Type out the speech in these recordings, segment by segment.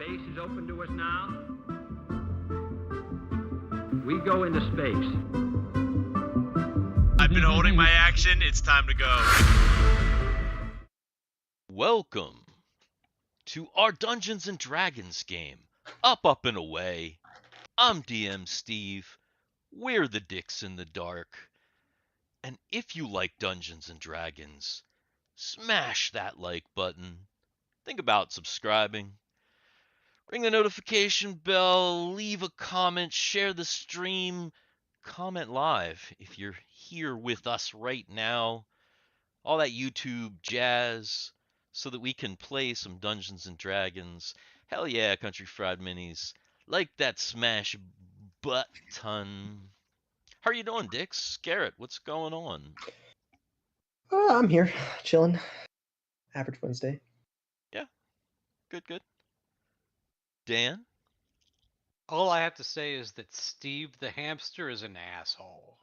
Space is open to us now. We go into space. I've been holding my action. It's time to go. Welcome to our Dungeons and Dragons game, Up and Away. I'm DM Steve. We're the Dix in the Dark. And if you like Dungeons and Dragons, smash that like button. Think about subscribing. Ring the notification bell, leave a comment, share the stream, comment live if you're here with us right now. All that YouTube jazz so that we can play some Dungeons and Dragons. Hell yeah, Country Fried Minis. Like that smash button. How are you doing, Dix? Garrett, what's going on? I'm here, chilling. Average Wednesday. Yeah, good. Dan? All I have to say is that Steve the hamster is an asshole.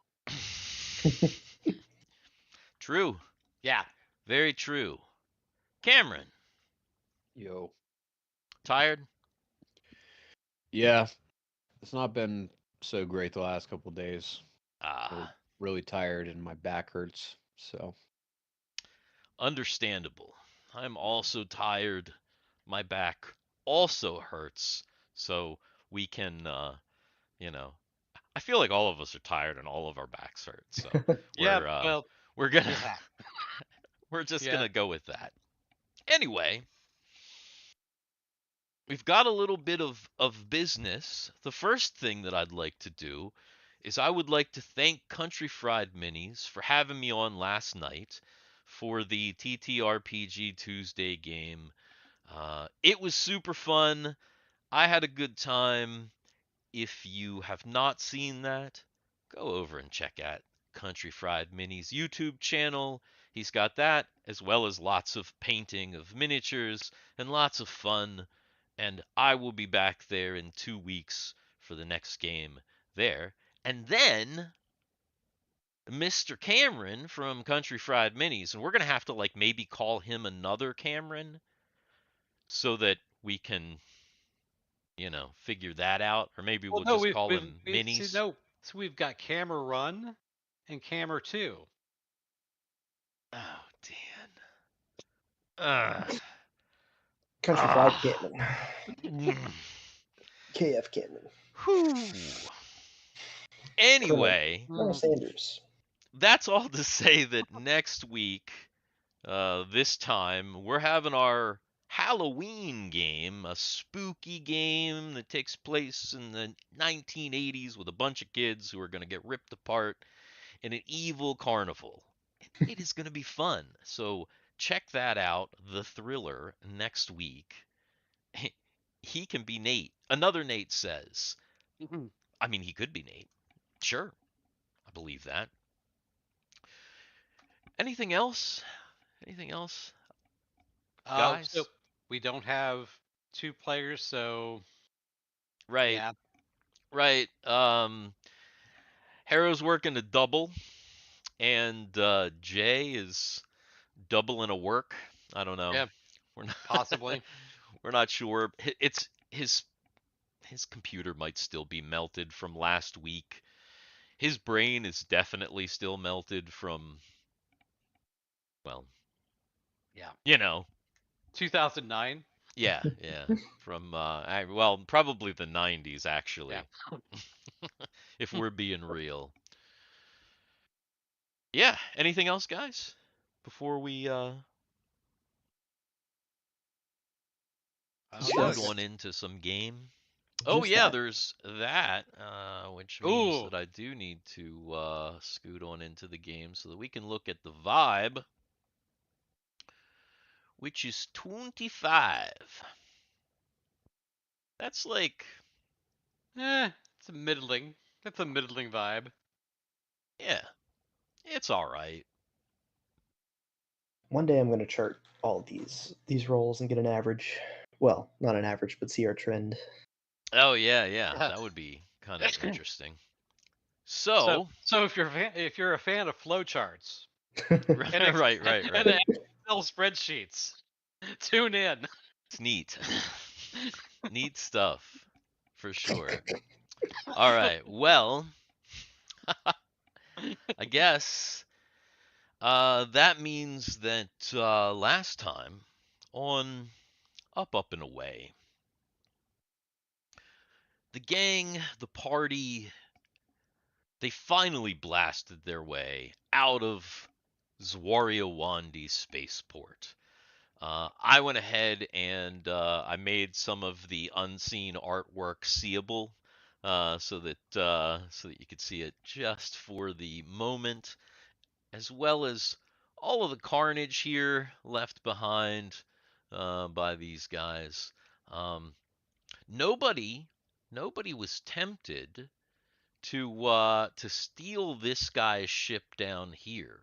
True. Yeah. Very true. Cameron? Yo. Tired? Yeah. It's not been so great the last couple days. Really tired and my back hurts, so. Understandable. I'm also tired. My back also hurts. So we can, I feel like all of us are tired and all of our backs hurt. So we're gonna, we're just gonna go with that. Anyway, we've got a little bit of business. The first thing that I'd like to do is I would like to thank Country Fried Minis for having me on last night for the TTRPG Tuesday game. It was super fun. I had a good time. If you have not seen that, go over and check out Country Fried Minis' YouTube channel. He's got that, as well as lots of painting of miniatures and lots of fun. And I will be back there in 2 weeks for the next game there. And then Mr. Cameron from Country Fried Minis, and we're going to have to maybe call him another Cameron so that we can, figure that out. Or maybe we'll just call him Minis. So we've got Camera Run and Camera 2. Oh, Dan. Country Fried Cameron. KF Cameron. Whew. Anyway, Colonel Sanders. That's all to say that next week, this time, we're having our Halloween game, a spooky game that takes place in the 1980s with a bunch of kids who are going to get ripped apart in an evil carnival. It is going to be fun. So check that out, The Thriller, next week. He can be Nate. Another Nate says. I mean, he could be Nate. Sure. I believe that. Anything else? Guys? So we don't have 2 players, so... Right. Yeah. Right. Harro's working a double, and Jay is doubling a work. I don't know. Yeah, We're not, possibly. We're not sure. It's his computer might still be melted from last week. His brain is definitely still melted from, well, yeah. 2009. Yeah. From probably the 90s actually. Yeah. If we're being real. Yeah, anything else, guys? Before we scoot on into some game. Oh yeah, there's that, which means that I do need to scoot on into the game so that we can look at the vibe, which is 25. That's it's a middling. That's a middling vibe. Yeah, it's all right. One day I'm going to chart all these rolls and get an average. Well, not an average, but see our trend. Oh yeah, that would be kind of interesting. So if you're a fan of flowcharts, right. and Excel spreadsheets, tune in. It's neat. Neat stuff, for sure. All right, well, I guess that means that last time on Up, Up, and Away, the gang, the party, they finally blasted their way out of Zwariowandi Space Port. I went ahead and I made some of the unseen artwork seeable, so that you could see it just for the moment, as well as all of the carnage here left behind by these guys. Um, nobody, nobody was tempted to steal this guy's ship down here.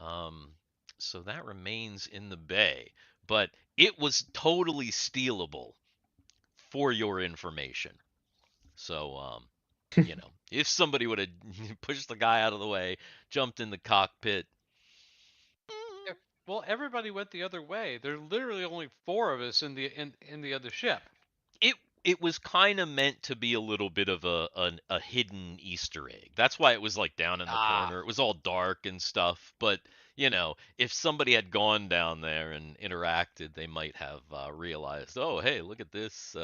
Um, so that remains in the bay, but it was totally stealable for your information. So if somebody would have pushed the guy out of the way, jumped in the cockpit. Well, everybody went the other way. There are literally only 4 of us in the other ship. It was kind of meant to be a little bit of a hidden Easter egg. That's why it was like down in the corner. It was all dark and stuff. But if somebody had gone down there and interacted, they might have realized, oh, hey, look at this.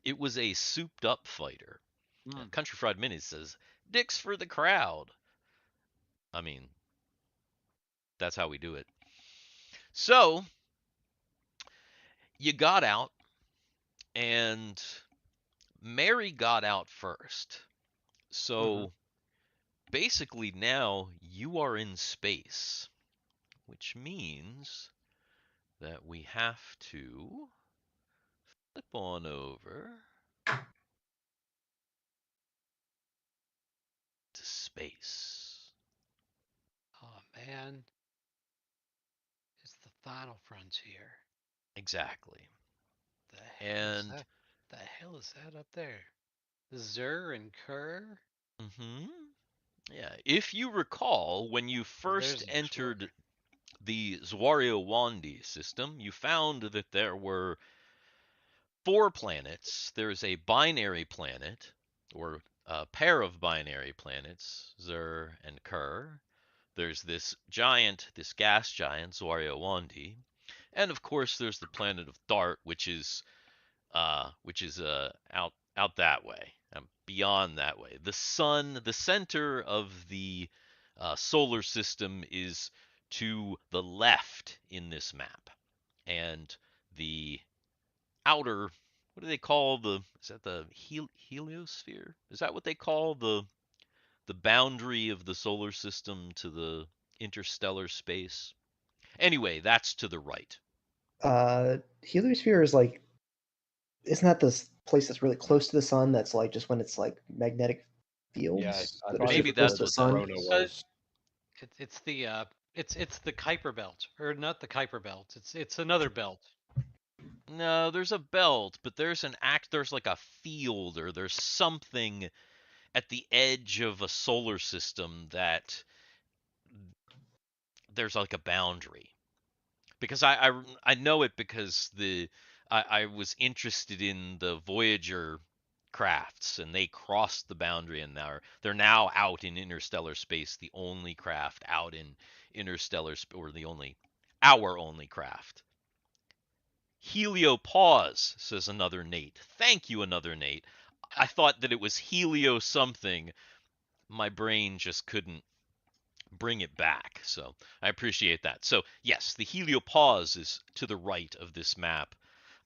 It was a souped up fighter. Country Fried Minis says, "Dicks for the crowd." I mean, that's how we do it. So you got out. And Mary got out first. So basically now you are in space, which means that we have to flip on over to space. Oh man, it's the final frontier. Exactly. The hell is that up there? Zur and Kerr? Yeah, if you recall, when you first entered the Zwariowandi system, you found that there were 4 planets. There's a binary planet, or a pair of binary planets, Zur and Kerr. There's this gas giant, Zwariowandi. And of course, there's the planet of Dart, which is out that way, beyond that way. The sun, the center of the solar system, is to the left in this map, and the outer, what do they call is that the heliosphere? Is that what they call the boundary of the solar system to the interstellar space? Anyway, that's to the right. Heliosphere is like, isn't that this place that's really close to the sun? That's like just when it's like magnetic fields. Yeah, I that are thought Maybe super close that's to the what sun. Corona was. It's the Kuiper belt, or not the Kuiper belt. It's another belt. No, there's a belt, but there's like a field, or there's something at the edge of a solar system that there's like a boundary. Because I know it because I was interested in the Voyager crafts, and they crossed the boundary, and they're now out in interstellar space, the only craft out in interstellar or our only craft. Heliopause, says another Nate. Thank you, another Nate. I thought that it was helio something. My brain just couldn't bring it back, so I appreciate that. So yes, the heliopause is to the right of this map.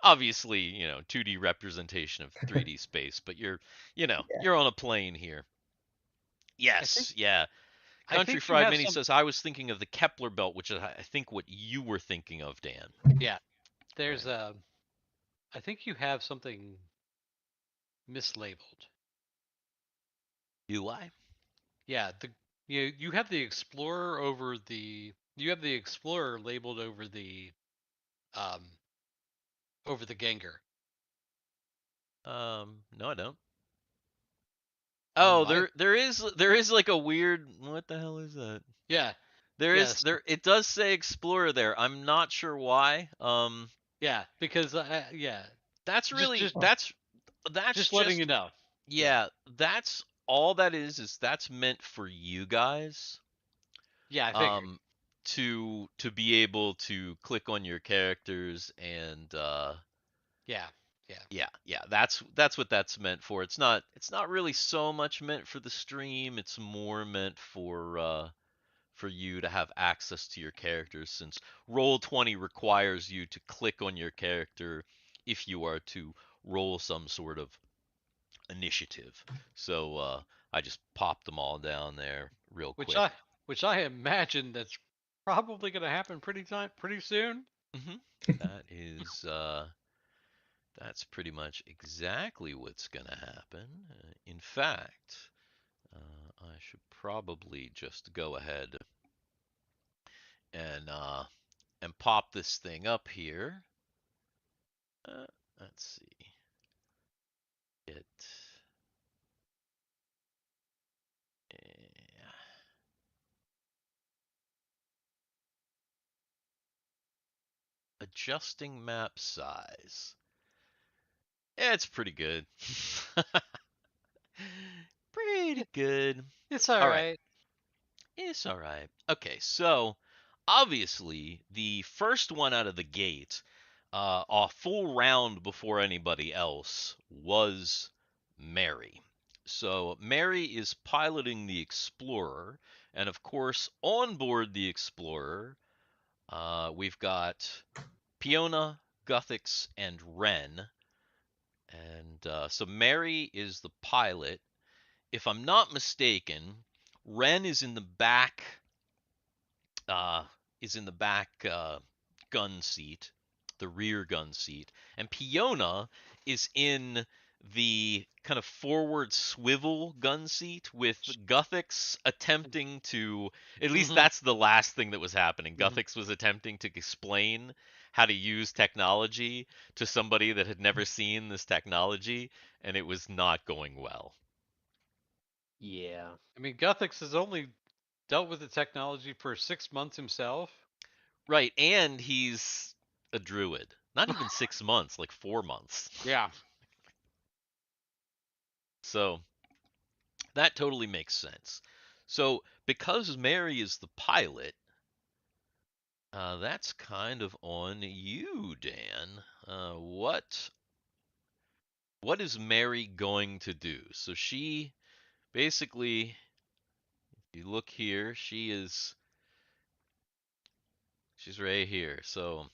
Obviously, 2D representation of 3D space, but you're on a plane here. Yes, yeah. Country Fried Mini says, I was thinking of the Kepler belt, which is, I think, what you were thinking of, Dan. Yeah. There's I think you have something mislabeled. Do I? Yeah, you have the Explorer labeled over the Gengar. No, I don't. Oh, there is like a weird, what the hell is that? Yeah. It does say Explorer there. I'm not sure why. Yeah, because That's Just really just that's just letting you know. yeah, that's all that is that's meant for you guys. Yeah, I figured. To be able to click on your characters and Yeah. Yeah. yeah, that's what that's meant for. It's not really so much meant for the stream. It's more meant for you to have access to your characters, since Roll20 requires you to click on your character if you are to roll some sort of initiative. So I just popped them all down there real Which quick. I imagine that's probably going to happen pretty soon. That is that's pretty much exactly what's gonna happen. In fact, I should probably just go ahead and pop this thing up here. Let's see. It. Yeah. Adjusting map size. Yeah, it's pretty good. Pretty good. It's all All right. right. It's all right. Okay, so obviously the first one out of the gate, a full round before anybody else, was Mary. So Mary is piloting the Explorer, and of course, on board the Explorer, we've got Peona, Guthix, and Ren. And so Mary is the pilot. If I'm not mistaken, Ren is in the back uh, gun seat, the rear gun seat, and Peona is in the kind of forward swivel gun seat with Guthix attempting to. At least that's the last thing that was happening. Guthix was attempting to explain how to use technology to somebody that had never seen this technology, and it was not going well. Yeah. I mean, Guthix has only dealt with the technology for 6 months himself. Right, and he's a druid. Not even 6 months, like 4 months. Yeah. So that totally makes sense. So because Mary is the pilot, that's kind of on you, Dan. What is Mary going to do? So she basically, if you look here, she's right here. So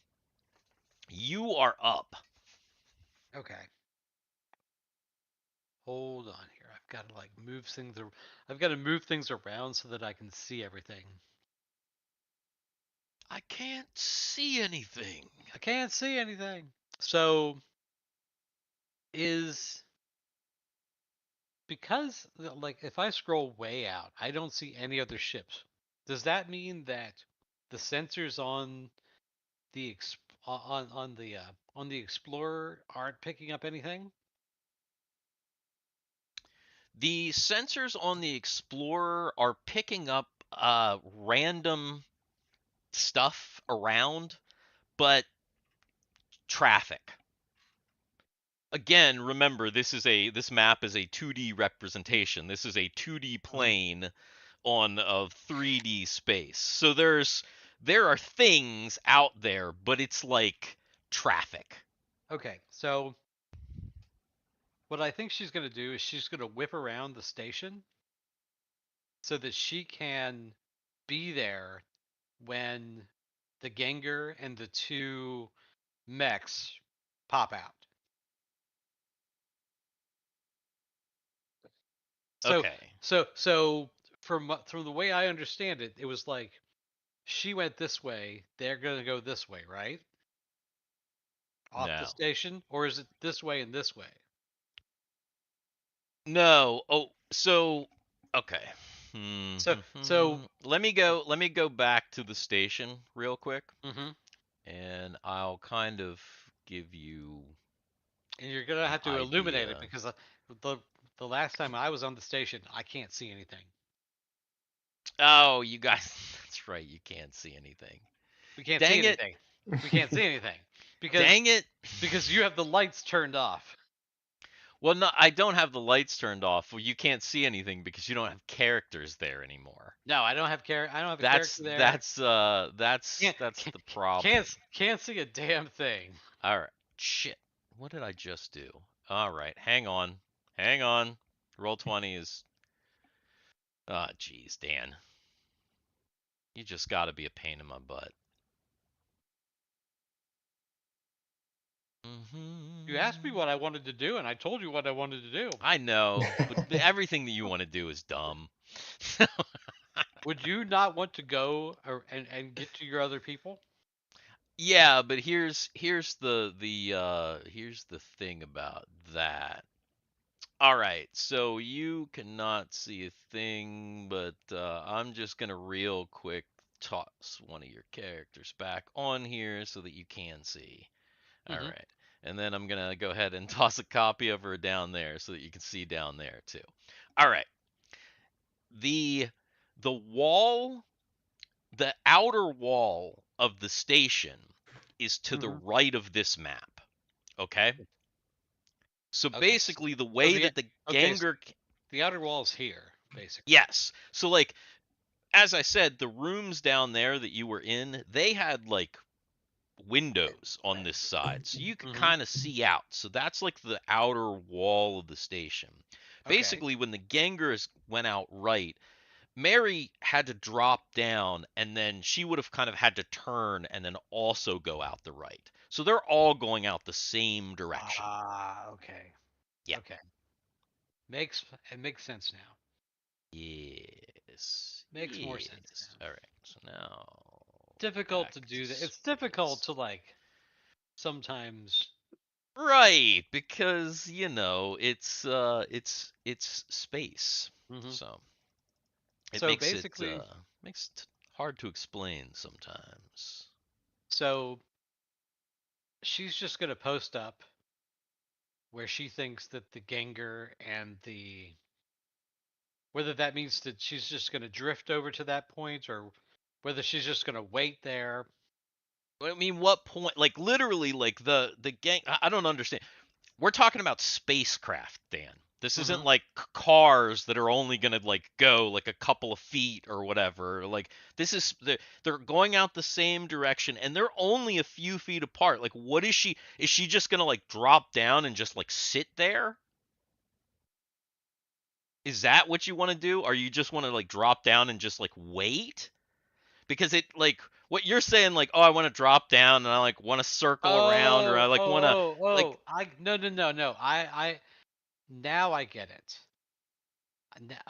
you are up. Okay. Hold on here. I've got to like move things. I've got to move things around so that I can see everything. I can't see anything. I can't see anything. So is because like if I scroll way out, I don't see any other ships. Does that mean that the sensors on the on the Explorer aren't picking up anything? The sensors on the Explorer are picking up random stuff around, but traffic. Again, remember this map is a 2D representation. This is a 2D plane on a 3D space. So there are things out there, but it's like traffic. Okay, so what I think she's going to do is she's going to whip around the station so that she can be there when the Gengar and the two mechs pop out. So Okay. so from the way I understand it, it was like she went this way, they're gonna go this way, right? Off the No. station, or is it this way and this way? No. Oh, so okay. So Let me go back to the station real quick, mhm. and I'll kind of give you And you're gonna an have to illuminate it idea. because the the last time I was on the station, I can't see anything. Oh, you guys, that's right. You can't see anything. We can't Dang see it. anything. We can't see anything because Dang it. because you have the lights turned off. Well, no, I don't have the lights turned off. Well, you can't see anything because you don't have characters there anymore. No, I don't have I don't have a That's character there. that's the problem. Can't see a damn thing. All right. Shit. What did I just do? All right. Hang on. Hang on. Roll 20 is. Oh, geez, Dan. You just got to be a pain in my butt. You asked me what I wanted to do, and I told you what I wanted to do. I know, but everything that you want to do is dumb. Would you not want to go and get to your other people? Yeah, but here's the thing about that. All right, so you cannot see a thing, but I'm just gonna real quick toss one of your characters back on here so that you can see. All right, and then I'm gonna go ahead and toss a copy of her down there so that you can see down there too. All right, the wall, the outer wall of the station is to the right of this map. Okay. So basically, the way that the Ganger, the outer wall is here, basically. Yes. So like, as I said, the rooms down there that you were in, they had like windows on this side, so you could kind of see out. So that's like the outer wall of the station. Basically, when the Gangers went out right, Mary had to drop down, and then she would have kind of had to turn and then also go out the right. So they're all going out the same direction. Okay. Yeah. Okay. It makes sense now. Yes. Makes more sense now. All right. So now difficult to do that. It's difficult to like sometimes. Right, because it's space. So it makes basically makes it hard to explain sometimes. So she's just gonna post up where she thinks that the Ganger and whether that means that she's just gonna drift over to that point or whether she's just gonna wait there. I mean, what point? Like literally, like the gang. I don't understand. We're talking about spacecraft, Dan. This isn't like cars that are only gonna like go like a couple of feet or whatever. Like this is they're going out the same direction and they're only a few feet apart. Like what is she? Is she just gonna like drop down and just like sit there? Is that what you want to do? Or you just want to like drop down and just like wait? Because it like what you're saying, like, oh, I want to drop down and I like want to circle around, or I like want to like. No. I now I get it.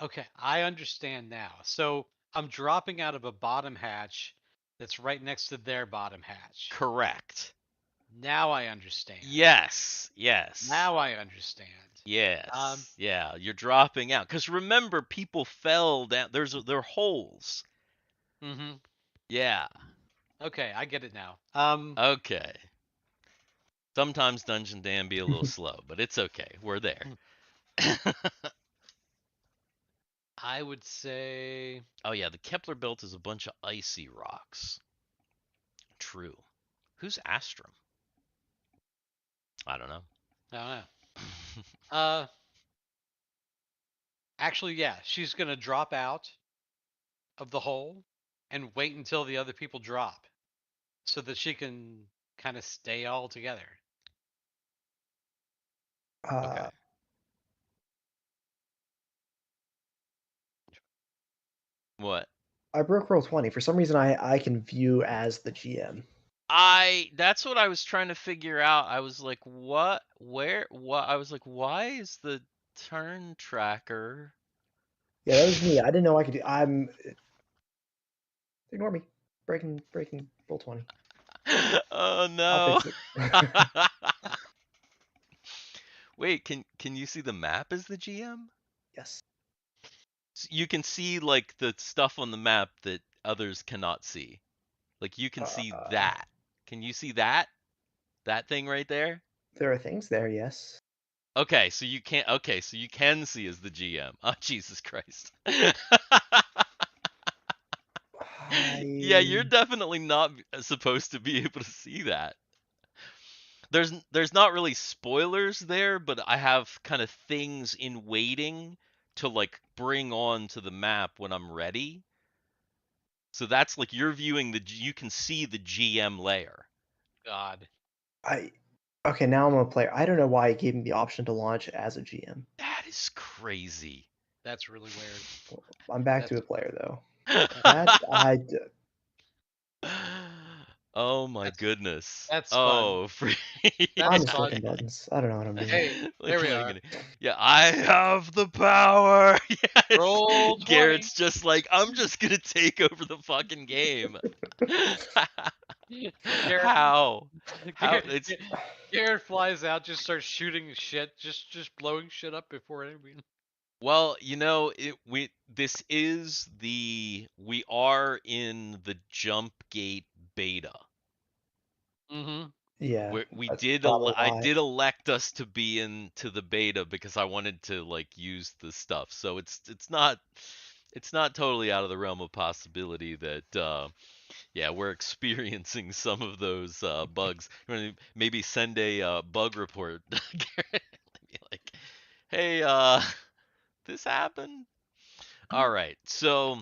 Okay, I understand now. So I'm dropping out of a bottom hatch that's right next to their bottom hatch. Correct. Now I understand. Yes. Now I understand. Yes. Yeah, you're dropping out. Because remember, people fell down. There are holes. Yeah. Okay, I get it now. Okay. Sometimes Dungeon Dan be a little slow, but it's okay. We're there. I would say. Oh yeah, the Kepler belt is a bunch of icy rocks. True. Who's Astrum? I don't know. Actually, yeah, she's gonna drop out of the hole and wait until the other people drop, so that she can kind of stay all together. Okay. What? I broke roll 20. For some reason, I can view as the GM. That's what I was trying to figure out. I was like, what? Where? What? I was like, why is the turn tracker? Yeah, that was me. I didn't know I could do. Ignore me. Breaking roll 20. Oh no. Wait, can you see the map as the GM? Yes. So you can see like the stuff on the map that others cannot see. Like you can see that. Can you see that? That thing right there? There are things there, yes. Okay, so you can't. Okay, so you can see as the GM. Oh Jesus Christ. Yeah, you're definitely not supposed to be able to see that. There's not really spoilers there, but I have kind of things in waiting to like bring on to the map when I'm ready. So that's like you're viewing you can see the GM layer. God. Okay, now I'm a player. I don't know why it gave me the option to launch as a GM. That is crazy. That's really weird. I'm back to a player though. Oh my goodness. That's oh, fun. I'm That's just fun. clicking buttons. I don't know what I'm doing. Hey, there we are. Yeah, I have the power. Yes. Roll 20. Garrett's just like, I'm just gonna take over the fucking game. Garrett, How? Garrett, Garrett flies out, just starts shooting shit, just blowing shit up before anybody. Well, you know, we are in the jump gate beta. Mm-hmm. Yeah, We that's did probably I why. did elect us to be into the beta because I wanted to like use the stuff. So it's not totally out of the realm of possibility that yeah, we're experiencing some of those bugs. You wanna maybe send a bug report, Garrett. Be like, hey, this happened. All right. So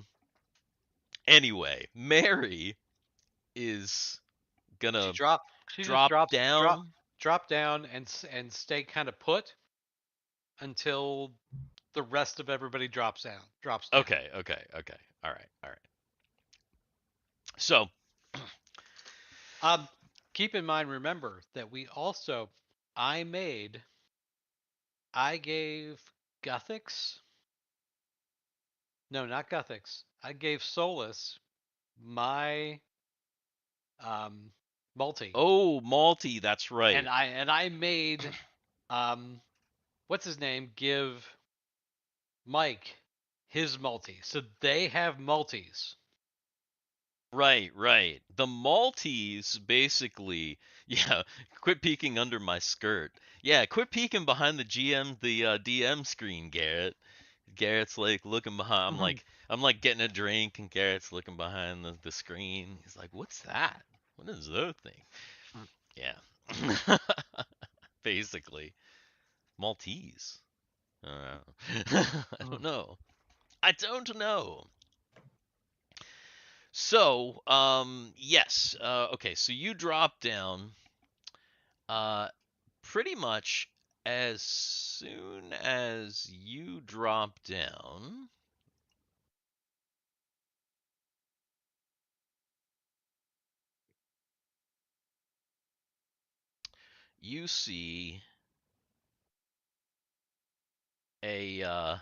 anyway, Mary is gonna She just drop down. drop down and stay kind of put until the rest of everybody drops down. Okay. All right. So, Keep in mind, remember that I gave Guthix. No, not Guthix. I gave Solus my multi. oh, Malty, that's right. And I made what's his name give Mike his multi. So they have multis. Right. The Maltese basically, yeah, quit peeking under my skirt. Yeah, quit peeking behind the DM screen, Garrett. Garrett's like looking behind. I'm like getting a drink, and Garrett's looking behind the screen. He's like, "What's that? What is that thing?" Yeah, basically Maltese. I don't know. I don't know. So, yes. Okay, so you drop down. Pretty much as soon as you drop down, you see a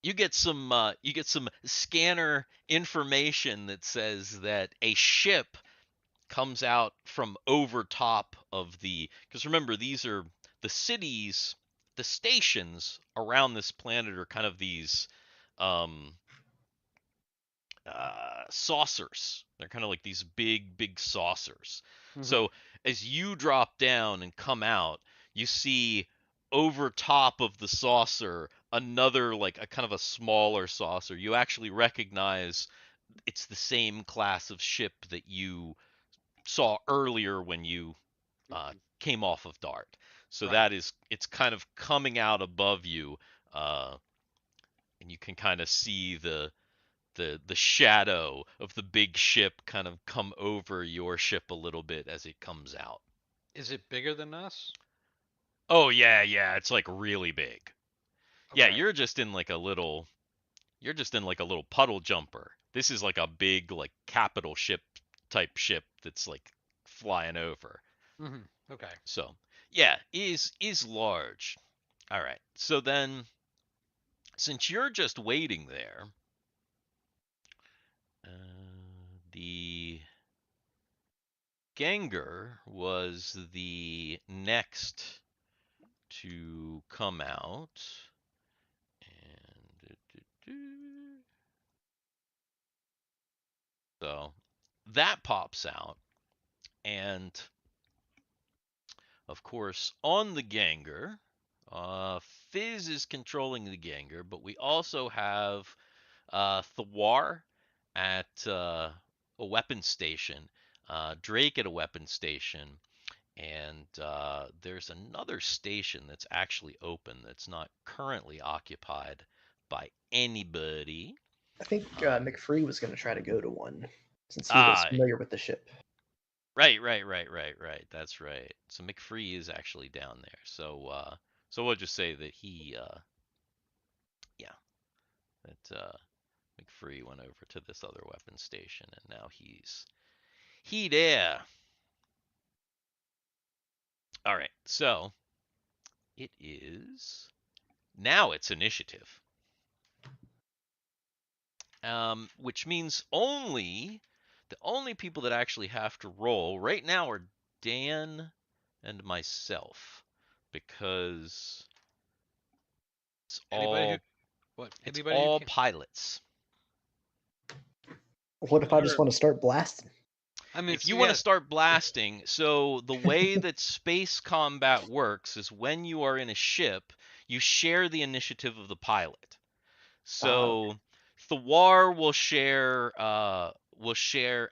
you get some scanner information that says that a ship comes out from over top of because remember, these are the cities, the stations around this planet are kind of these um saucers. They're kind of like these big saucers. Mm-hmm. So as you drop down and come out, you see over top of the saucer another, like a kind of a smaller saucer. You actually recognize it's the same class of ship that you saw earlier when you came off of Dart. So Right. it's kind of coming out above you, and you can kind of see the shadow of the big ship kind of come over your ship a little bit as it comes out. Is it bigger than us? Oh yeah, it's like really big. Okay. Yeah, you're just in like a little puddle jumper. This is like a big like capital ship type ship that's like flying over. Mm-hmm. Okay. So, yeah, is large. All right. So then since you're just waiting there, the Gengar was the next to come out. And so that pops out. And of course, on the Gengar, Fizz is controlling the Gengar, but we also have Thiwar at a weapon station, Drake at a weapon station, and there's another station that's actually open that's not currently occupied by anybody. I think McFree was going to try to go to one since he was Ah, familiar with the ship. right. That's right. So McFree is actually down there. So we'll just say that that McFree went over to this other weapon station, and now he there. All right, so it is now it's initiative, which means the only people that actually have to roll right now are Dan and myself, because it's Anybody who all what? it's Anybody who all can. pilots. What if I just want to start blasting? I mean, If so you want yeah, to start blasting, so the way that space combat works is when you are in a ship, you share the initiative of the pilot. So Thiwar will share.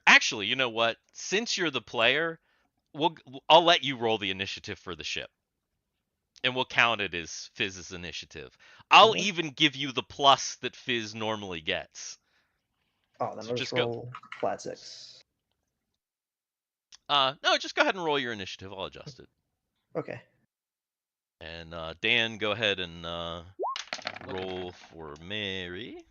Actually, you know what? Since you're the player, I'll let you roll the initiative for the ship, and we'll count it as Fizz's initiative. I'll Yeah. even give you the plus that Fizz normally gets. Oh, then So I'll just just go. roll flat 6. No, just go ahead and roll your initiative. I'll adjust it. Okay. And Dan, go ahead and roll for Mary.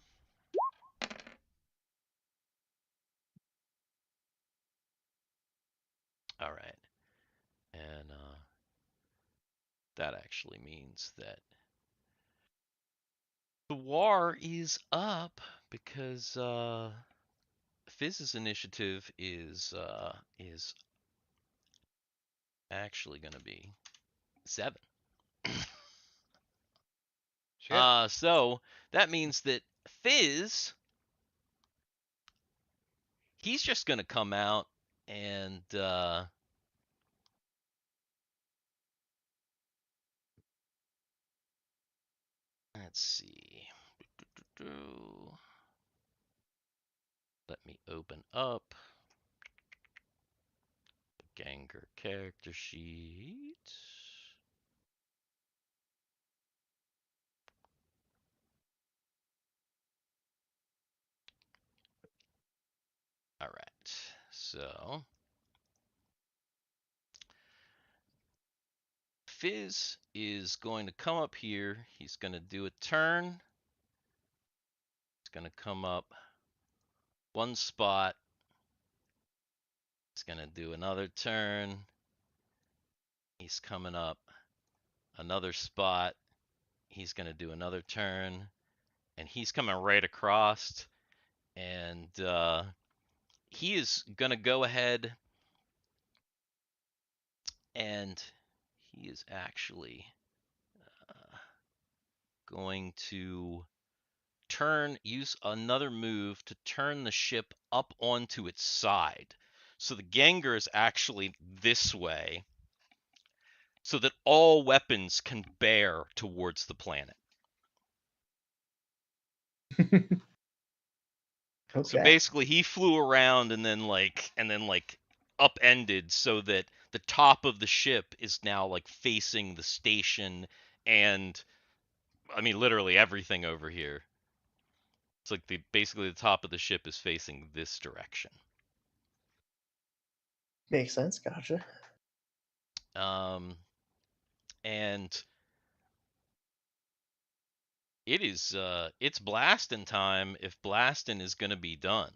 All right. And that actually means that the war is up because Fizz's initiative is actually going to be 7. shit. So that means that Fizz, he's just going to come out and let's see. Let me open up the Ganger character sheet. All right, so Fizz is going to come up here. He's going to do a turn. He's going to come up one spot. He's going to do another turn. He's coming up another spot. He's going to do another turn. And he's coming right across. And he is going to go ahead and he is actually going to use another move to turn the ship up onto its side. So the Ganger is actually this way, so that all weapons can bear towards the planet. Okay. So basically he flew around and then upended so that the top of the ship is now like facing the station, and I mean literally everything over here. It's like basically the top of the ship is facing this direction. Makes sense. Gotcha. And it's blasting time if blasting is gonna be done.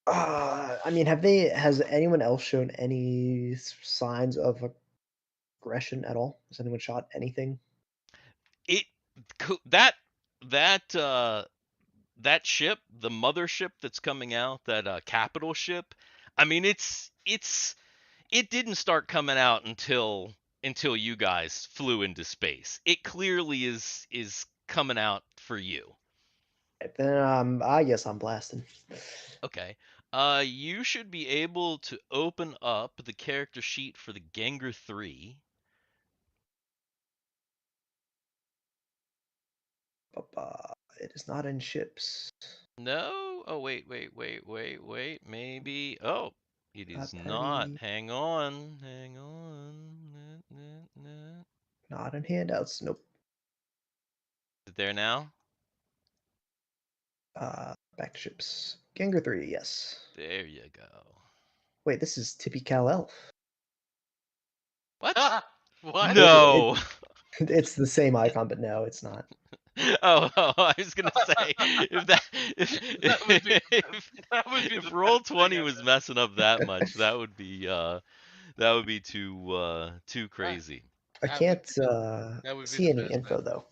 I mean, has anyone else shown any signs of aggression at all? Has anyone shot anything? That that ship, the mothership that's coming out, that capital ship. I mean, it didn't start coming out until you guys flew into space. It clearly is coming out for you. Then I guess I'm blasting. Okay. You should be able to open up the character sheet for the Ganger 3. It is not in ships. No. Oh wait. Maybe. Oh, it is not. Party. Hang on. Not in handouts. Nope. Is it there now? Back to ships. Ganger 3, yes. There you go. Wait, this is Tippy Cal Elf. What? What? No. It's the same icon, but no, it's not. Oh, I was gonna say if That would be if the roll best thing 20 ever. was messing up that much, that would be too crazy. I That would can't be that would be see the any best info bet. though.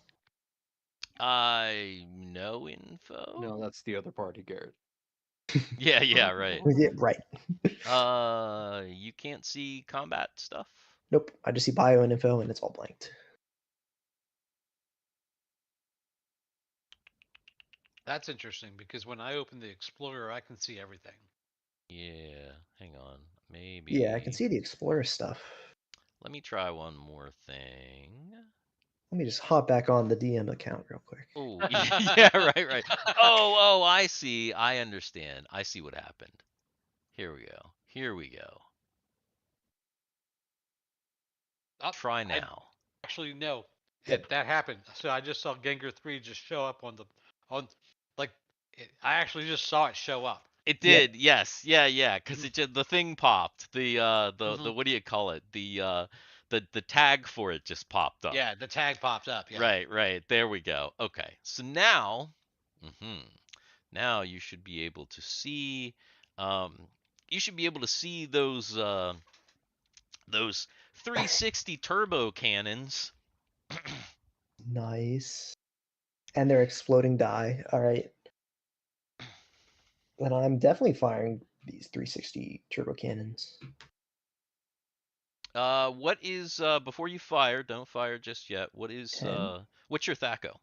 No info. No, that's the other party, Garrett. Yeah, right. Yeah, right. You can't see combat stuff. Nope. I just see bio and info, and it's all blanked. That's interesting because when I open the Explorer, I can see everything. Yeah, hang on. Maybe. Yeah, I can see the Explorer stuff. Let me try one more thing. Let me just hop back on the DM account real quick. Oh, yeah, right. Oh, I see. I understand. I see what happened. Here we go. Try now. Actually, no. Yep. That happened. So I just saw Gengar 3 just show up I actually just saw it show up. It did, yes, yeah, because the thing popped. The Mhm. what do you call it? The tag for it just popped up. Yeah, the tag popped up. Yeah. Right. There we go. Okay, so now, now you should be able to see, those 360 turbo cannons. Nice. And they're exploding die. All right. Then I'm definitely firing these 360 turbo cannons. What is before you fire? Don't fire just yet. What is 10. What's your THAC0?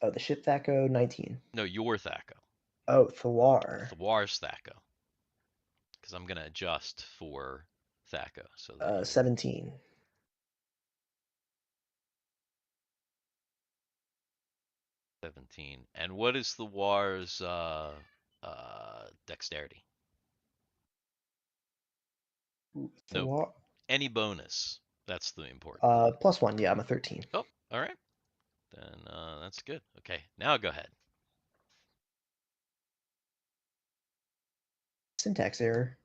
Oh, the ship THAC0 19. No, your THAC0. Oh, Thiwar. Thiwar's THAC0. Because I'm gonna adjust for THAC0. So 17. 17. And what is Thiwar's dexterity? Thiwar. Any bonus. That's the important. +1. Yeah, I'm a 13. Oh, all right. Then that's good. Okay, now go ahead. Syntax error.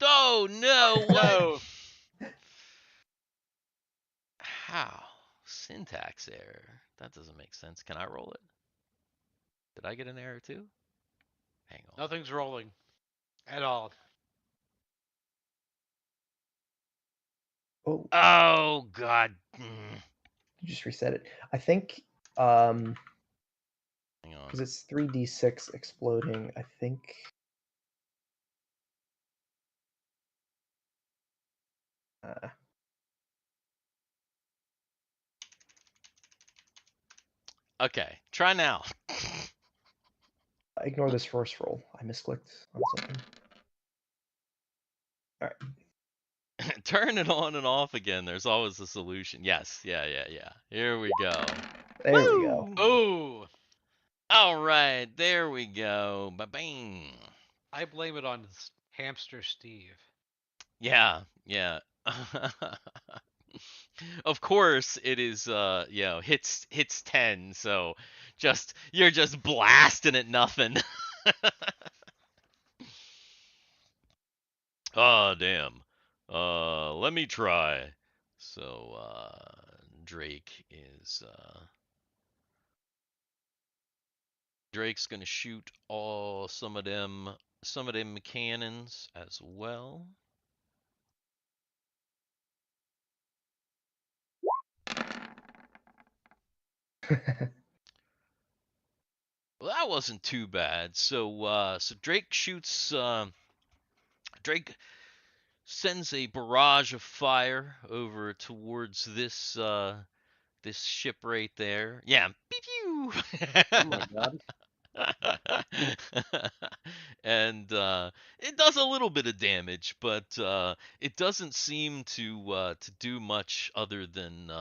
Oh no! What? No. How? Syntax error. That doesn't make sense. Can I roll it? Did I get an error too? Hang on. Nothing's rolling at all. Oh, Oh God. you just reset it. I think Hang on. because it's 3d6 exploding. I think. Okay, try now. Ignore this first roll. I misclicked on something. All right. Turn it on and off again. There's always a solution. Yes. Yeah. Here we go. There we go. Oh. All right. There we go. Ba-bang. I blame it on Hamster Steve. Yeah. Of course it is hits 10, so you're just blasting at nothing. Oh damn. Let me try. So Drake's gonna shoot some of them cannons as well. Well, that wasn't too bad. So Drake shoots. Drake sends a barrage of fire over towards this ship right there. Yeah, pew pew. Oh my god. And it does a little bit of damage, but it doesn't seem to do much other than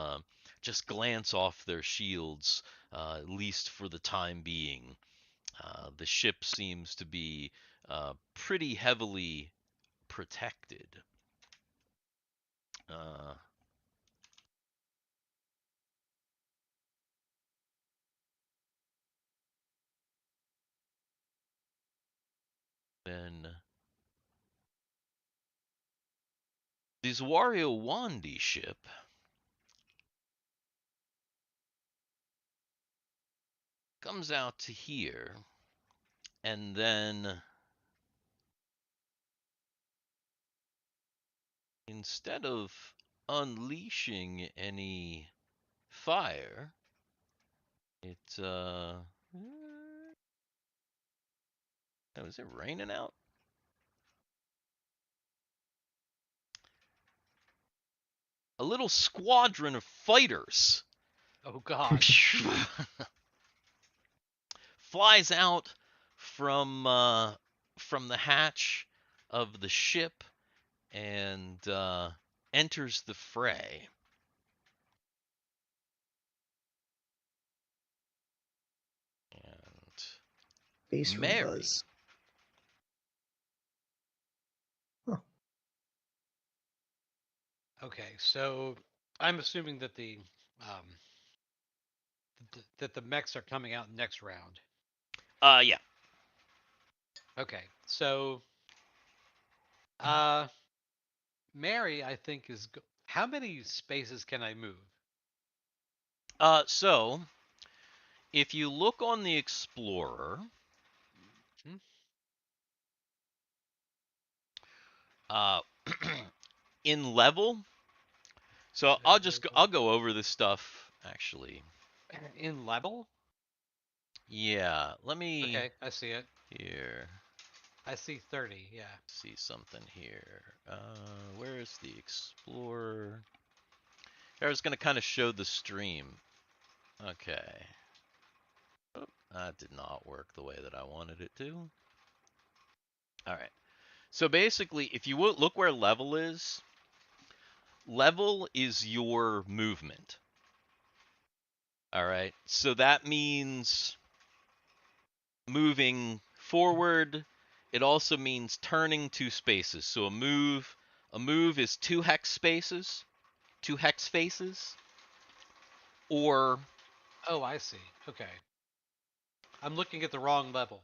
just glance off their shields at least for the time being. The ship seems to be pretty heavily protected. Then the Zwariowandi ship comes out to here, and then instead of unleashing any fire, it oh, is it raining out? A little squadron of fighters Oh God. flies out from the hatch of the ship and enters the fray. And Base Mary. buzz. Huh. Okay, so I'm assuming that the mechs are coming out next round. Yeah. Okay, so Mary, I think is. How many spaces can I move? So if you look on the Explorer, in level, so I'll go over this stuff actually. In level? Yeah, let me. Okay, I see it. Here. I see 30. Yeah. See something here. Where is the Explorer? I was gonna kind of show the stream. Okay. Oh, that did not work the way that I wanted it to. All right. So basically, if you look where level is your movement. All right. So that means moving forward. It also means turning 2 spaces. So a move is 2 hex spaces, 2 hex faces, or. Oh, I see. Okay. I'm looking at the wrong level.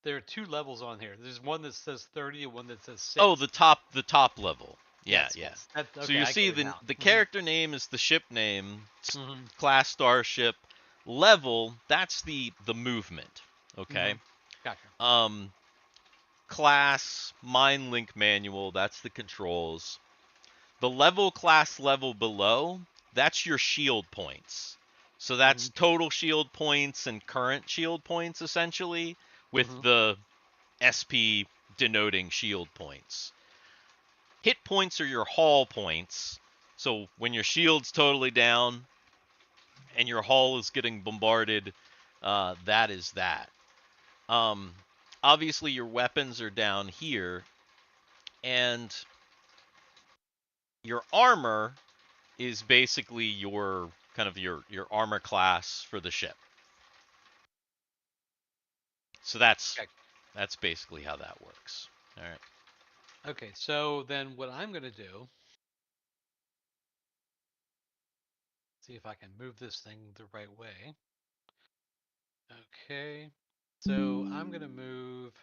There are 2 levels on here. There's one that says 30 and one that says 6. Oh, the top level. Yeah, yes, yeah. Yes. So you see the character name is the ship name, class starship, level, that's the movement. Okay. Gotcha. Class mind link manual, that's the controls. The level class level below, that's your shield points. So that's total shield points and current shield points essentially, with the SP denoting shield points. Hit points are your hull points. So when your shield's totally down and your hull is getting bombarded, that is that. Obviously your weapons are down here, and your armor is basically your kind of your armor class for the ship. So that's basically how that works. All right. Okay, so then what I'm going to do, see if I can move this thing the right way. Okay, so I'm going to move.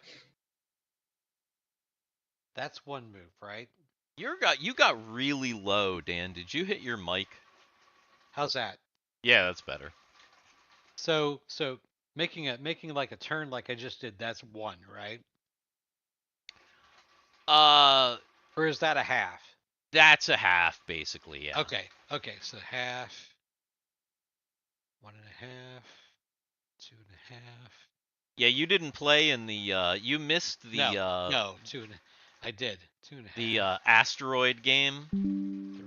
That's one move, right? You got really low, Dan. Did you hit your mic? How's that? Yeah, that's better. So making like a turn like I just did, that's 1, right? Or is that a half? That's a half, basically, yeah. Okay, so half, 1.5, 2.5. Yeah, you didn't play in the, you missed the, no, 2.5. I did, 2.5. The, asteroid game.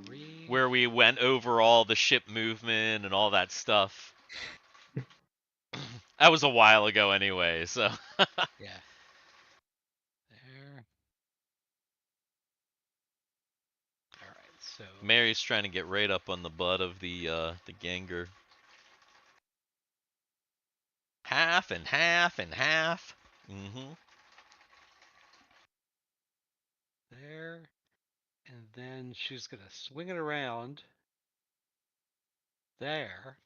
3. Where we went over all the ship movement and all that stuff. That was a while ago anyway, so. Yeah. There. Alright, so. Mary's trying to get right up on the butt of the Ganger. Half and half and half. Mm-hmm. There. And then she's going to swing it around there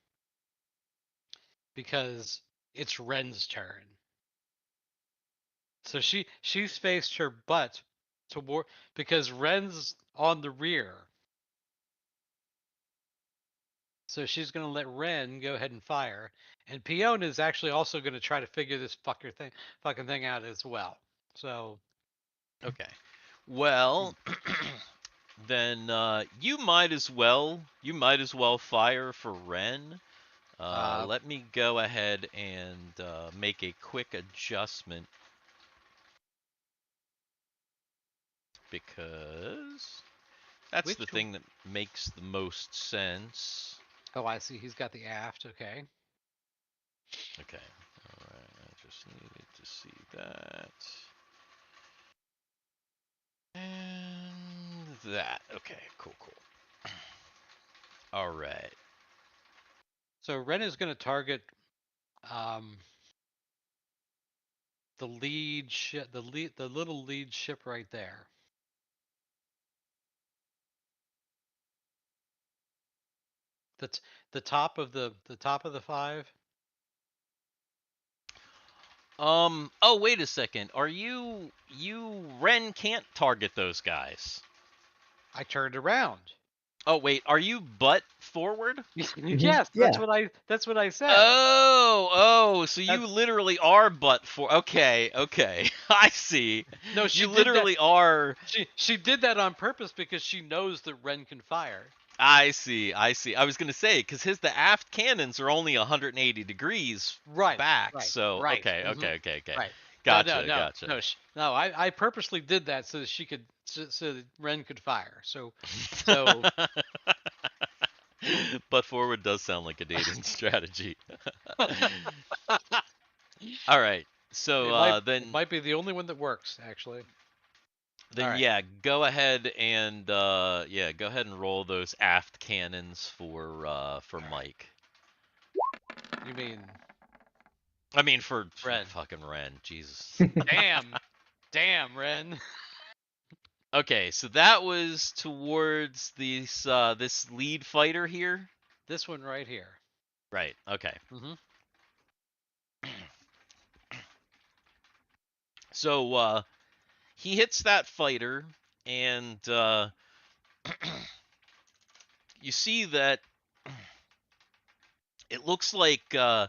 because it's Ren's turn. So she's faced her butt toward because Ren's on the rear. So she's going to let Ren go ahead and fire, and Piona is actually also going to try to figure this fucking thing out as well. So Okay. Well, then you might as well fire for Ren. Let me go ahead and make a quick adjustment because that's the thing that makes the most sense. Oh, I see. He's got the aft. Okay. Okay. All right. I just needed to see that. And that. Okay. Cool. All right. So Ren is going to target the lead ship, the little lead ship right there. That's the top of the five. Oh, wait a second. Are you Ren can't target those guys? I turned around. Oh, wait. Are you butt forward? Yes, Yeah. that's what I said. Oh, so you literally are butt for. Okay. I see. No, she you literally are. She did that on purpose because she knows that Ren can fire. I see. I was gonna say because the aft cannons are only 180 degrees back. Right, so right. okay. Right. Gotcha. No, I purposely did that so that she could so that Ren could fire. So Butt forward does sound like a dating strategy. All right. So then it might be the only one that works actually. Then right. go ahead and roll those aft cannons for Mike. You mean? I mean for Ren. Fucking Ren. Jesus. Damn, Ren. Okay, so that was towards this lead fighter here. This one right here. Right. Okay. Mm-hmm. So he hits that fighter, and you see that it looks like the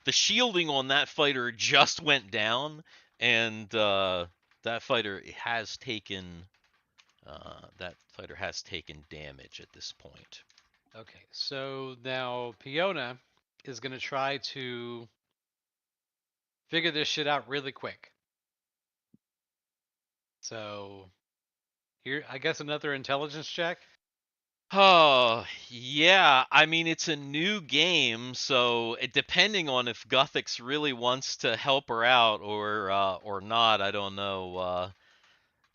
shielding on that fighter just went down, and that fighter has taken damage at this point. Okay, so now Piona is going to try to figure this shit out really quick. So here, I guess another intelligence check. Oh, yeah. I mean, it's a new game, so depending on if Guthix really wants to help her out or not, I don't know.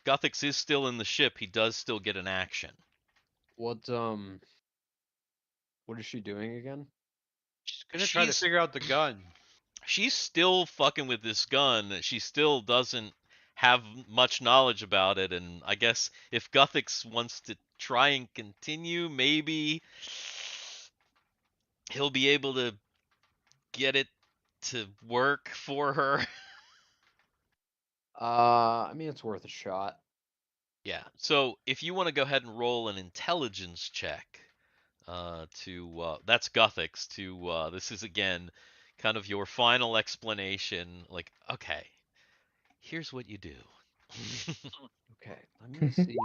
Guthix is still in the ship. He does still get an action. What is she doing again? She's gonna try to figure out the gun. She's still fucking with this gun. She still doesn't have much knowledge about it, and I guess if Guthix wants to try and continue, maybe he'll be able to get it to work for her. I mean, it's worth a shot. Yeah. So if you want to go ahead and roll an intelligence check, that's Guthix. This is again kind of your final explanation. Like, okay, here's what you do. Okay, let me see.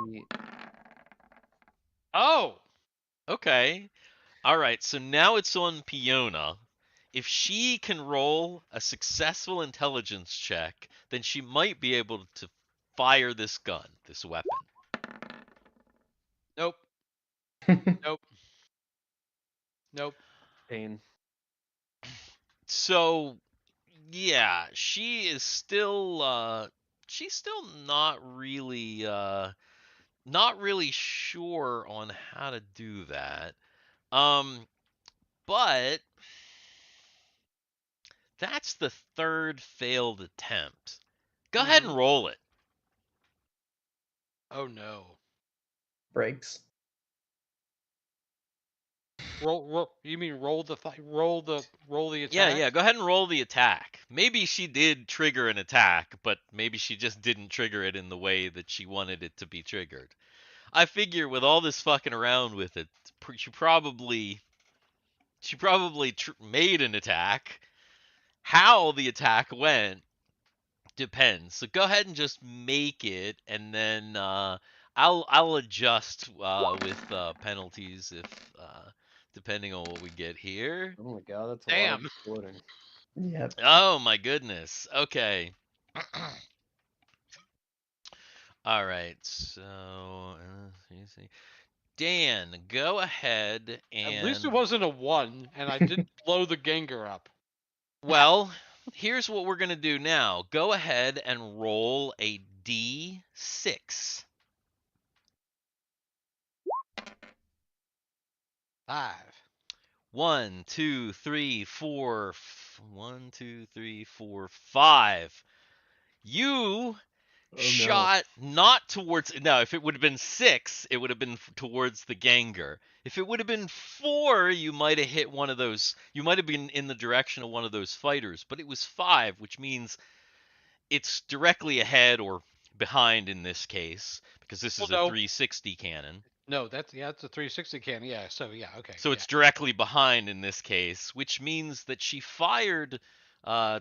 Oh. Okay. All right. So now it's on Piona. If she can roll a successful intelligence check, then she might be able to fire this gun, this weapon. Nope. Nope. Pain. So, yeah, she is still she's still not really sure on how to do that. But That's the third failed attempt. Go ahead and roll it. Oh no. Breaks. Roll. You mean roll the attack? Yeah. Go ahead and roll the attack. Maybe she did trigger an attack, but maybe she just didn't trigger it in the way that she wanted it to be triggered. I figure with all this fucking around with it, she probably made an attack. How the attack went depends. So go ahead and just make it, and then I'll adjust with penalties if depending on what we get here. Oh my god, that's a lot Damn. of exploding. Yep. Oh my goodness. Okay. All right. So let's see. Dan, go ahead and. At least it wasn't a 1, and I didn't blow the Gengar up. Well, here's what we're gonna do now. Go ahead and roll a D6. 5. 1, 2, 3, 4. 1, 2, 3, 4, 5. You shot not towards. No, if it would have been 6, it would have been towards the Gengar. If it would have been 4, you might have hit one of those. You might have been in the direction of one of those fighters. But it was 5, which means it's directly ahead or behind in this case, because this is a 360 cannon. No, it's a 360 cannon. Yeah, so yeah, okay. So it's directly behind in this case, which means that she fired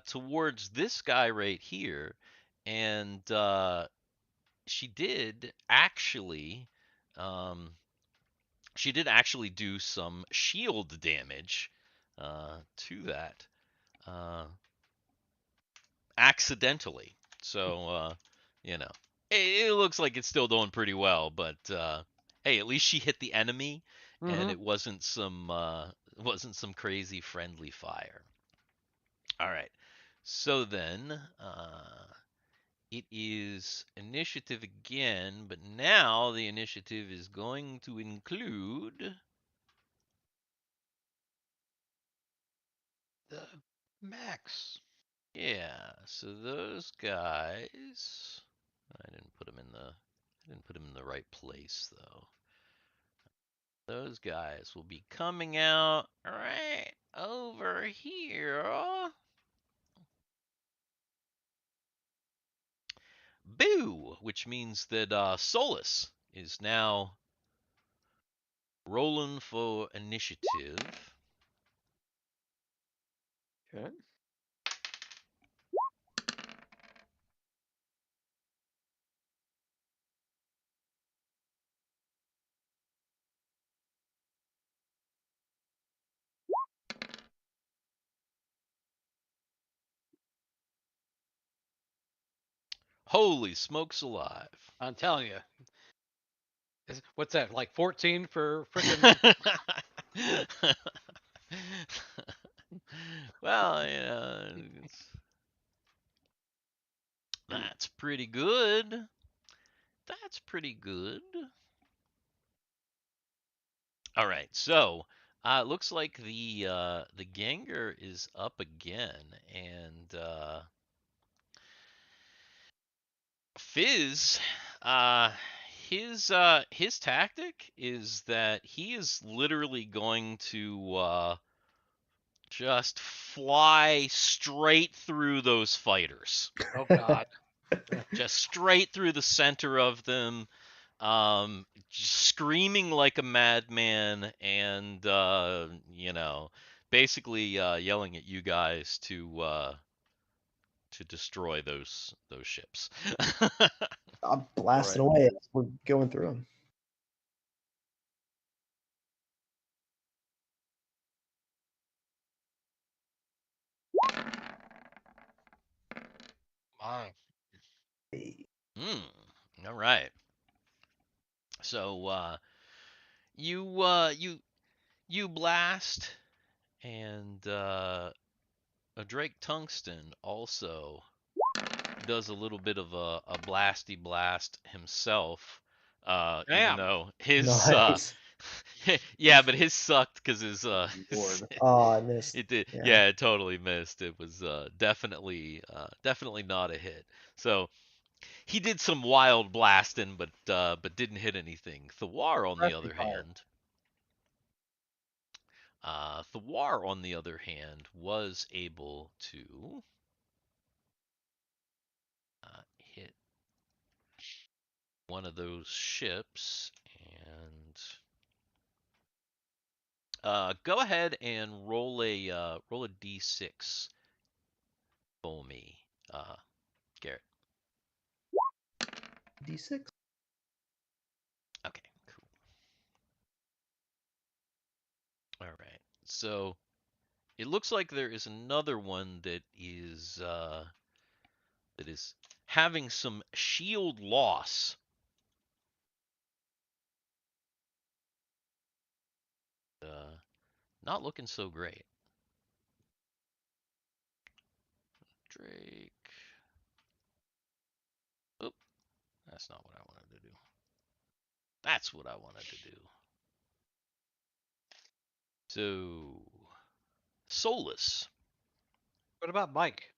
towards this guy right here, and she did actually do some shield damage to that accidentally. So it looks like it's still doing pretty well, but hey, at least she hit the enemy, and it wasn't some crazy friendly fire. All right, so then it is initiative again, but now the initiative is going to include The Mechs. Yeah, so those guys, I didn't put them in the right place though. Those guys will be coming out right over here. Boo, which means that Solus is now rolling for initiative. Okay. Holy smokes alive. I'm telling you. What's that, like 14 for freaking... Well, that's pretty good. That's pretty good. All right, so it looks like the Gengar is up again, and Fizz, his tactic is that he is literally going to just fly straight through those fighters. Oh god. Just straight through the center of them, just screaming like a madman, and basically yelling at you guys to destroy those ships. I'm blasting away as we're going through them. Wow. All right. So you blast, and a Drake Tungsten also does a little bit of a blasty blast himself. Even though his Nice. Yeah, but his sucked because his Lord. Oh, I missed. it did. Yeah. Yeah, it totally missed. It was definitely not a hit. So he did some wild blasting, but didn't hit anything. Thiwar on the Actually other fire. hand. Thiwar, on the other hand, was able to hit one of those ships and go ahead and roll a d6 for me, Garrett. D6. Okay, cool. All right. So it looks like there is another one that is having some shield loss. Not looking so great. Drake. Oop, that's not what I wanted to do. That's what I wanted to do. So, Solus. What about Mike?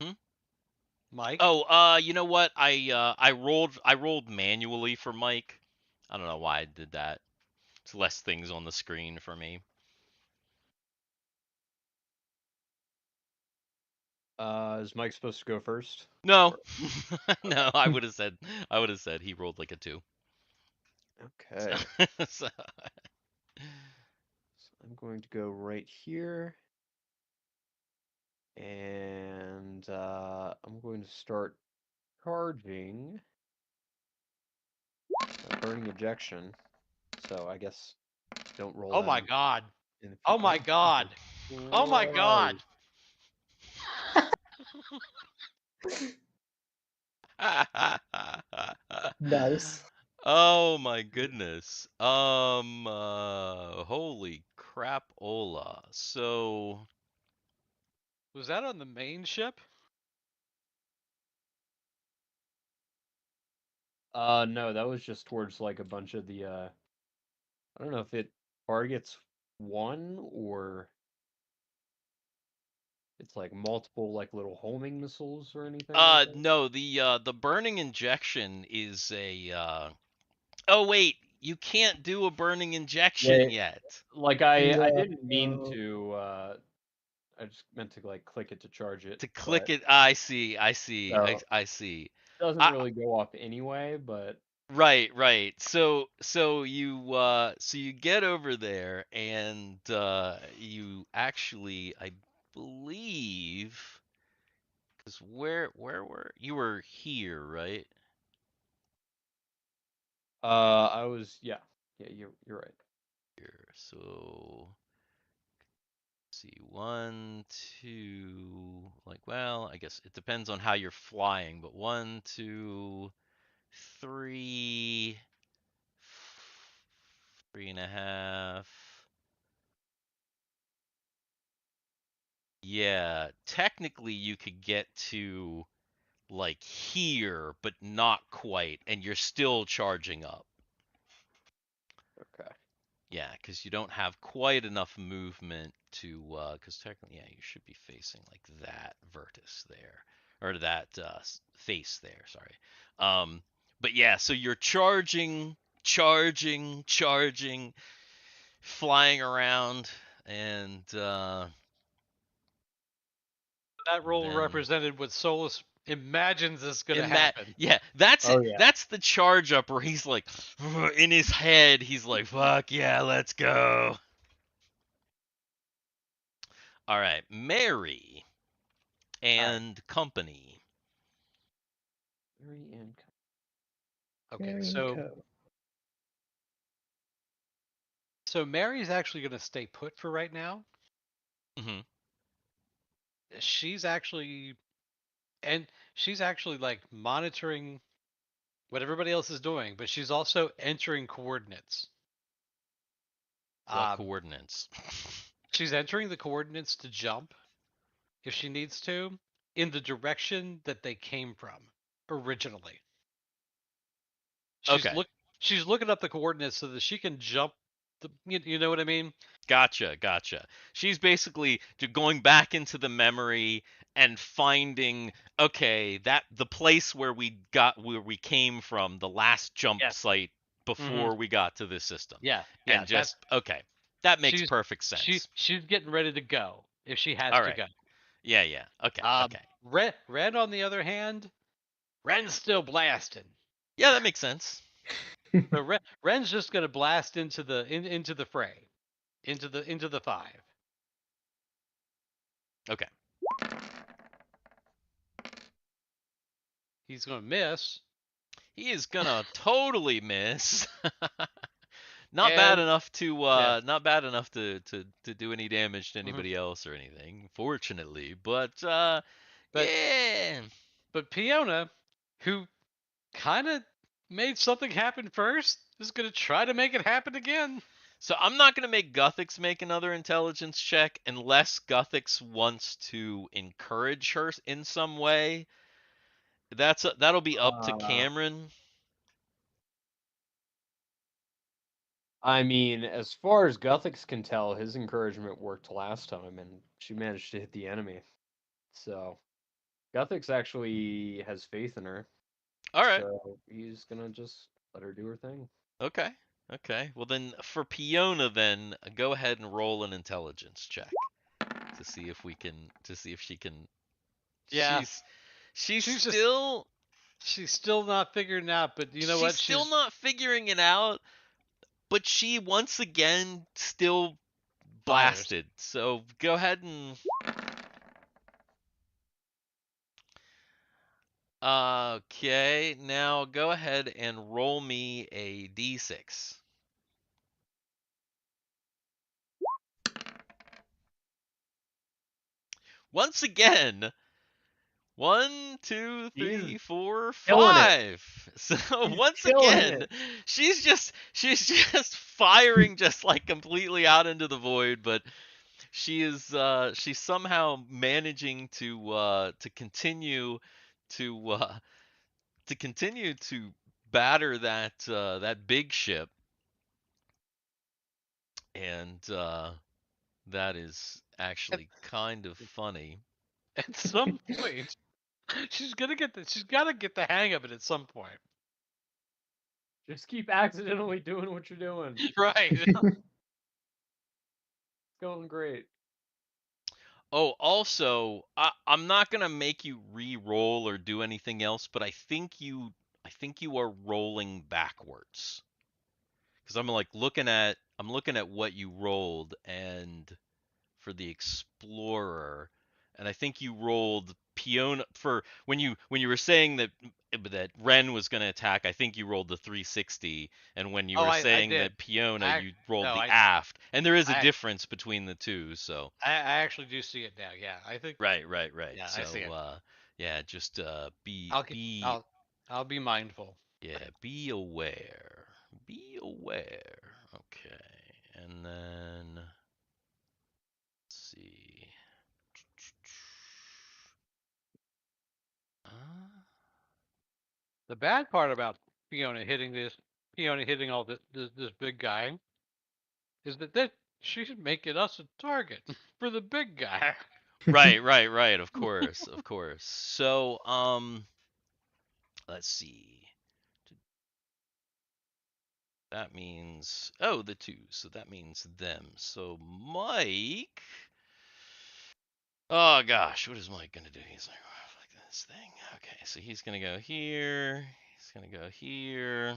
Hmm? Mike? Oh, you know what? I rolled manually for Mike. I don't know why I did that. It's less things on the screen for me. Is Mike supposed to go first? No, no. I would have said he rolled like a 2. Okay. So, So I'm going to go right here. And I'm going to start charging burning ejection. So I guess don't roll Oh that my in- god. in the Oh my future. god. Oh my god. Nice. Oh my goodness. Holy crap, Ola. So, Was that on the main ship? No, that was just towards like a bunch of the I don't know if it targets one or it's like multiple like little homing missiles or anything like that. no, the burning injection is a oh wait, you can't do a burning injection Wait, yet. like I No. didn't mean to I just meant to like click it to charge it, To click but it, I see, I see, so I see. it doesn't I really go off anyway, but right. So you get over there and you actually, I believe, because where were you were here, right? I was yeah, you're right. Here. So see, 1, 2, like, well, I guess it depends on how you're flying, but 1, 2, 3, 3.5. Yeah, technically you could get to like here, but not quite, and you're still charging up. Okay. Yeah, because you don't have quite enough movement to, because technically, yeah, you should be facing like that vertex there, or that face there, sorry. But yeah, so you're charging, flying around, and That roll then represented what Solus imagines is going to happen. yeah, that's Oh it. yeah. That's the charge up where he's like, in his head, he's like, "Fuck yeah, let's go." All right, Mary and company. Very end. Okay, Mary and so Co. Mary's actually going to stay put for right now. Hmm. She's actually like monitoring what everybody else is doing, but she's also entering coordinates. What coordinates? She's entering the coordinates to jump if she needs to in the direction that they came from originally. Okay. she's looking up the coordinates so that she can jump. You know what I mean? Gotcha. She's basically going back into the memory and finding, okay, that the place where we came from, the last jump Yes. site before we got to this system. Yeah. And just okay, that makes she's- perfect sense. She's getting ready to go if she has All to right. go. Yeah. Okay. Red on the other hand, Ren's still blasting. Yeah, that makes sense. So Ren's just gonna blast into the into the fray, into the 5. Okay. He's gonna miss. He is gonna totally miss. Not bad And- enough to not bad enough to do any damage to Mhm. anybody else or anything, fortunately. But But- yeah. But Fiona, who kind of made something happen first, is gonna try to make it happen again. So I'm not gonna make Guthix make another intelligence check unless Guthix wants to encourage her in some way. That'll be up to Cameron. I mean, as far as Guthix can tell, his encouragement worked last time, and she managed to hit the enemy. So, Guthix actually has faith in her. All right. So he's gonna just let her do her thing. Okay. Well then, for Fiona, then go ahead and roll an intelligence check to see if she can. Yeah. She's She's still. She's still not figuring it out, but you know what? She's still not figuring it out, but she once again still Fires. blasted. So go ahead and. Okay, now go ahead and roll me a d6. Once again, 1, 2, 3, 4, killing it. 5. So once killing again, it. she's just firing just like completely out into the void, but she's somehow managing to continue to batter that big ship, and that is actually kind of funny. At some point, she's gotta get the hang of it at some point. Just keep accidentally doing what you're doing. It's Right. going great. Oh, also, I'm not gonna make you re-roll or do anything else, but I think you are rolling backwards. Because I'm looking at what you rolled, and for the explorer, and I think you rolled Peona for when you were saying that Ren was going to attack. I think you rolled the 360, and when you were I saying did. that Peona, you rolled no, the I- aft, and there is a I- difference between the two. So I actually do see it now. Yeah, I think. right. Yeah, So I see it. yeah, just be I'll be mindful. yeah, be aware. Be aware. Okay, and then let's see. The bad part about Fiona hitting all this big guy is that she's making us a target for the big guy. Right. Of course. So, let's see. That means the two. So that means them. So Mike. Oh gosh, what is Mike gonna do? He's like, oh, fuck this thing. Okay, so he's gonna go here. He's gonna go here.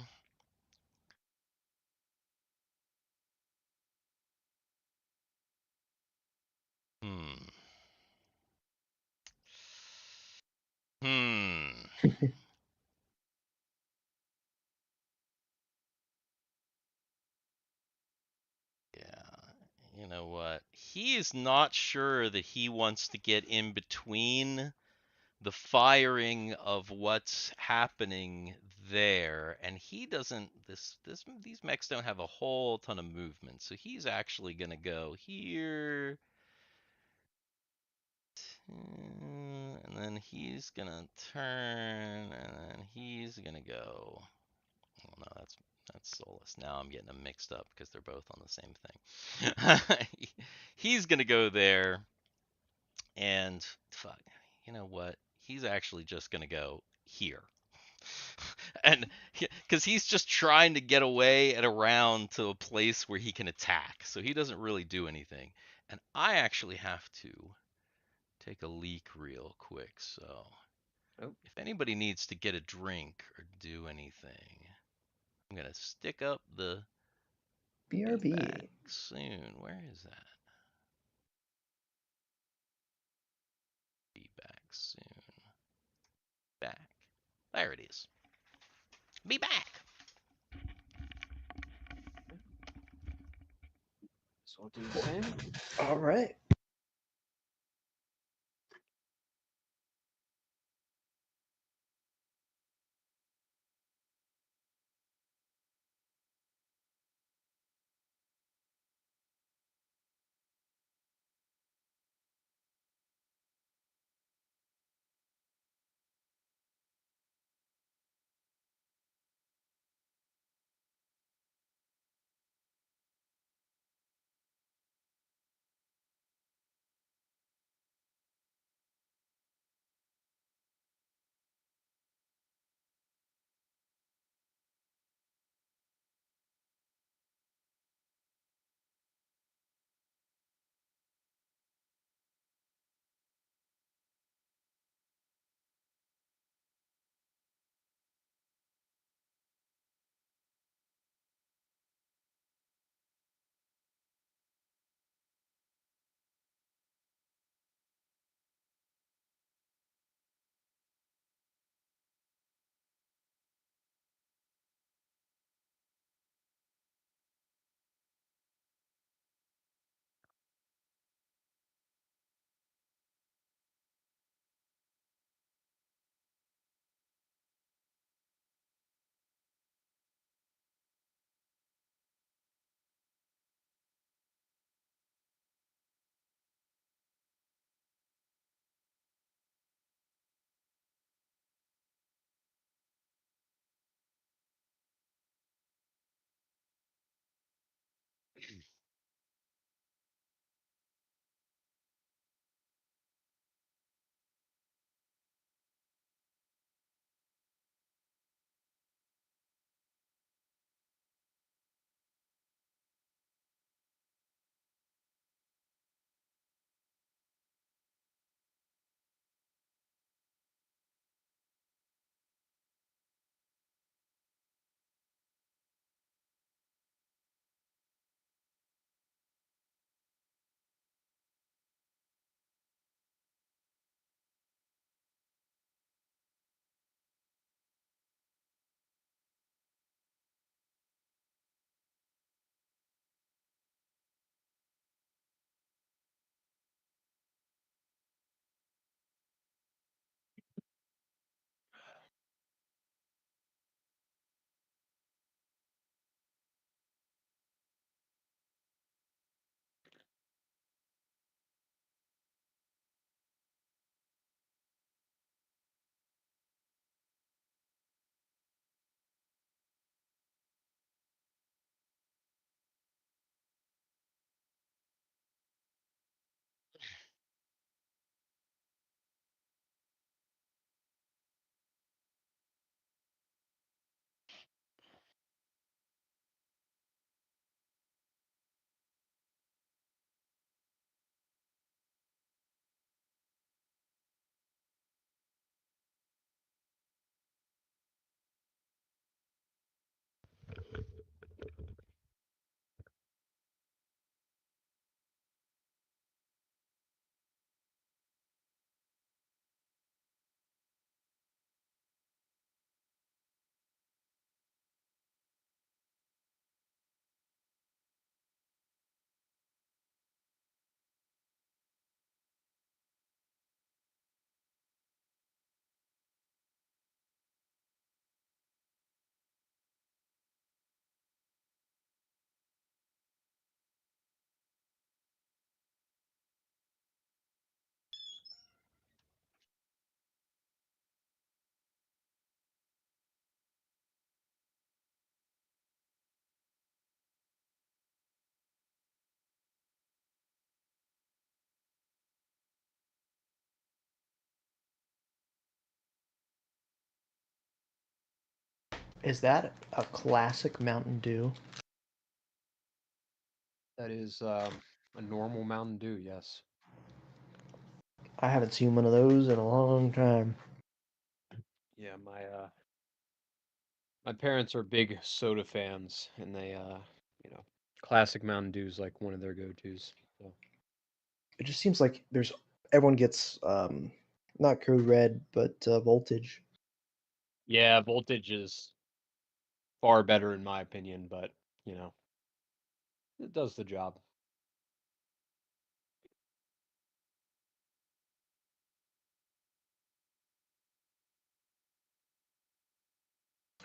Yeah, you know what? He is not sure that he wants to get in between the firing of what's happening there, and he doesn't. These mechs don't have a whole ton of movement, so he's actually gonna go here, and then he's gonna turn, and then he's gonna go. Oh, no, That's Solus. Now I'm getting them mixed up because they're both on the same thing. He's gonna go there, and fuck, you know what? He's actually just gonna go here, and because he's just trying to get away and around to a place where he can attack, so he doesn't really do anything. And I actually have to take a leak real quick. So Oh. if anybody needs to get a drink or do anything, I'm gonna stick up the be BRB. back soon. Where is that? Be back soon. Back. There it is. Be back. So I'll do the same. All right. Is that a classic Mountain Dew? That is a normal Mountain Dew, yes. I haven't seen one of those in a long time. Yeah, my parents are big soda fans, and they classic Mountain Dew is like one of their go-tos. So. It just seems like everyone gets not Code Red, but Voltage. Yeah, Voltage is far better in my opinion, but it does the job.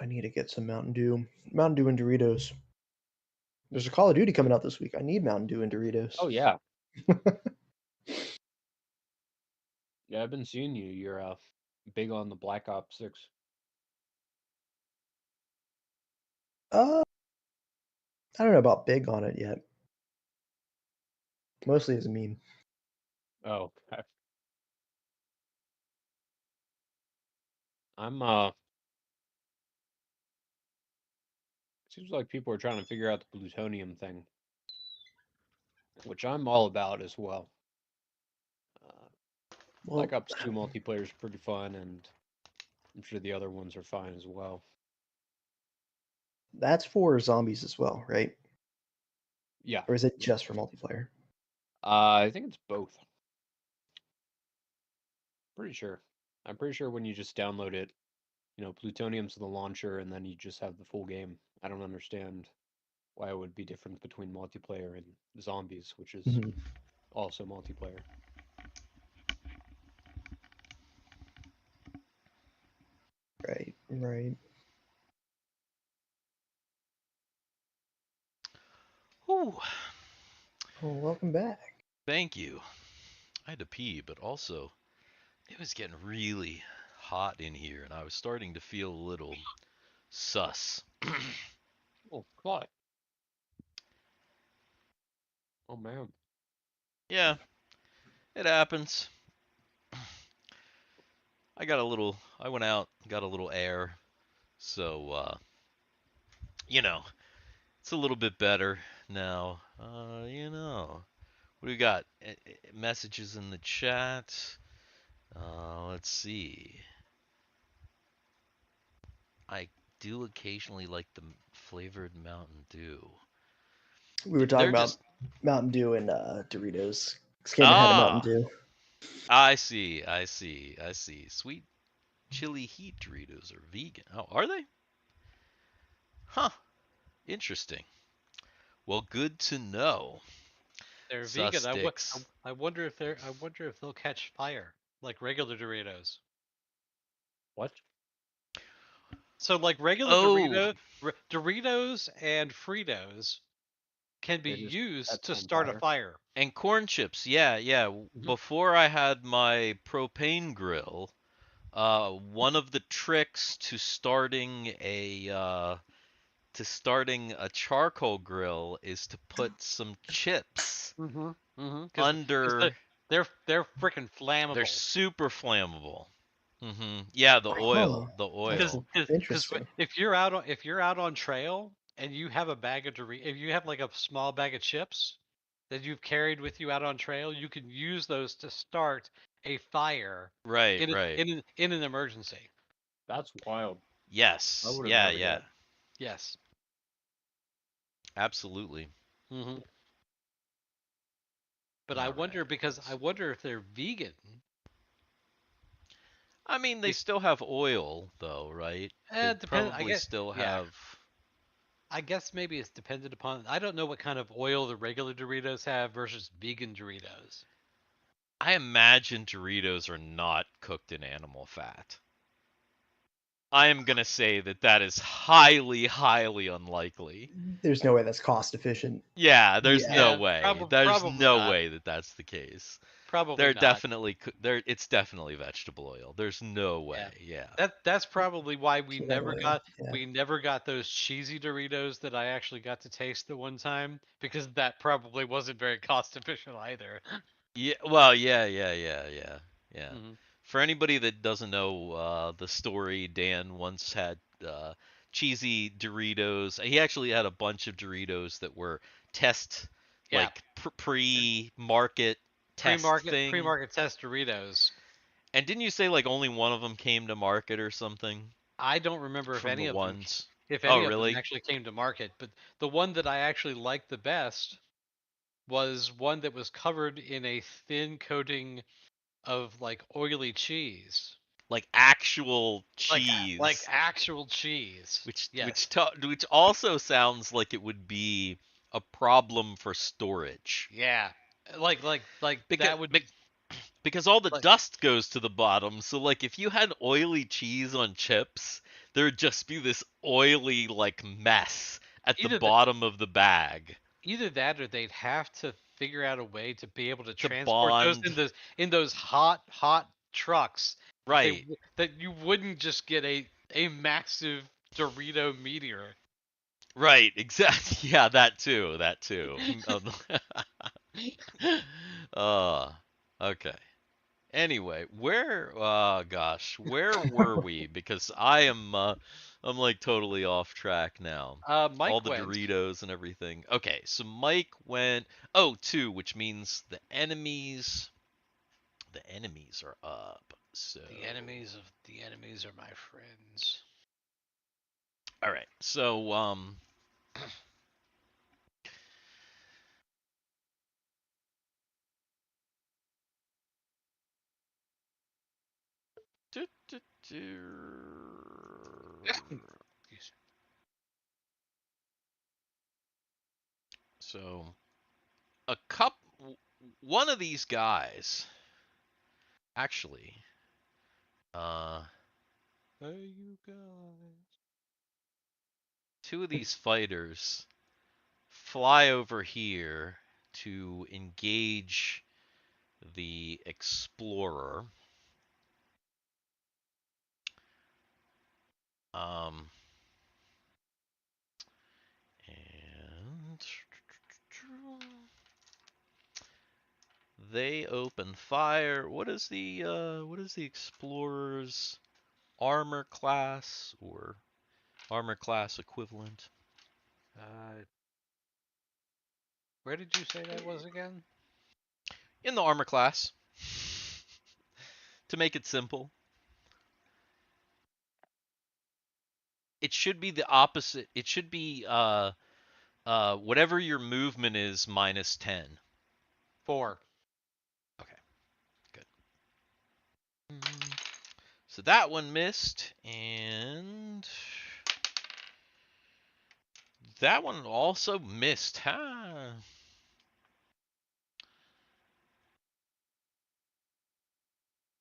I need to get some Mountain Dew and Doritos. There's a Call of Duty coming out this week. I need Mountain Dew and Doritos. Oh yeah. Yeah, I've been seeing you. You're big on the Black Ops 6. I don't know about big on it yet. Mostly as a meme. Oh, okay. I'm seems like people are trying to figure out the plutonium thing, which I'm all about as well. Well, Black Ops 2 multiplayer is pretty fun, and I'm sure the other ones are fine as well. that's for zombies as well, right? Yeah. Or is it just for multiplayer? I think it's both. Pretty sure. I'm pretty sure when you just download it, plutonium's the launcher, and then you just have the full game. I don't understand why it would be different between multiplayer and zombies, which is Mhm. also multiplayer. Right. Whew. Oh, welcome back. Thank you. I had to pee, but also it was getting really hot in here, and I was starting to feel a little sus. Oh, why? Oh man. Yeah, it happens. I went out, got a little air, so it's a little bit better now. What do we got? Messages in the chat. Let's see. I do occasionally like the flavored Mountain Dew. We were talking They're about just Mountain Dew and Doritos. Skaven had a Mountain ah. Dew. I see. Sweet chili heat Doritos are vegan. Oh, are they? Huh. Interesting. Well, good to know. They're Sus vegan. Dix. I wonder if they'll catch fire like regular Doritos. What? So like regular Oh, Doritos and Fritos can be They just used catch to on start a fire? fire. and corn chips. Yeah. Before I had my propane grill, one of the tricks to starting a charcoal grill is to put some chips Because under. they're freaking flammable. They're super flammable. Yeah, the oil, Huh. the Because oil. Interesting. if you're out on trail and you have a bag of if you have like a small bag of chips that you've carried with you out on trail, you can use those to start a fire Right, in right. in an emergency. That's wild. I Yes. would have Yeah, never yeah. guessed. Yes. Absolutely. hmm But All I right. wonder I wonder if they're vegan. I mean, they If, still have oil, though, right? They it depends. I probably guess. still Yeah. have. I guess maybe it's dependent upon. I don't know what kind of oil the regular Doritos have versus vegan Doritos. I imagine Doritos are not cooked in animal fat. I am gonna say that is highly, highly unlikely. There's no way that's cost efficient. Yeah, there's Yeah. no Yeah, way. There's probably no not. way that that's the case. Probably They're not. definitely it's definitely vegetable oil. There's no way. Yeah. Yeah. That's probably why we Plant never oil, got yeah. we never got those cheesy Doritos that I actually got to taste the one time because that probably wasn't very cost efficient either. Yeah. Well, yeah. hmm For anybody that doesn't know the story, Dan once had cheesy Doritos. He actually had a bunch of Doritos that were test, Yeah. like pre-market test thing. Pre-market test Doritos. And didn't you say like only one of them came to market or something? I don't remember if From any the of them ones. if Oh, any of them really? actually came to market, but the one that I actually liked the best was one that was covered in a thin coating of like oily cheese. Like actual Like cheese. actual cheese. Which Yes. which also sounds like it would be a problem for storage. Yeah. Like Because that would because all the like dust goes to the bottom. So like if you had oily cheese on chips, there would just be this oily like mess at the either bottom of the bag either that or they'd have to figure out a way to be able to to transport those bond. in those hot trucks that Right. that you wouldn't just get a massive Dorito meteor. Right, exactly. Yeah, that too. That too. uh okay. Anyway, where where were we? Because I'm like totally off track now. All Mike the went. Doritos and everything. Okay, so Mike went 2, which means the enemies are up. So The enemies are my friends. all right. So do, do, do. So one of these guys actually hey you guys, two of these fighters fly over here to engage the explorer. Um and they open fire. What is the explorer's armor class or armor class equivalent? Where did you say that was again? In the armor class. To make it simple. It should be the opposite. It should be whatever your movement is minus 10. 4. Okay, good. So that one missed, and that one also missed. Huh?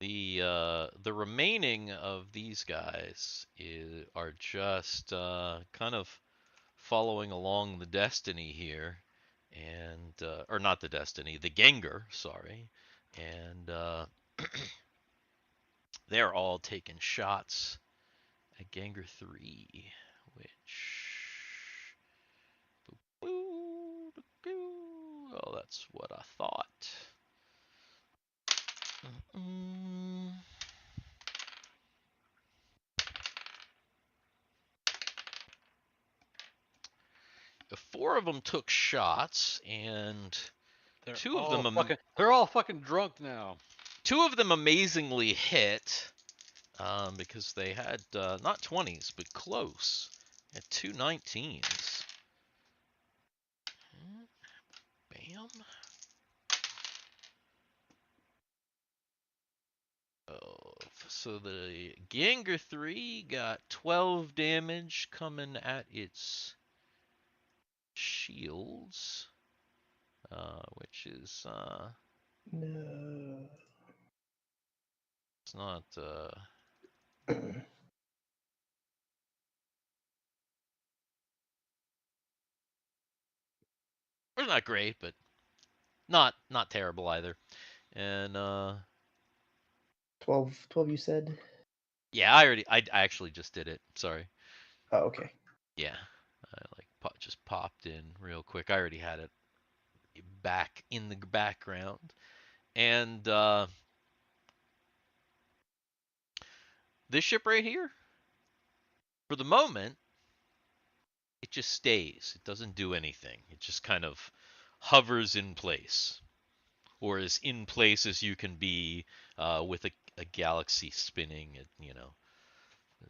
The remaining of these guys are just kind of following along the destiny here, and or not the destiny, the Gengar, sorry, and they're all taking shots at Gengar 3, which oh, that's what I thought. Four of them took shots, and They're all fucking drunk now. two of them amazingly hit, because they had not 20s but close at 2 19s. Bam. Oh, so the Gengar 3 got 12 damage coming at its shields, which is No. it's not it's not great, but not terrible either. And 12 you said? yeah, I actually just did it. Sorry. Oh, okay. Yeah, I like just popped in real quick. I already had it back in the background, and this ship right here, for the moment, it just stays. It doesn't do anything. It just kind of hovers in place, or as in place as you can be with a galaxy spinning at, a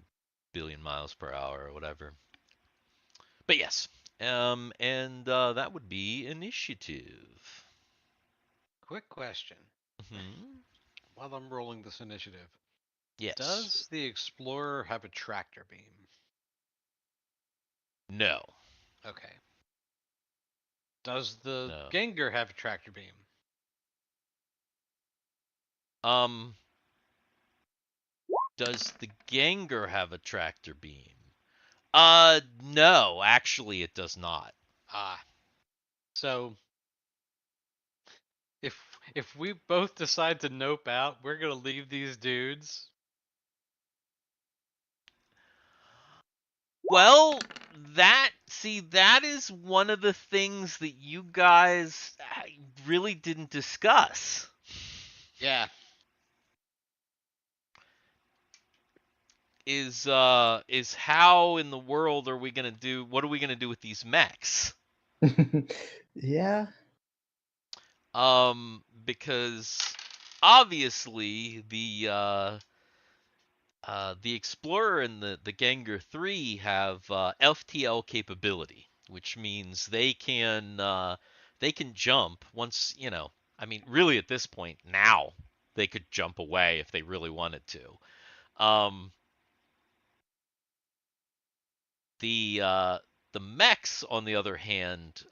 billion miles per hour or whatever. But yes, and that would be initiative. Quick question. Hmm. While I'm rolling this initiative, Yes. does the Explorer have a tractor beam? No. Okay. Does the No. Gengar have a tractor beam? Does the Gengar have a tractor beam? No, actually it does not. Ah. So if we both decide to nope out, we're gonna leave these dudes. Well, that is one of the things that you guys really didn't discuss. Yeah. Is how in the world are we gonna do? What are we gonna do with these mechs? Yeah. Because obviously the Explorer and the Gengar 3 have FTL capability, which means they can jump once, I mean, really at this point now they could jump away if they really wanted to. The mechs, on the other hand,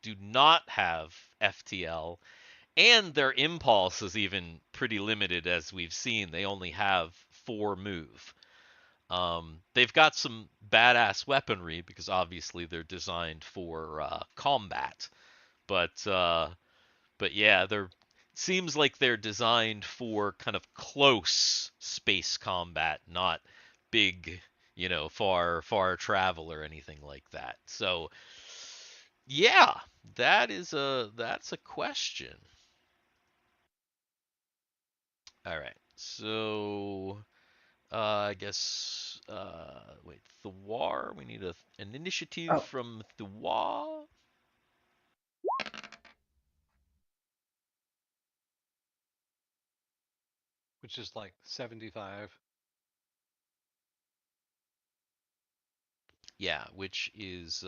do not have FTL, and their impulse is even pretty limited, as we've seen. They only have 4 move. They've got some badass weaponry because obviously they're designed for combat, but yeah, they're seems like they're designed for kind of close space combat, not big, far travel or anything like that. So yeah, that's a question. All right, so I guess wait, Thiwar. We need an initiative Oh. from Thiwar. Which is like 75. Yeah, which is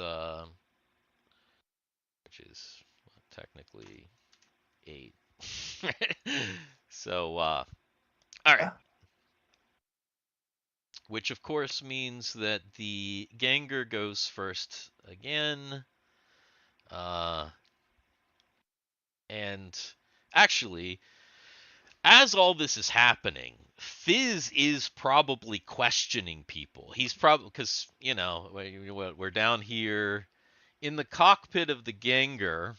technically 8. So all right. Which of course means that the Gengar goes first again. And actually, as all this is happening, Fizz is probably questioning people. He's probably, because, we're down here in the cockpit of the Gengar.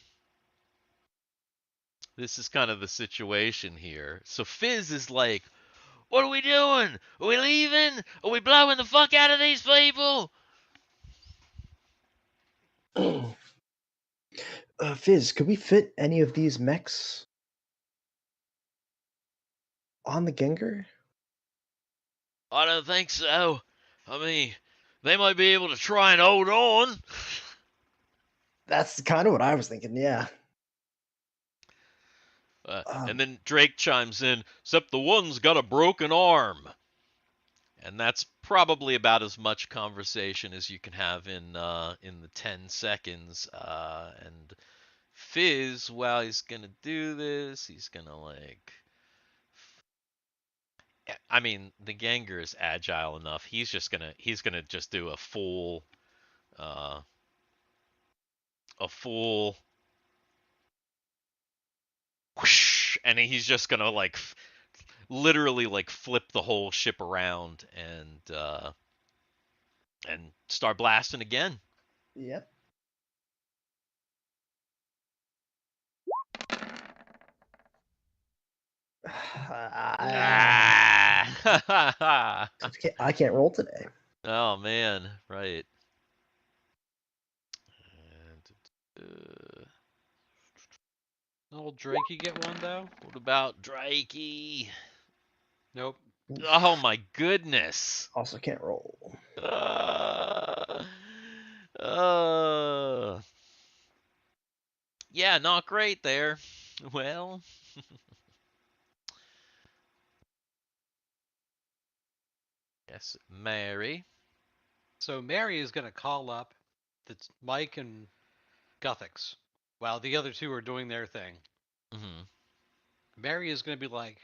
This is kind of the situation here. So Fizz is like, what are we doing? Are we leaving? Are we blowing the fuck out of these people? Fizz, could we fit any of these mechs on the Gengar? I don't think so. I mean, they might be able to try and hold on. That's kind of what I was thinking, yeah. And then Drake chimes in, except the one's got a broken arm. And that's probably about as much conversation as you can have in the 10 seconds. And Fizz, while he's gonna do this, he's gonna I mean, the Gengar is agile enough. He's gonna just do a full whoosh, and he's just gonna literally flip the whole ship around and start blasting again. Yep. I can't roll today. Oh man, right. Old Drakey get one though? What about Drakey? Nope. Oh my goodness. Also can't roll. Yeah, not great there. Well, yes, Mary. So Mary is going to call up Mike and Guthix while the other two are doing their thing. Mm-hmm. Mary is going to be like,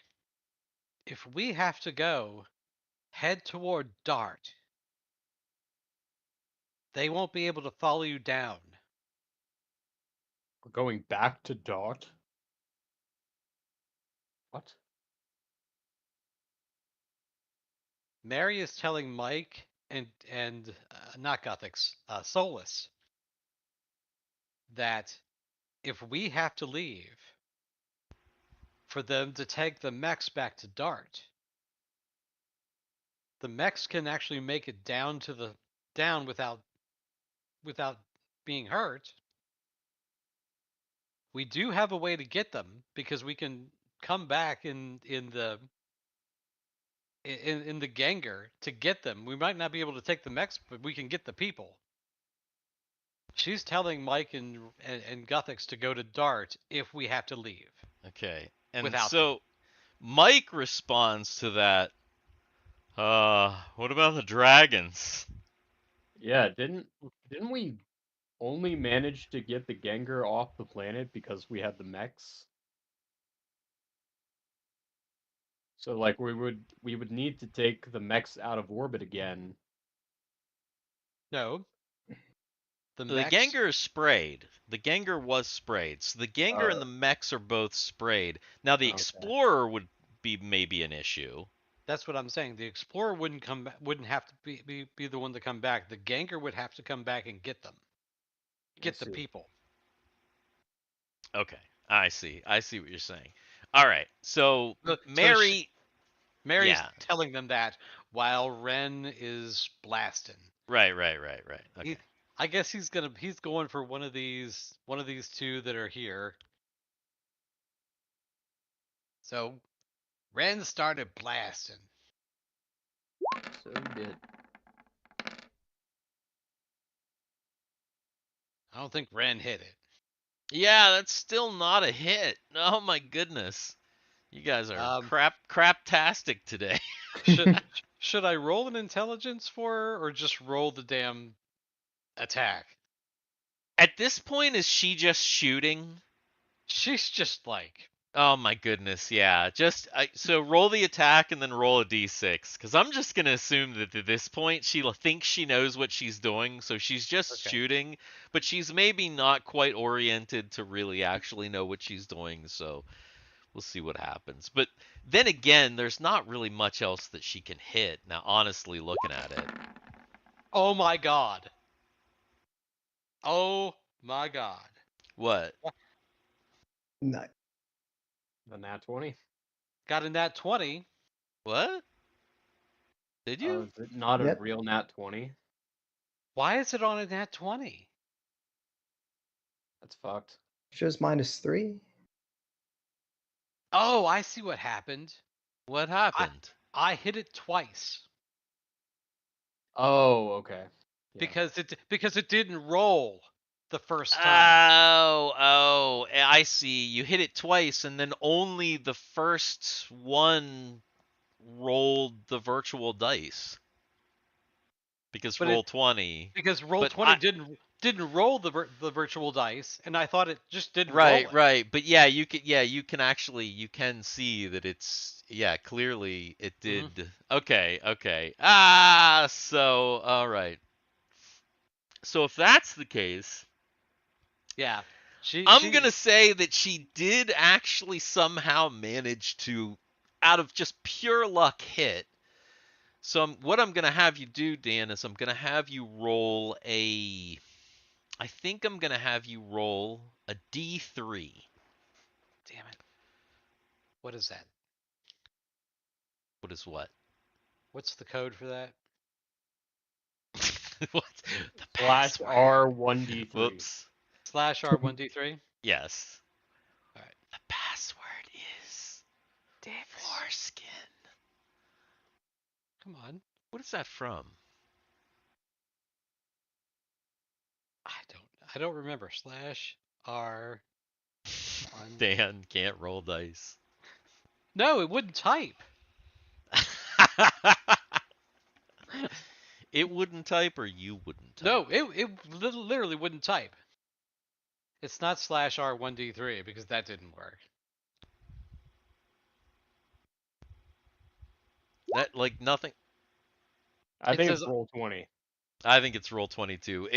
if we have to go, head toward Dart. They won't be able to follow you down. We're going back to Dot. What? Mary is telling Mike and not Guthix, Solus, that if we have to leave, for them to take the mechs back to Dart, the mechs can actually make it down to the down without being hurt. We do have a way to get them because we can come back in the Ganger to get them. We might not be able to take the mechs, but we can get the people. She's telling Mike and Guthix to go to Dart if we have to leave. Okay. And Without so Mike responds to that. What about the dragons? Yeah, didn't we only manage to get the Gengar off the planet because we had the mechs? So like we would need to take the mechs out of orbit again. No. The The mechs. Gengar is sprayed. The Gengar was sprayed. So the Gengar and Oh. the mechs are both sprayed. Now the Okay. Explorer would be maybe an issue. That's what I'm saying. The Explorer wouldn't have to be the one to come back. The Ganger would have to come back and get them. Get the see. people. Okay. I see what you're saying. All right. So Mary Mary's yeah. telling them that while Ren is blasting. Right. Okay. I guess he's going for one of these two that are here. So Ren started blasting. So did. I don't think Ren hit it. Yeah, that's still not a hit. Oh my goodness. You guys are craptastic today. Should I roll an intelligence for her or just roll the damn attack? At this point, is she just shooting? She's just like, Oh my goodness, yeah. So roll the attack and then roll a d6, because I'm just gonna assume that at this point she thinks she knows what she's doing, so she's just Okay. shooting, but she's maybe not quite oriented to really actually know what she's doing. So we'll see what happens. But then again, there's not really much else that she can hit. Now, honestly, looking at it. oh my god. Oh my god. What? No. The nat 20. Got a nat 20. What? Did you? Is it not a Yep. real nat 20? Why is it on a nat 20? That's fucked. Shows -3. Oh, I see what happened. What happened? I hit it twice. Oh, okay. Yeah. Because it didn't roll the first time. Oh, I see. You hit it twice, and then only the first one rolled the virtual dice. Because But roll 20. Because roll 20 didn't roll the virtual dice, and I thought it just didn't roll it. Right. But yeah, you can see that it's clearly it did. Mm-hmm. Okay. So all right. So if that's the case, Yeah. I'm going to say that she did actually somehow manage to, out of just pure luck, hit. So what I'm going to have you do, Dan, is I'm going to have you roll I think I'm going to have you roll a D3. Damn it. What is that? What is what? What's the code for that? What? The Slash password. R1D3. Whoops. /R1D3? Yes. All right. The password is foreskin. Come on. What is that from? I don't remember. /R. Dan can't roll dice. No, it wouldn't type. It wouldn't type, or you wouldn't type. No, it literally wouldn't type. It's not /R1D3 because that didn't work. That like nothing. I It think says- it's roll 20. I think it's roll 22.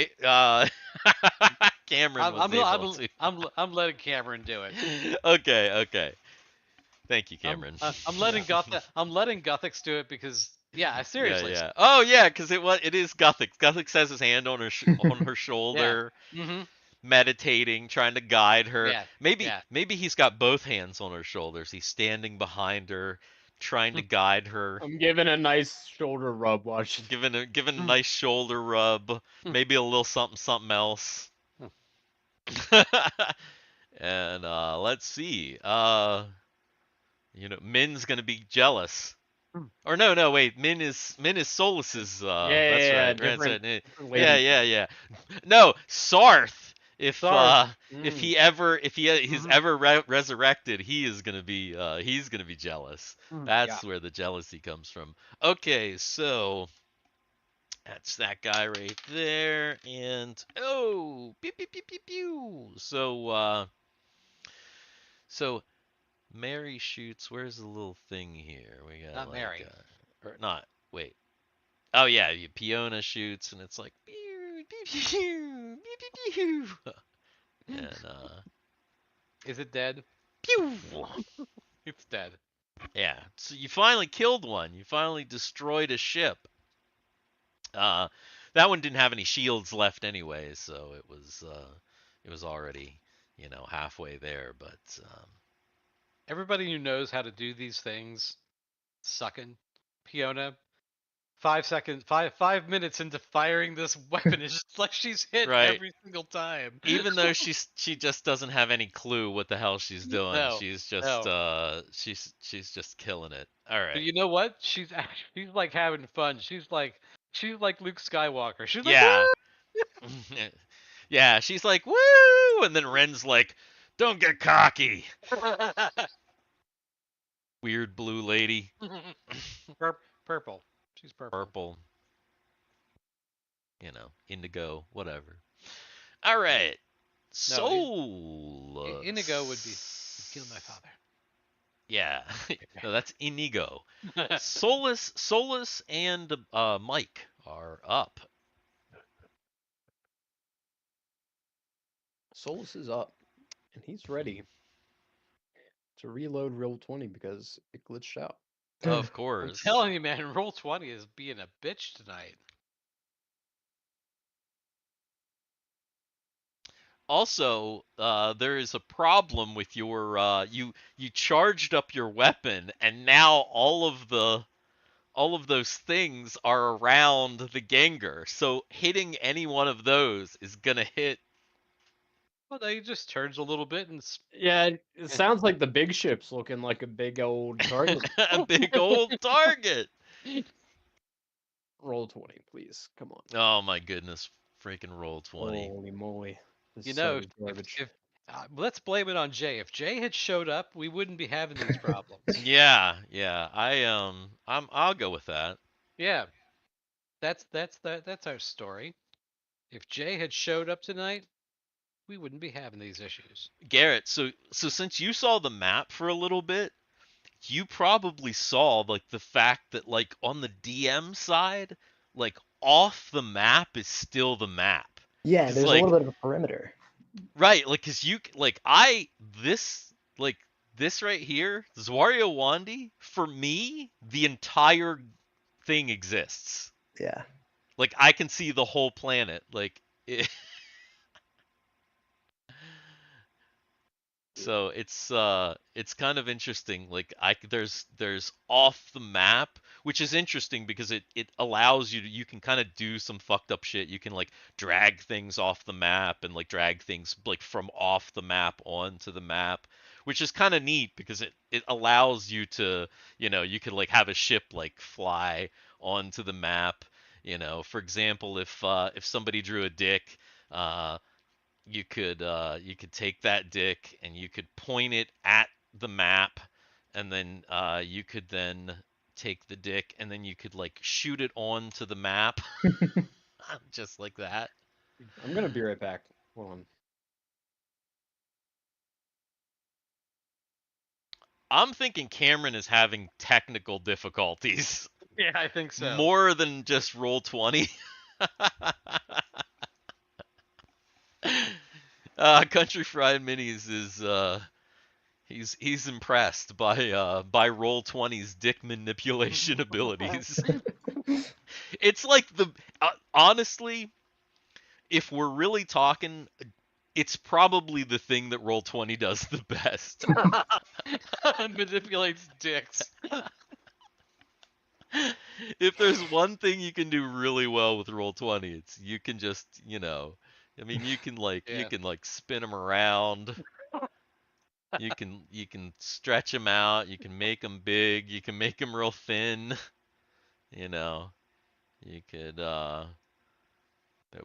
Cameron was able to. I'm letting Cameron do it. Okay. Thank you, Cameron. I'm letting Guthix do it because seriously. Yeah. Oh yeah, because it is Guthix. Guthix has his hand on her on her shoulder, Mm-hmm. meditating, trying to guide her. Yeah. Maybe he's got both hands on her shoulders. He's standing behind her, trying to guide her. I'm giving a nice shoulder rub while she's Giving a nice shoulder rub, maybe a little something else. And let's see. Min's gonna be jealous. Or no, wait. Min is Solus's. That's right. different Yeah. lady. No, Sarth. If Sarth. if he's ever resurrected, he's gonna be jealous. That's where the jealousy comes from. Okay, so that's that guy right there, and pew pew pew pew pew. So Mary shoots. Where's the little thing here? We got Not Mary. Or not. Wait. Oh yeah, Fiona shoots, and it's like pew pew pew pew pew pew. And Is it dead? pew. It's dead. Yeah. So you finally killed one. You finally destroyed a ship. That one didn't have any shields left anyway, so it was already halfway there. But Everybody who knows how to do these things, sucking. Fiona, 5 seconds, 5 minutes into firing this weapon, it's just like she's hit Right. every single time. even though she just doesn't have any clue what the hell she's doing, No, she's just she's just killing it. All But right. you know what? She's like having fun. She's like Luke Skywalker. She's like, Yeah. Yeah, she's like, woo! And then Ren's like, don't get cocky, weird blue lady. Purple. She's purple. Purple. Indigo, whatever. All right. Solus. Indigo would be kill my father. Yeah. No, that's Inigo. Solus and Mike are up. Solus is up, and he's ready to reload roll 20 because it glitched out. Of I'm course. telling you, man, roll 20 is being a bitch tonight. Also, there is a problem with your you charged up your weapon, and now all of those things are around the Gengar. So hitting any one of those is gonna hit. Well, no, he just turns a little bit and Yeah, it sounds like the big ship's looking like a big old target. A big old target. Roll 20, please. Come on. Oh my goodness, freaking roll 20. Holy moly. This you is know, such garbage. if let's blame it on Jay. If Jay had showed up, we wouldn't be having these problems. Yeah. I'll go with that. Yeah, that's our story. If Jay had showed up tonight, we wouldn't be having these issues. Garrett, so since you saw the map for a little bit, you probably saw like the fact that like on the DM side, like off the map is still the map. Yeah, 'Cause, there's like- a little bit of a perimeter. Right, like cuz you this right here, Zwariowandi, for me, the entire thing exists. Yeah. Like I can see the whole planet. Like So it's kind of interesting. Like there's off the map, which is interesting because it allows you can kind of do some fucked up shit. You can like drag things off the map and like drag things like from off the map onto the map, which is kind of neat because it allows you to, you could like have a ship like fly onto the map. For example, if somebody drew a dick, you could take that dick and you could point it at the map, and then you could then take the dick and then you could like shoot it onto the map, just like that. I'm gonna be right back. Hold on. I'm thinking Cameron is having technical difficulties Yeah, I think so. more than just roll 20. Country Fried Minis is he's impressed by roll 20's dick manipulation abilities. It's like honestly, if we're really talking, it's probably the thing that roll 20 does the best. Manipulates dicks. If there's one thing you can do really well with roll 20, it's you can just, I mean, you can like spin them around. You can stretch them out. You can make them big. You can make them real thin. You could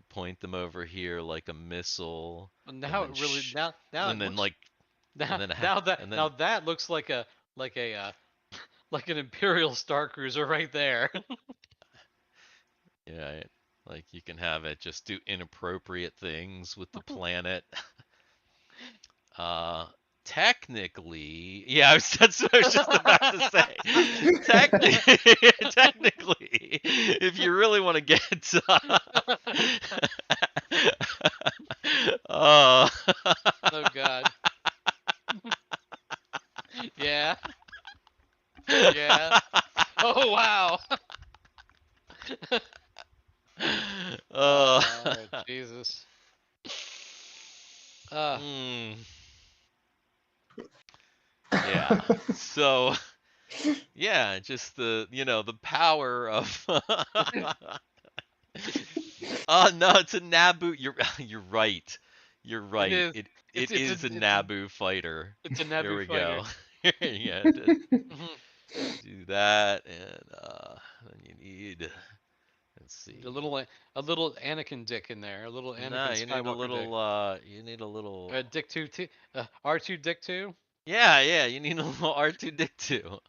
point them over here like a missile. Well, now and it then really sh- now and it then looks, like now, and then now that and then now that looks like a like an Imperial Star Cruiser right there. yeah, like you can have it just do inappropriate things with the planet. Technically, yeah, that's what I was just about to say. Technically, if you really want to get, Oh God. Yeah. Yeah. Oh wow. uh, Oh Jesus. Yeah. So, yeah, just the power of. No, it's a Naboo. You're right. You're right. is. It It's is a Naboo fighter. it's a There Naboo we fighter. go. Yeah, Mhm. do that, and then you need. Let's see. A little Anakin dick in there. A little Anakin No, you need a Skywalker dick. little. You need a little. Dick 2 R2 Dick 2. Yeah. You need a little R2 Dick 2.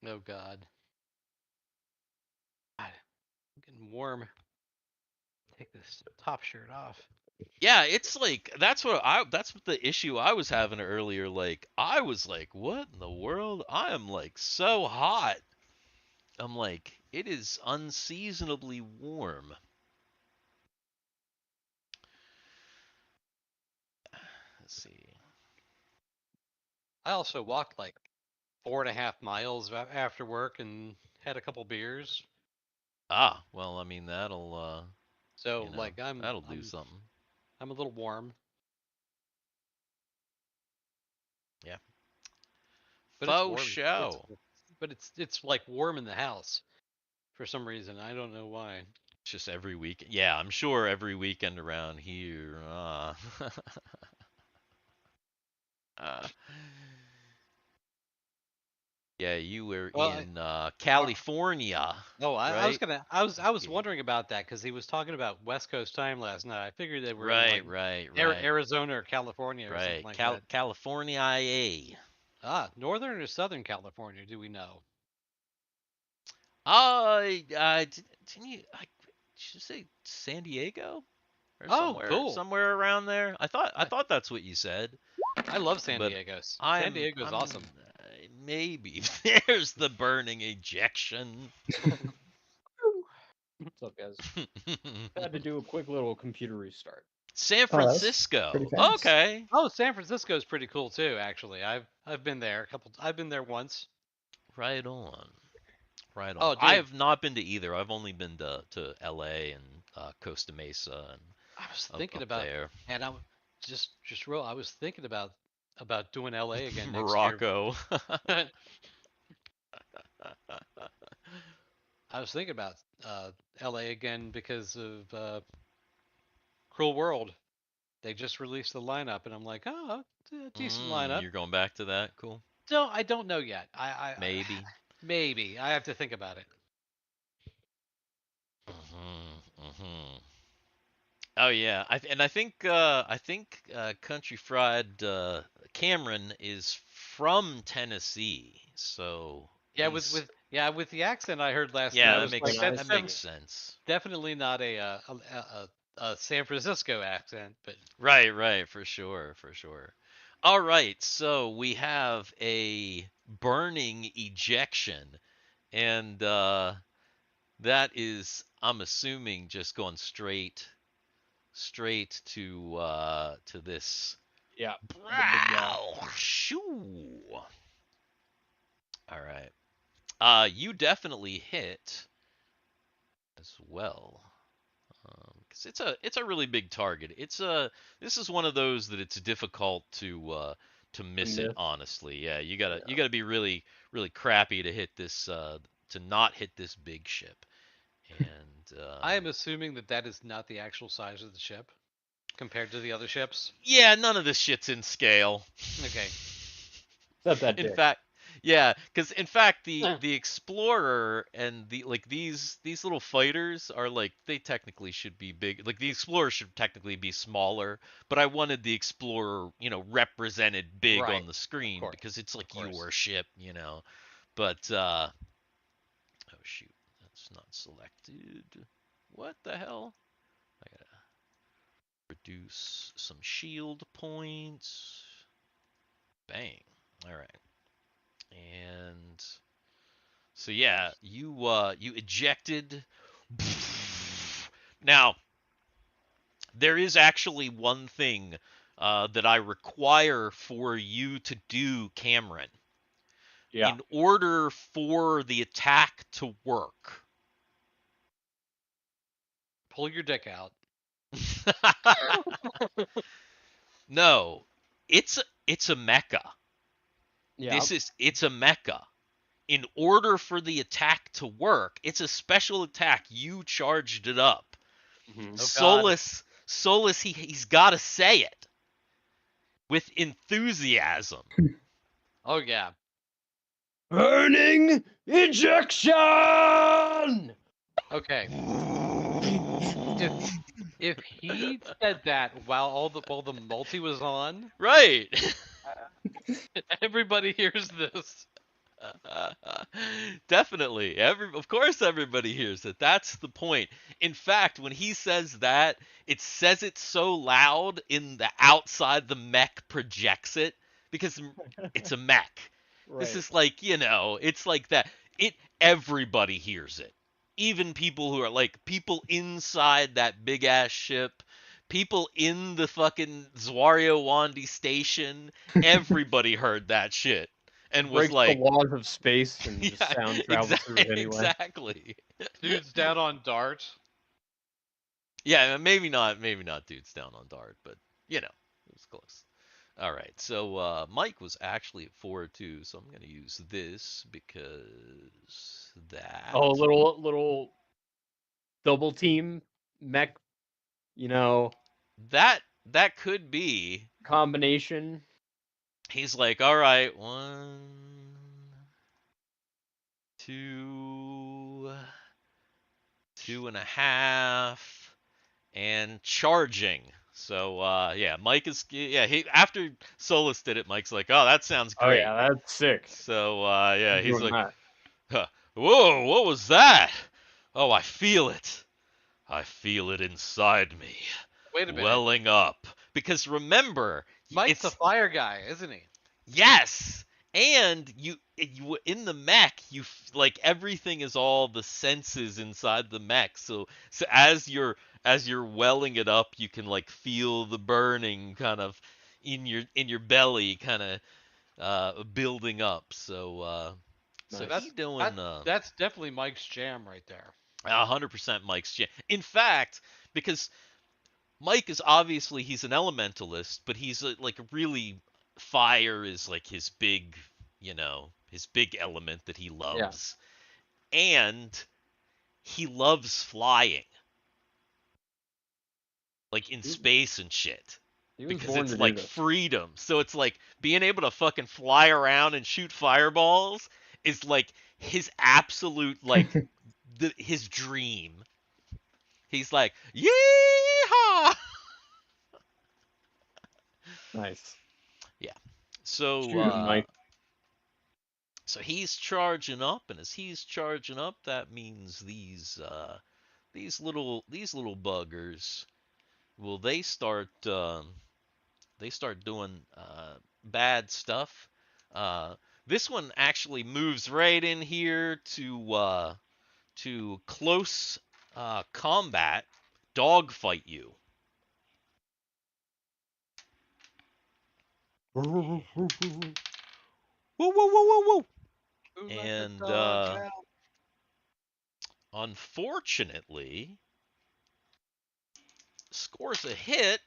Oh God. God, I'm getting warm. Take this top shirt off. Yeah, it's like that's what the issue I was having earlier. Like I was like, what in the world? I am like so hot. I'm like, it is unseasonably warm. Let's see. I also walked like 4.5 miles after work and had a couple beers. Ah, well, I mean that'll So like that'll do something. I'm a little warm. Yeah. But it's Faux warm. show. But it's like warm in the house for some reason. I don't know why. Just every week. Yeah, I'm sure every weekend around here. Yeah, you were Well, in California. No, I was right? gonna. I was wondering about that because he was talking about West Coast time last night. I figured they were in like Right. Arizona or California or something Right. like that. California IA. Northern or Southern California? Do we know? Didn't you? Did you say San Diego or Oh, cool. somewhere around there? I thought that's what you said. I love San But Diego. San Diego's awesome. Maybe there's the burning ejection. What's up, guys? Had to do a quick little computer restart. San Oh, that's Francisco. pretty fast. Okay. Oh, San Francisco is pretty cool too. Actually, I've been there a couple. I've been there once. Right on. Right on. Oh, dude. I have not been to either. I've only been to LA and Costa Mesa and I was up thinking about there. and I just real. I was thinking about doing LA again next Morocco. year. I was thinking about LA again because of Cruel World. They just released the lineup, and I'm like, oh, it's a decent lineup. You're going back to that? Cool. No, I don't know yet. Maybe. Maybe I have to think about it. Mhm. Hmm. Oh yeah, I think Country Fried Cameron is from Tennessee, so Yeah, he's with the accent I heard last yeah, night, I that was makes like, when I that that's makes sense. definitely not a San Francisco accent, but Right, right, for sure, for sure. All right, so we have a burning ejection, and that is, I'm assuming, just going straight to this. Yeah, the big guy. Brow. Shoo. All right. You definitely hit as well. 'Cause it's a really big target. This is one of those that it's difficult to miss it, miss. honestly. Yeah, you gotta be really crappy to hit this to not hit this big ship. And I am assuming that is not the actual size of the ship compared to the other ships. yeah, none of this shit's in scale. Okay. Except that In dick. fact, yeah, because in fact the explorer and the like these little fighters are like they technically should be big. Like the explorer should technically be smaller, but I wanted the explorer, represented big Right. on the screen course, because it's like course. your ship. But oh shoot, that's not selected. What the hell? I gotta reduce some shield points. Bang. All right. And so yeah, you ejected. Now, there is actually one thing that I require for you to do, Cameron, Yeah. in order for the attack to work. Pull your dick out. No, it's a mecha. Yeah. It's a mecha. In order for the attack to work, it's a special attack. You charged it up. Mhm. Oh, Solus, he's got to say it with enthusiasm. Oh yeah. Burning ejection. Okay. If he said that while the multi was on, Right. everybody hears this. Definitely. Of course everybody hears it. That's the point. In fact, when he says that, it says it so loud in the outside the mech projects it because it's a mech. Right. This is like, it's like that. Everybody hears it. Even people who are like people inside that big ass ship, people in the fucking Zwariowandi station, everybody heard that shit and was breaks like, the laws of space and just yeah, sound travels through it anyway. exactly. Dude's down on Dart. Yeah, maybe not dudes down on Dart, but it was close. All right, so Mike was actually at 4-2, so I'm gonna use this because that. Oh, little double team mech, that could be. combination. He's like, all right, 1, 2, 2.5, and charging. So yeah, Mike is he after Solus did it, Mike's like, oh, that sounds Oh great. yeah, that's sick. So yeah, he's Doing like, that. whoa, what was that? Oh, I feel it. I feel it inside me, Wait a minute. welling up. Because remember, Mike's it's the fire guy, isn't he? yes, and you in the mech, like everything is all the senses inside the mech. So as you're welling it up, you can like feel the burning kind of in your belly, kind of building up. So Nice. he doing That's definitely Mike's jam right there. 100% Mike's jam. In fact, because Mike is obviously he's an elementalist, but he's like really fire is like his big element that he loves. And he loves flying. Like in space and shit. He was Because born it's to like do this. freedom. So it's like being able to fucking fly around and shoot fireballs is like his absolute like his dream. He's like, yeehaw! Nice. So, Shoot him, Mike. so he's charging up, and as he's charging up, that means these little buggers, well, they start doing bad stuff. This one actually moves right in here to close combat, dogfight you. Woo, woo, woo, woo, woo. Who let the And dogs out? unfortunately, scores a hit.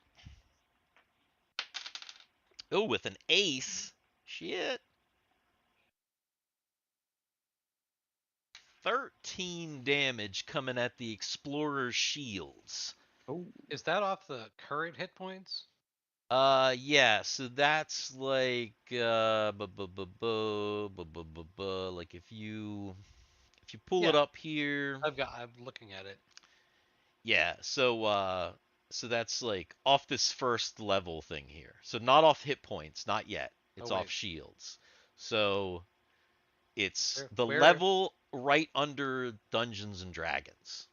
Oh, with an ace. Shit. 13 damage coming at the explorer's shields. Oh, Is that off the current hit points? Yeah, so that's like like if you pull it Yeah. up here. I'm looking at it. Yeah, so that's like off this first level thing here. So not off hit points, not yet. It's Oh, off wait. shields. So it's Where- the where- level right under Dungeons and Dragons.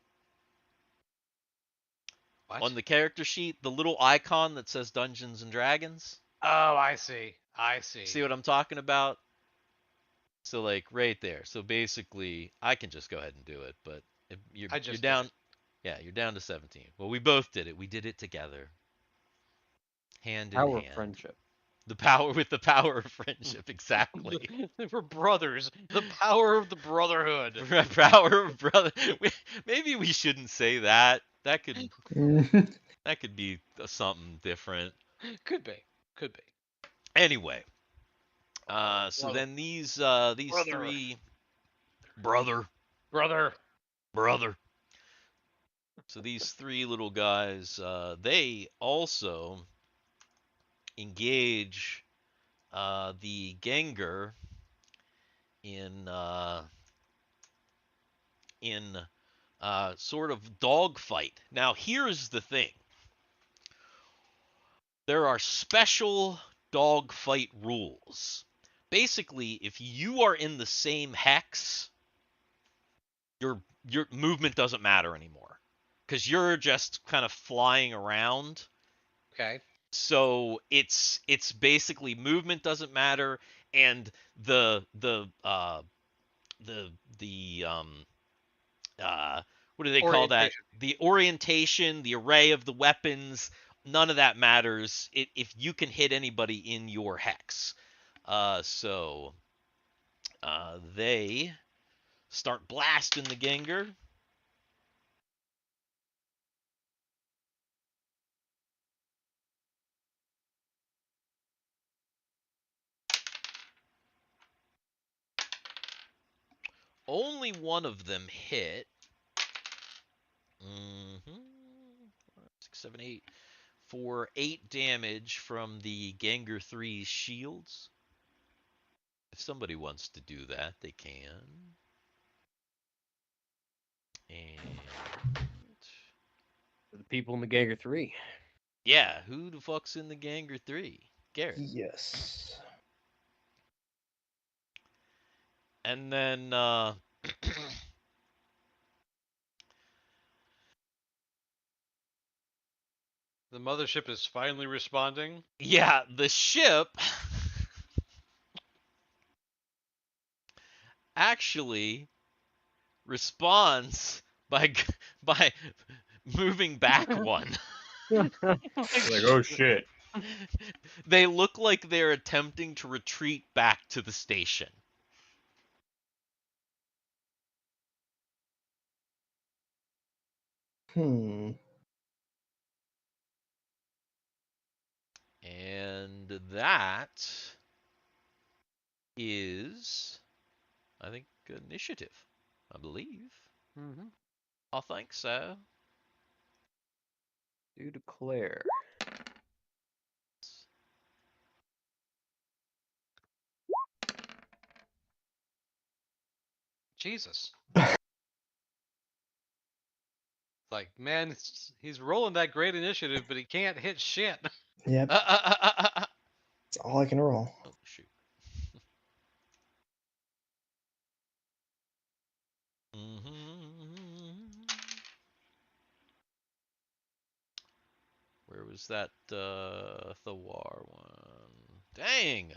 What? On the character sheet, the little icon that says Dungeons and Dragons. Oh, I see. I see. See what I'm talking about? So like right there. So basically, I can just go ahead and do it, but you're I just did down. it. Yeah, you're down to 17. Well, we both did it. We did it together, hand in power hand. friendship. The power with the power of friendship, exactly. We're brothers. The power of the brotherhood. Power of brother. Maybe we shouldn't say that. That could be something different. Could be. Could be. Anyway, so Brother. then these Brother. three brother. So these three little guys, they also engage the Gengar in sort of dogfight. Now here's the thing: there are special dogfight rules. Basically, if you are in the same hex, your movement doesn't matter anymore because you're just kind of flying around. Okay. So it's basically movement doesn't matter, and the what do they call that? Orientation. The orientation, the array of the weapons, none of that matters if you can hit anybody in your hex. So they start blasting the Gengar. Only one of them hit. 6, 7, 8. For 8 damage from the Gengar 3's shields. If somebody wants to do that, they can. And For the people in the Gengar 3. yeah, who the fuck's in the Gengar 3? Garrett. Yes. And then The mothership is finally responding. yeah, the ship actually responds by moving back one. Like, oh shit. They look like they're attempting to retreat back to the station. Hmm. And that is, I think, initiative, I believe. Mm-hmm. I think so. Do declare. Jesus. like, man, he's rolling that great initiative, but he can't hit shit. Yep, Oh, that's all I can roll. shoot. Mhm. Where was that Thiwar one? Dang.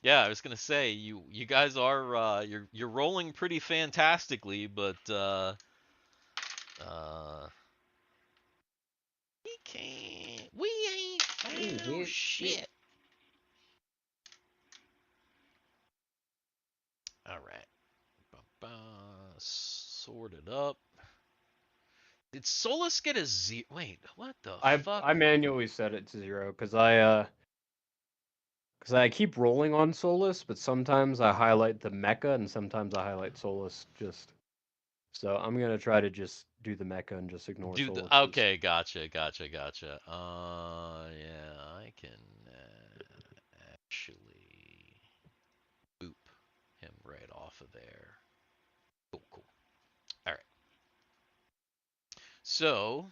Yeah, I was gonna say you guys are you're rolling pretty fantastically, but we ain't found shit. All right. Sort it up. Did Solus get a zero? Wait, what the fuck? I manually set it to 0 because I keep rolling on Solus, but sometimes I highlight the mecha and sometimes I highlight Solus just. So I'm gonna try to just do the mecha and just ignore Do Solus. the okay, gotcha. Yeah, I can actually boop him right off of there. Cool. All right. So,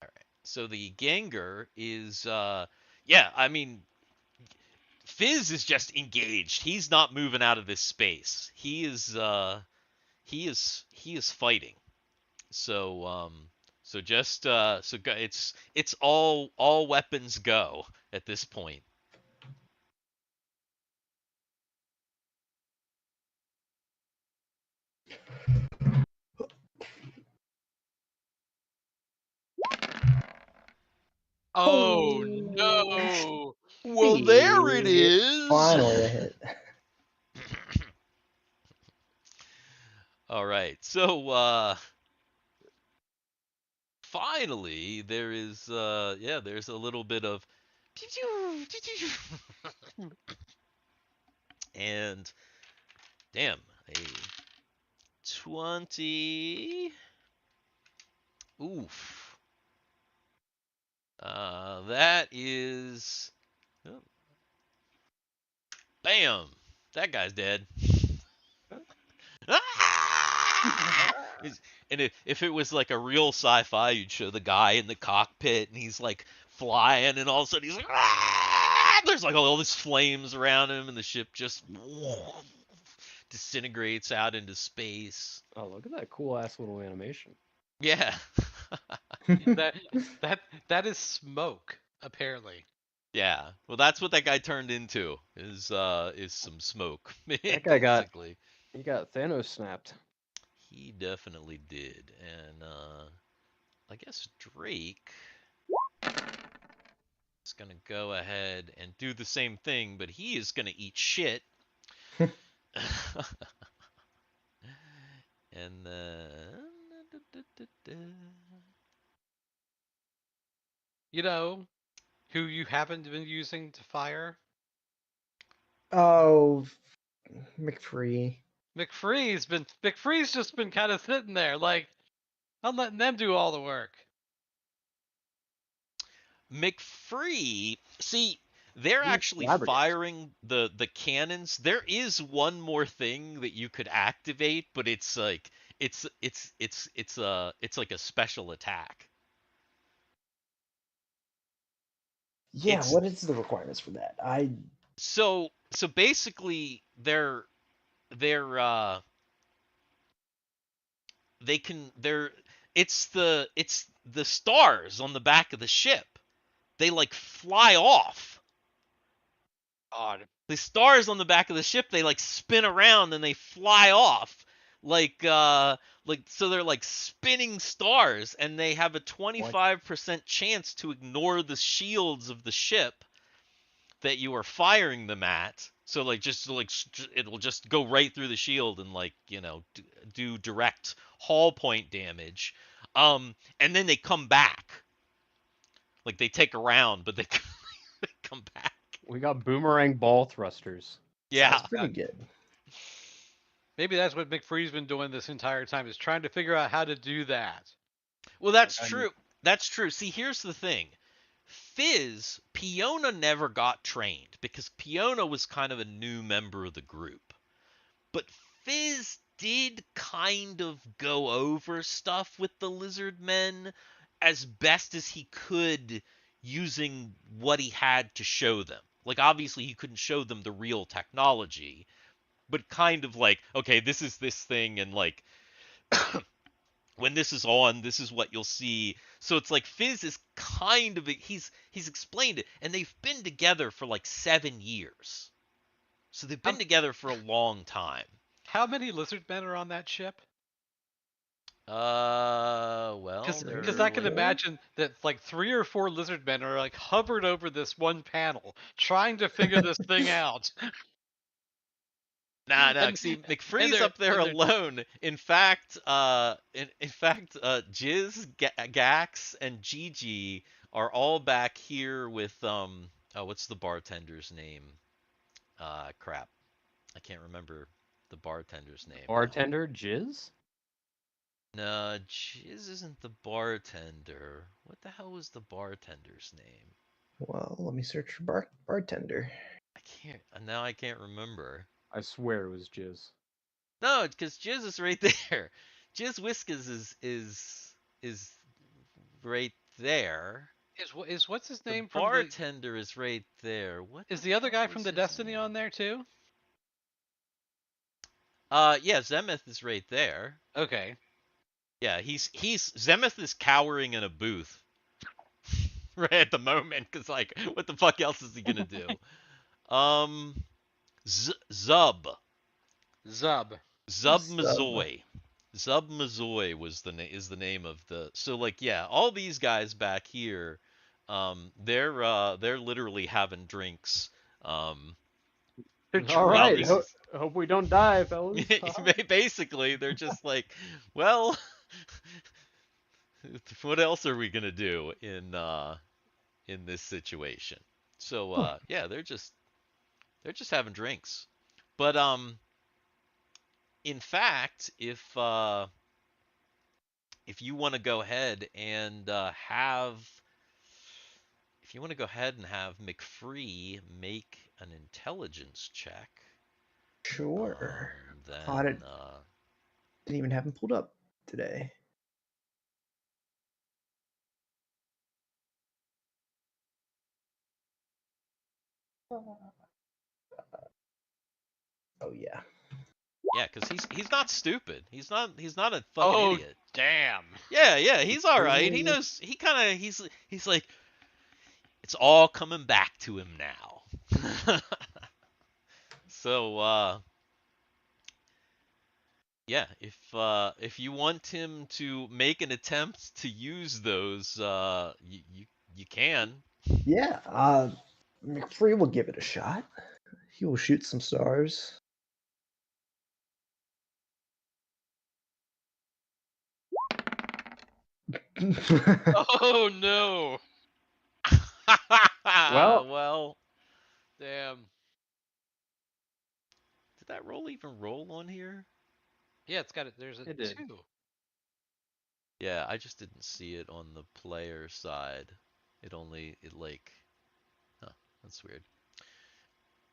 all right. So the Ganger is yeah, I mean Fizz is just engaged. He's not moving out of this space. He is fighting. So so just it's all weapons go at this point. Oh no! Well, there it Hey, is. finally a hit. All right. So finally there is yeah, there's a little bit of and damn, a 20. Oof. That is oh, bam. That guy's dead. Ah! And if it was like a real sci-fi, you'd show the guy in the cockpit and he's like flying, and all of a sudden he's like, ah! There's like all these flames around him, and the ship just disintegrates out into space. Oh, look at that cool ass little animation. Yeah. that that is smoke, apparently. Yeah. Well, that's what that guy turned into is some smoke. That guy got Basically. he got Thanos snapped. He definitely did. And I guess Drake is going to go ahead and do the same thing, but he is going to eat shit. And You know who you haven't been using to fire? Oh, McFree. McFree's just been kind of sitting there, like, I'm letting them do all the work. McFree, see, they're He's actually flabbergasted. firing the cannons. There is one more thing that you could activate, but it's like it's like a special attack. Yeah, It's what is the requirements for that? so basically they're they can they're it's the stars on the back of the ship. They like fly off. God. The stars on the back of the ship, they like spin around and they fly off. Like so they're like spinning stars, and they have a 25% chance to ignore the shields of the ship that you are firing them at. So like just like it'll just go right through the shield and like, you know, do direct hull point damage. And then they come back. Like they take a round, but they come back. We got boomerang ball thrusters. Yeah. Sounds pretty good. Maybe that's what McFree's been doing this entire time, is trying to figure out how to do that. Well, that's true. That's true. See, here's the thing. Fiona never got trained because Fiona was kind of a new member of the group. But Fizz did kind of go over stuff with the lizard men as best as he could using what he had to show them. Like, obviously, he couldn't show them the real technology, but kind of like, okay, this is this thing, and like, when this is on, this is what you'll see. So it's like Fizz is kind of he's explained it, and they've been together for like 7 years. So they've been together for a long time. How many lizard men are on that ship? Well, Because I can imagine that like 3 or 4 lizard men are like hovered over this one panel, trying to figure this thing out. Nah, And- see, and McFree's they're- up there and they're- alone. In fact, Jizz, Gax, and Gigi are all back here with what's the bartender's name? Crap, I can't remember the bartender's name. Bartender Jizz? No, Jizz isn't the bartender. What the hell was the bartender's name? Well, let me search for bartender. I can't remember. I swear it was Jizz. No, because Jizz is right there. Jizz Whiskers is right there. Is what's his name The from bartender is right there. What Is the other guy fuck from was the his Destiny name? on there too? Yeah, Zemeth is right there. Okay. Yeah, he's Zemeth is cowering in a booth right at the moment because like, what the fuck else is he gonna do? Zub Mazoy. Zub Mazoy was is the name of the. So like, yeah, all these guys back here, they're literally having drinks. All right. Well, Hope we don't die, fellas. basically, they're just like, well, what else are we gonna do in this situation? So yeah, they're just having drinks. But in fact, if you want to go ahead and have McFree make an intelligence check. Sure. Then Didn't even have him pulled up today. Oh yeah. yeah, because he's not stupid. He's not a fucking idiot. Damn. Yeah, he's all right. He knows. He's like, it's all coming back to him now. So yeah, if you want him to make an attempt to use those, you can. Yeah. McFree will give it a shot. He will shoot some stars. Oh no. Well, Damn. did that roll even roll on here? Yeah, it's got it. There's a It did. 2. Yeah, I just didn't see it on the player side. It like, huh, that's weird.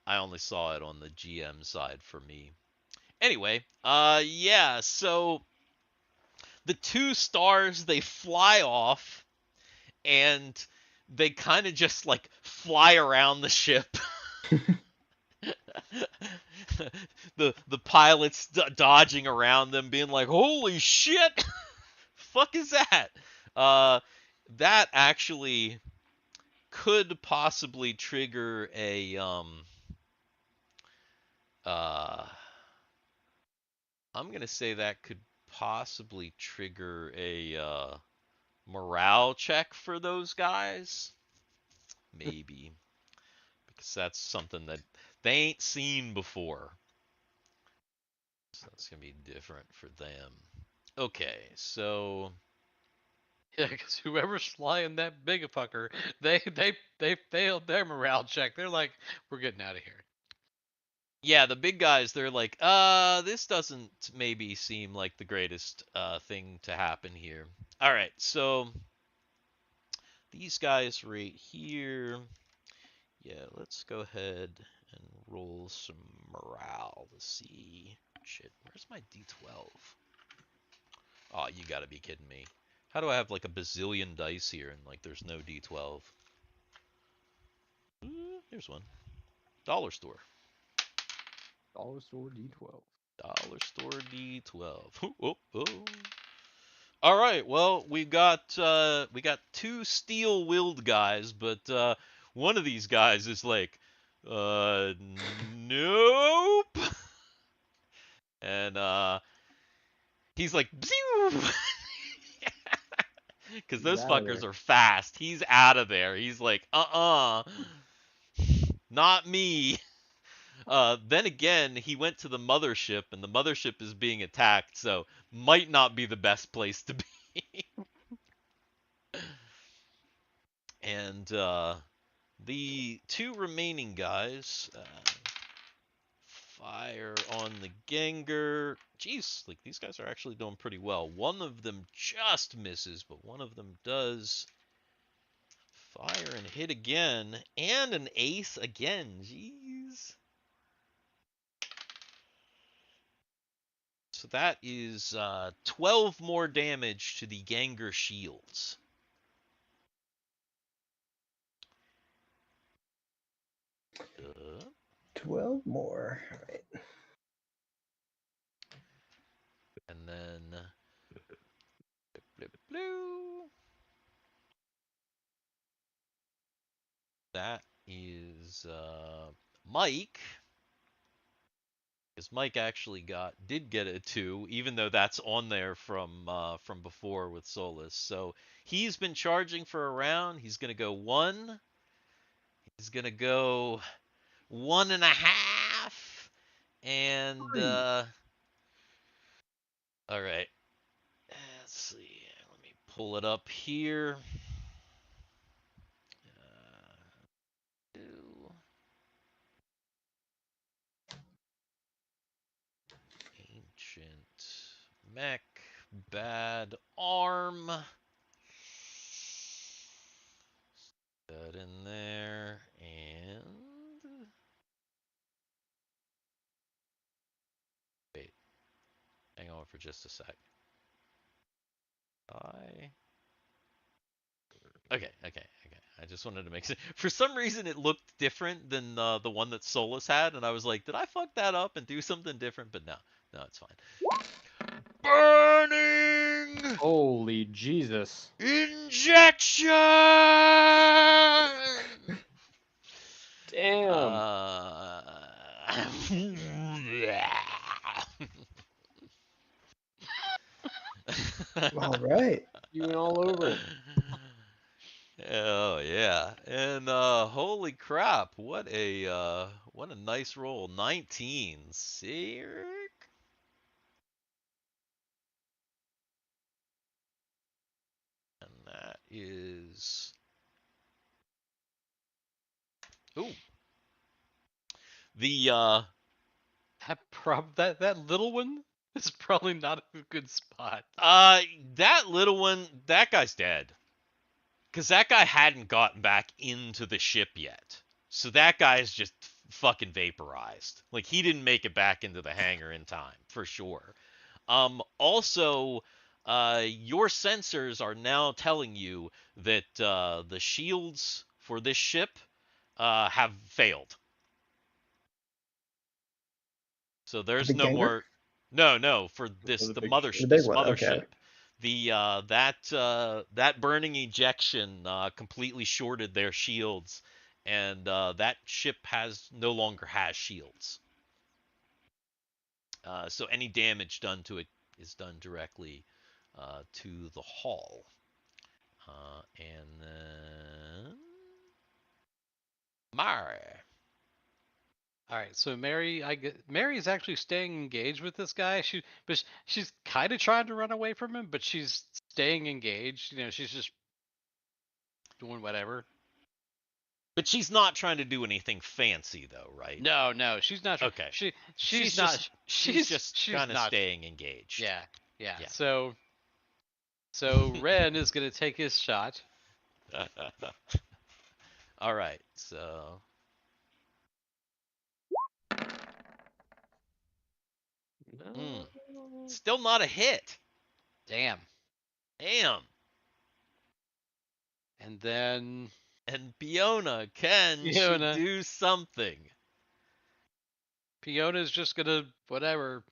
I only saw it on the GM side for me. Anyway, yeah, so the 2 stars, they fly off and they kind of just like fly around the ship. the pilots dodging around them, being like, "Holy shit, fuck is that?" That actually could possibly trigger a I'm gonna say that could possibly trigger a morale check for those guys, maybe, because that's something that they ain't seen before. So that's gonna be different for them. Okay, so Yeah, because whoever's flying that big a fucker, they failed their morale check. They're like, we're getting out of here. yeah, the big guys, they're like, this doesn't maybe seem like the greatest thing to happen here. All right, so these guys right here. Yeah, let's go ahead and roll some morale to see. Shit, where's my D12? Oh, you gotta be kidding me. How do I have like a bazillion dice here and like there's no D12? Here's one. Dollar store. Dollar store D12. Dollar store D12. Oh, oh. All right. Well, we got two steel-willed guys, but one of these guys is like, nope, and he's like, because those He's outta fuckers there. are fast. He's out of there. He's like, not me. Then again, he went to the mothership, and the mothership is being attacked, so might not be the best place to be. And the two remaining guys fire on the Ganger. Jeez, like these guys are actually doing pretty well. One of them just misses, but one of them does fire and hit again, and an ace again. Jeez. So that is 12 more damage to the Ganger shields. Uh, 12 more. All right. and then blue. That is Mike. Because Mike actually did get a 2, even though that's on there from before with Solus. So he's been charging for a round. He's gonna go 1. He's gonna go 1.5. And all right. Let's see. Let me pull it up here. Ancient Mech, bad arm. That in there, and wait, hang on for just a sec. Okay. I just wanted to make sense. For some reason, it looked different than the one that Solus had, and I was like, did I fuck that up and do something different? But no, it's fine. Burning Holy Jesus. injection. Damn. All right. You went all over it. Oh yeah, and holy crap, what a nice roll. 19, see, Rick? And that is ooh. The that little one is probably not a good spot. that little one, that guy's dead. Because that guy hadn't gotten back into the ship yet. So that guy is just fucking vaporized. Like, he didn't make it back into the hangar in time, for sure. Also, your sensors are now telling you that the shields for this ship have failed. So there's The no Ganger? more. No, for the the big mother ship. The big this one, okay. mothership. The that burning ejection completely shorted their shields, and that ship no longer has shields. So any damage done to it is done directly to the hull. And then Mary. All right, so Mary's actually staying engaged with this guy. She's kind of trying to run away from him, but she's staying engaged. You know, she's just doing whatever. But she's not trying to do anything fancy, though, right? No, she's not. Okay. She's not. She's just kind of not staying engaged. Yeah. So Ren is gonna take his shot. All right, so No. still not a hit. Damn. Damn. And then And Fiona, can she Fiona. do something? Fiona's just gonna whatever.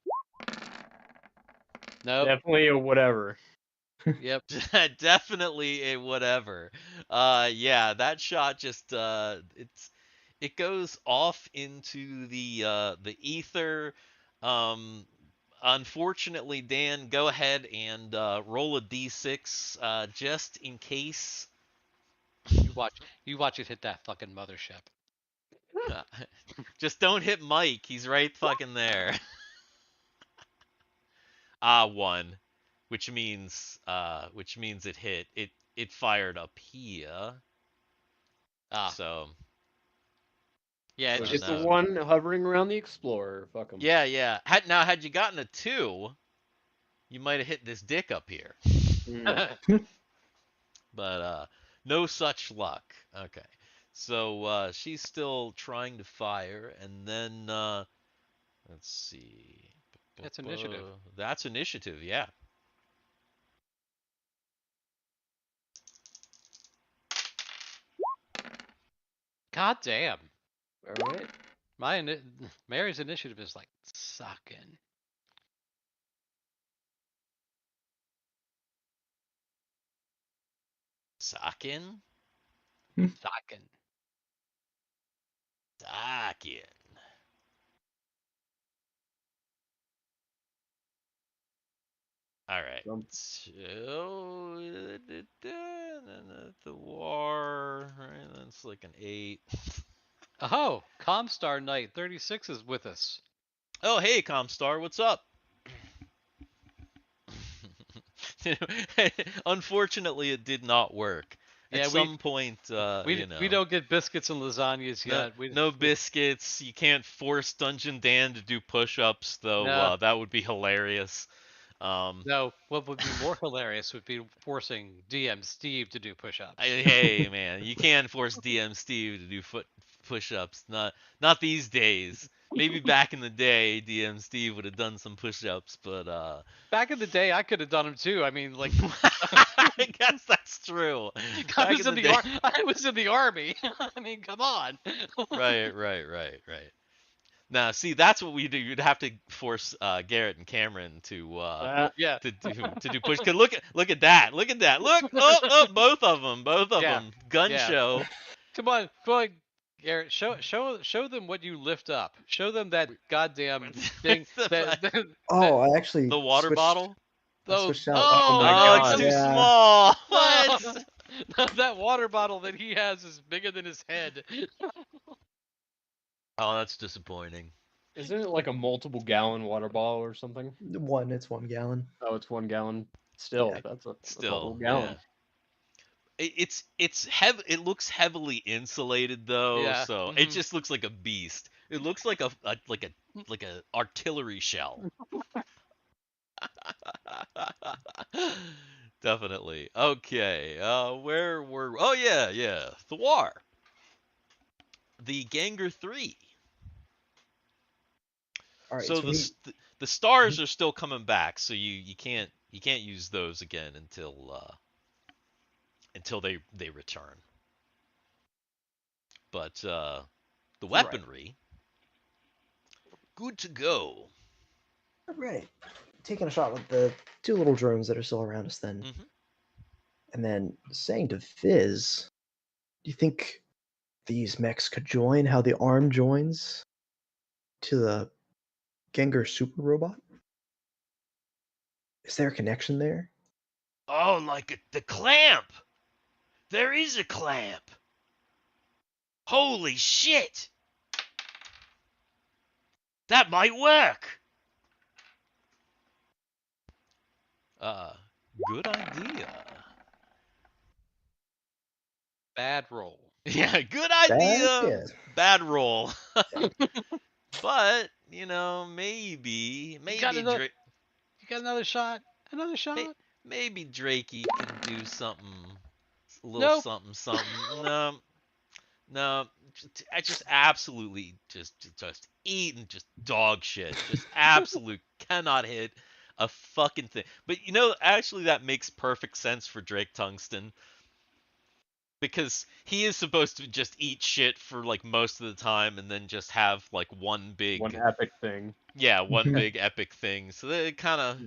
Nope. Definitely a whatever. Yep. Definitely a whatever. Yeah, that shot just it goes off into the ether. Unfortunately, Dan, go ahead and roll a d6 just in case. You watch it hit that fucking mothership. Just don't hit Mike. He's right fucking there. 1, which means it hit. It fired up here. Ah. So Yeah, So it's It's just no. the one hovering around the Explorer. Fuck him. yeah. Had you gotten a 2, you might have hit this dick up here. But no such luck. Okay. So she's still trying to fire, and then let's see. That's initiative. That's initiative, yeah. God damn. All right. Mary's initiative is like sucking. Sakin? Sucking. Sakin. All right. So the war, right? That's like an 8. Oh, Comstar Knight 36 is with us. Oh, hey, Comstar, what's up? Unfortunately, it did not work. Yeah, At some point, we don't get biscuits and lasagnas yet. No biscuits. You can't force Dungeon Dan to do push-ups, though. No. That would be hilarious. No, what would be more hilarious would be forcing DM Steve to do push-ups. Hey, man, you can't force DM Steve to do push-ups. Not these days. Maybe back in the day, DM Steve would have done some push-ups, but Back in the day, I could have done them too. I mean, like, I guess that's true. I was in the army. I mean, come on. Right. Now, see, that's what we do. You'd have to force Garrett and Cameron to Yeah. to do push. Cause look at that. Look, oh, both of them, Yeah. gun Yeah. show. Come on, Garrett, show them what you lift up. Show them that goddamn thing. Oh, I actually The water switched- bottle. I switched out. Oh, my Oh, God. it's too Yeah. small. What? that water bottle that he has is bigger than his head. Oh, that's disappointing. Isn't it like a multiple gallon water bottle or something? It's 1 gallon. Oh, it's 1 gallon. Still, Yeah. that's a Still, whole gallon. yeah. It looks heavily insulated though, Yeah, so it just looks like a beast. It looks like a artillery shell. Definitely. Okay. Where were? Oh yeah. Thiwar. The Ganger 3. All right. So the stars are still coming back, so you can't use those again until they return. But the weaponry, good to go. All right. Taking a shot with the 2 little drones that are still around us then. Mhm. And then saying to Fizz, do you think these mechs could join how the arm joins to the Gengar super robot? Is there a connection there? Oh, like the clamp. There is a clamp. Holy shit. That might work. Good idea. Bad roll. Yeah, good idea. Yeah. Bad roll. But, maybe You got another shot? Another shot? maybe Drakey can do something little Nope. something something. No, I just absolutely just eating just dog shit. Just absolute cannot hit a fucking thing. But actually that makes perfect sense for Drake Tungsten because he is supposed to just eat shit for like most of the time and then just have like one One big epic thing. one big epic thing. So that it kind of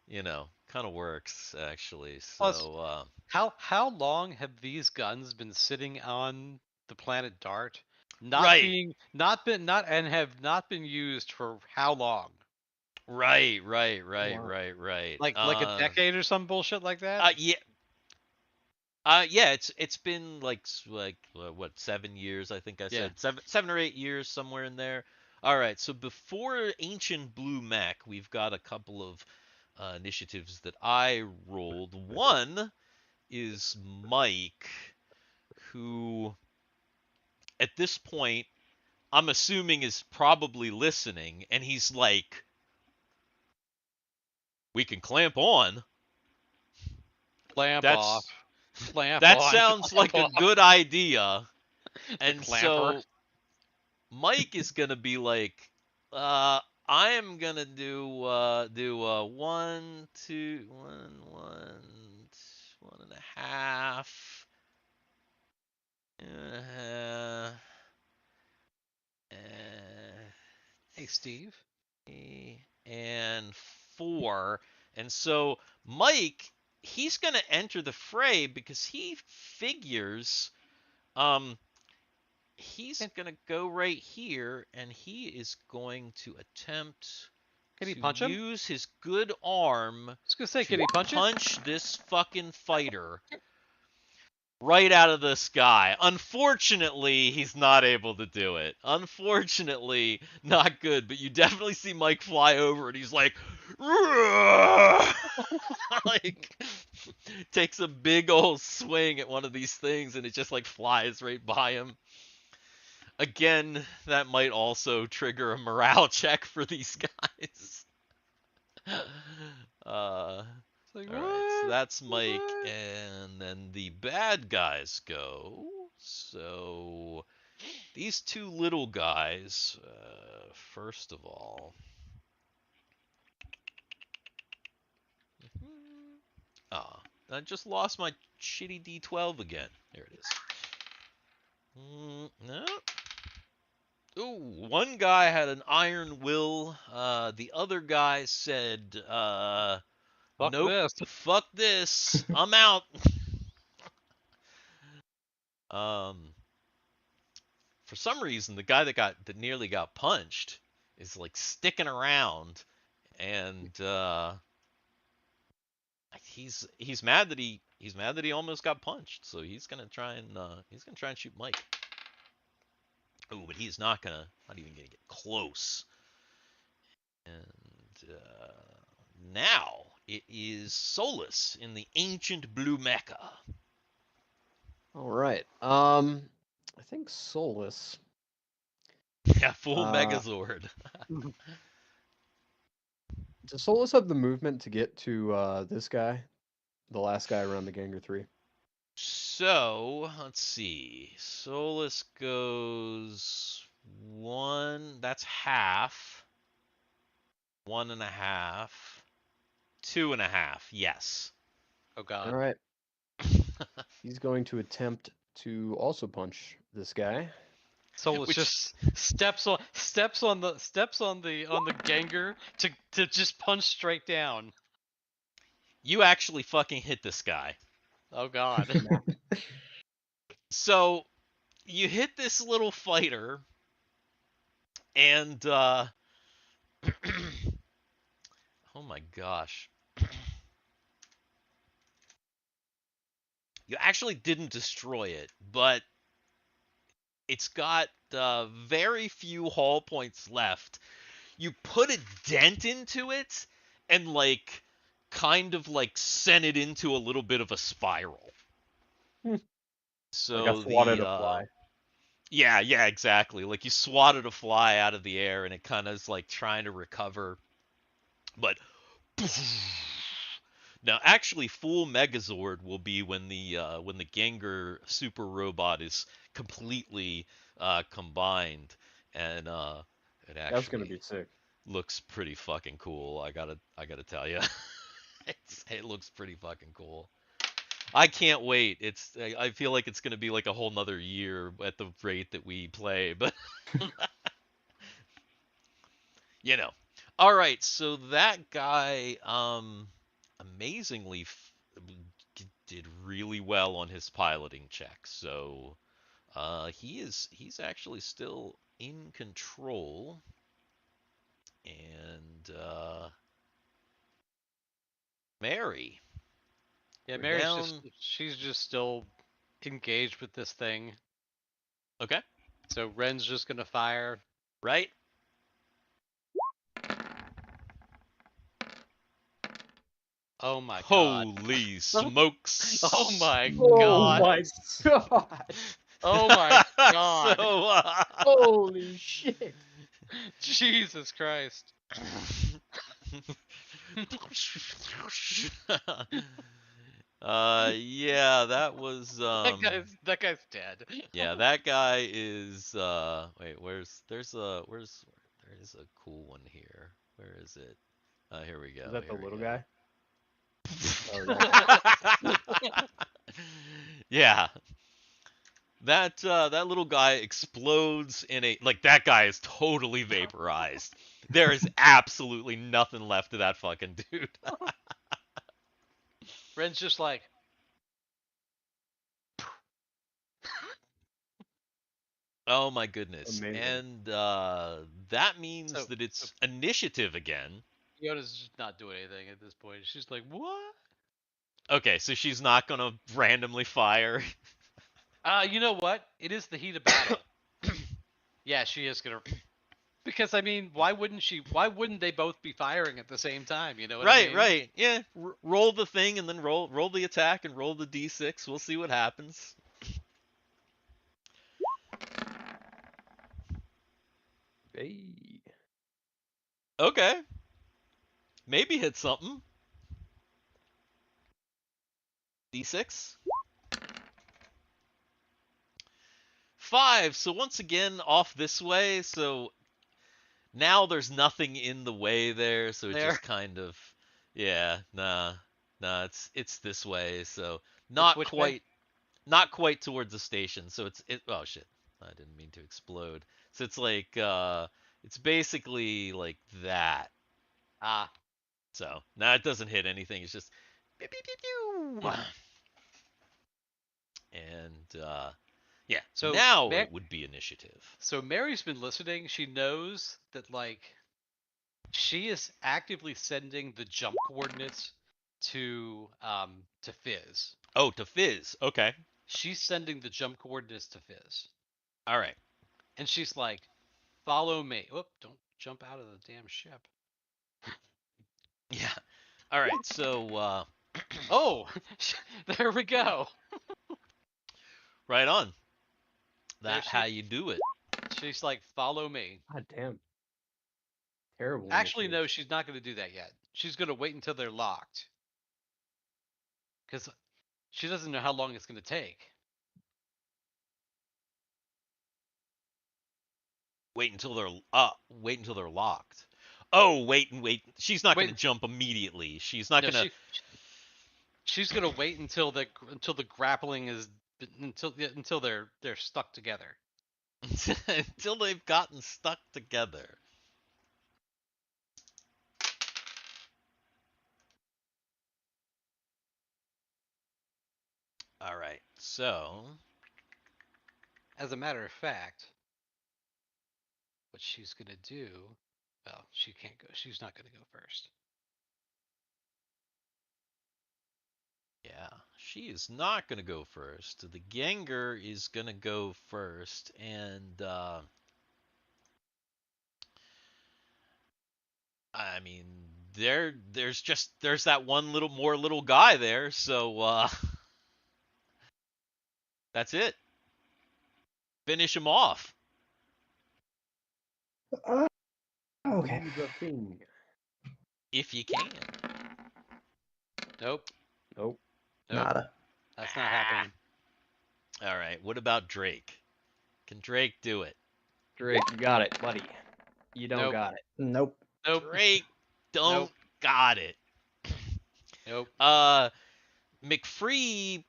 Yeah. kind of works actually. Plus, So how long have these guns been sitting on the planet Dart? Right. And have not been used for how long? right. Wow. Like a decade or some bullshit like that? Yeah. Yeah, it's been like what 7 years I think I Yeah. said 7 or 8 years somewhere in there. All right, so before Ancient Blue Mech, we've got a couple of initiatives that I rolled. One is Mike, who at this point I'm assuming is probably listening, and he's like, "We can clamp on." Clamp off. That's Clamp that on. sounds Clamp like a off. good idea. The And clamper. so Mike is gonna be like, I am gonna do 1, 2, 1.5, uh, Hey, Steve. and 4. And so Mike, he's gonna enter the fray because he figures, um, he's gonna go right here, and he is going to attempt Can he to punch him? use his good arm I was gonna say, to can he punch it? punch this fucking fighter right out of the sky. Unfortunately, he's not able to do it. Unfortunately, not good. But you definitely see Mike fly over, and he's like, like takes a big old swing at one of these things, and it just like flies right by him. Again, that might also trigger a morale check for these guys. All It's like, right, so what? that's Mike, What? and then the bad guys go. So these two little guys, first of all, I just lost my shitty D12 again. There it is. No. Ooh, one guy had an iron will. The other guy said, Fuck nope, this. fuck this, I'm out. For some reason, the guy that nearly got punched is like sticking around, and he's mad that he almost got punched. So he's gonna try and shoot Mike. Oh, but he's not even gonna get close. And now it is Solus in the Ancient Blue Mecha. All right. I think Solus. Yeah, full Megazord. Does Solus have the movement to get to this guy, the last guy around the Ganger 3? So let's see. Solus goes 1. That's half. 1.5. 2.5. Yes. Oh god. All right. He's going to attempt to also punch this guy. Solus Which- just steps on the ganger to just punch straight down. You actually fucking hit this guy. Oh god. So you hit this little fighter, and oh my gosh. You actually didn't destroy it, but it's got very few hull points left. You put a dent into it and like kind of like sent it into a little bit of a spiral. So Like I swatted a fly. Yeah, exactly. Like you swatted a fly out of the air and it kind of is like trying to recover, but Now, actually, full Megazord will be when the Gengar super robot is completely combined, and it That's gonna actually be sick. looks pretty fucking cool. I gotta tell you, it looks pretty fucking cool. I can't wait. I feel like it's gonna be like a whole nother year at the rate that we play, but you know. All right, so that guy, amazingly did really well on his piloting check. So, he's actually still in control, and Mary, Yeah, we're Mary's down. she's just still engaged with this thing. Okay, So Ren's just gonna fire. right. Oh my god. Holy smokes! Oh my Oh god. my god! Oh my god. So, Holy shit! Jesus Christ. Yeah, that was That guy's dead. yeah, that guy is wait, there's a cool one here. Where is it? Here we go. Is that the Here we little go. guy? Oh, Yeah. That little guy explodes in a like that guy is totally vaporized. There is absolutely nothing left of that fucking dude. Ren's just like, Oh my goodness. Amazing. And that means So- that it's initiative again. Yoda's just not doing anything at this point. She's like, what? Okay, so she's not gonna randomly fire. You know what? It is the heat of battle. Yeah, she is gonna. Because I mean, why wouldn't she? Why wouldn't they both be firing at the same time? You know what I Right, mean? right. Yeah, roll the thing and then roll the attack and roll the d6. We'll see what happens. hey. Okay. Maybe hit something. D6. 5. So once again, off this way. So now there's nothing in the way there. So it There. just kind of, yeah, nah. It's this way. So not which way? not quite towards the station. So oh shit. I didn't mean to explode. So it's like, it's basically like that. Ah, So now it doesn't hit anything. It's just pew, pew, pew, pew. And yeah. So now it would be initiative. so Mary's been listening. She knows that like she is actively sending the jump coordinates to Fizz. Oh, to Fizz. Okay. She's sending the jump coordinates to Fizz, All right. and she's like, "Follow me." Whoop! Don't jump out of the damn ship. Yeah. All right. So Oh, there we go. right on. There That's she- how you do it. She's like, "Follow me." God damn. Terrible. Actually, no, initiative. she's not going to do that yet. She's going to wait until they're locked. Because she doesn't know how long it's going to take. Wait until they're locked. Oh, wait. She's not going to Wait. jump immediately. She's not No, going to. she's going to wait until the grappling is until they're stuck together. until they've gotten stuck together. All right. So As a matter of fact, what she's going to do, well, she can't go. She's not going to go first. yeah, she is not going to go first. The Gengar is going to go first, and I mean, there's that one little guy there, so that's it. Finish him off. Okay. Do the thing. If you can. Nope. Nope. Nope. Nada. That's not happening. All right. What about Drake? Can Drake do it? Drake, you got it, buddy. You don't Nope. got it. Nope. Nope. Drake don't Nope. got it. Nope. McFree,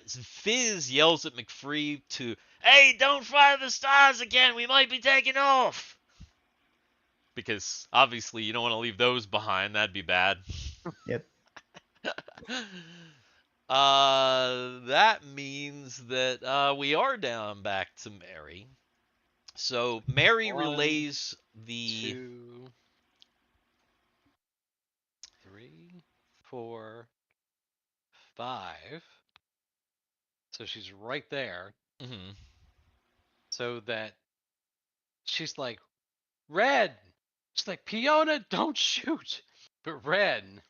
Fizz yells at McFree to, "Hey, don't fire the stars again. We might be taking off." Because obviously you don't want to leave those behind. That'd be bad. Yep. That means that we are down back to Mary. So Mary One, relays the 2, 3, 4, 5. So she's right there. Mhm. So that she's like, Red. She's like, Fiona, don't shoot. But Ren.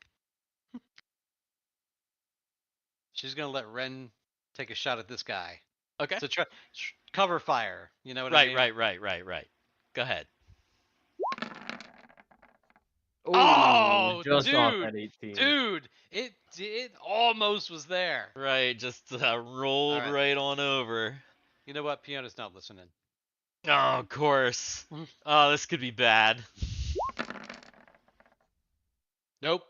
She's gonna let Ren take a shot at this guy. Okay. So cover fire. You know what I mean? Right. Go ahead. Oh, just off dude, that 18. Dude, it almost was there. Right, just rolled Alright. right on over. You know what? Fiona's not listening. Oh, of course. Oh, this could be bad. Nope.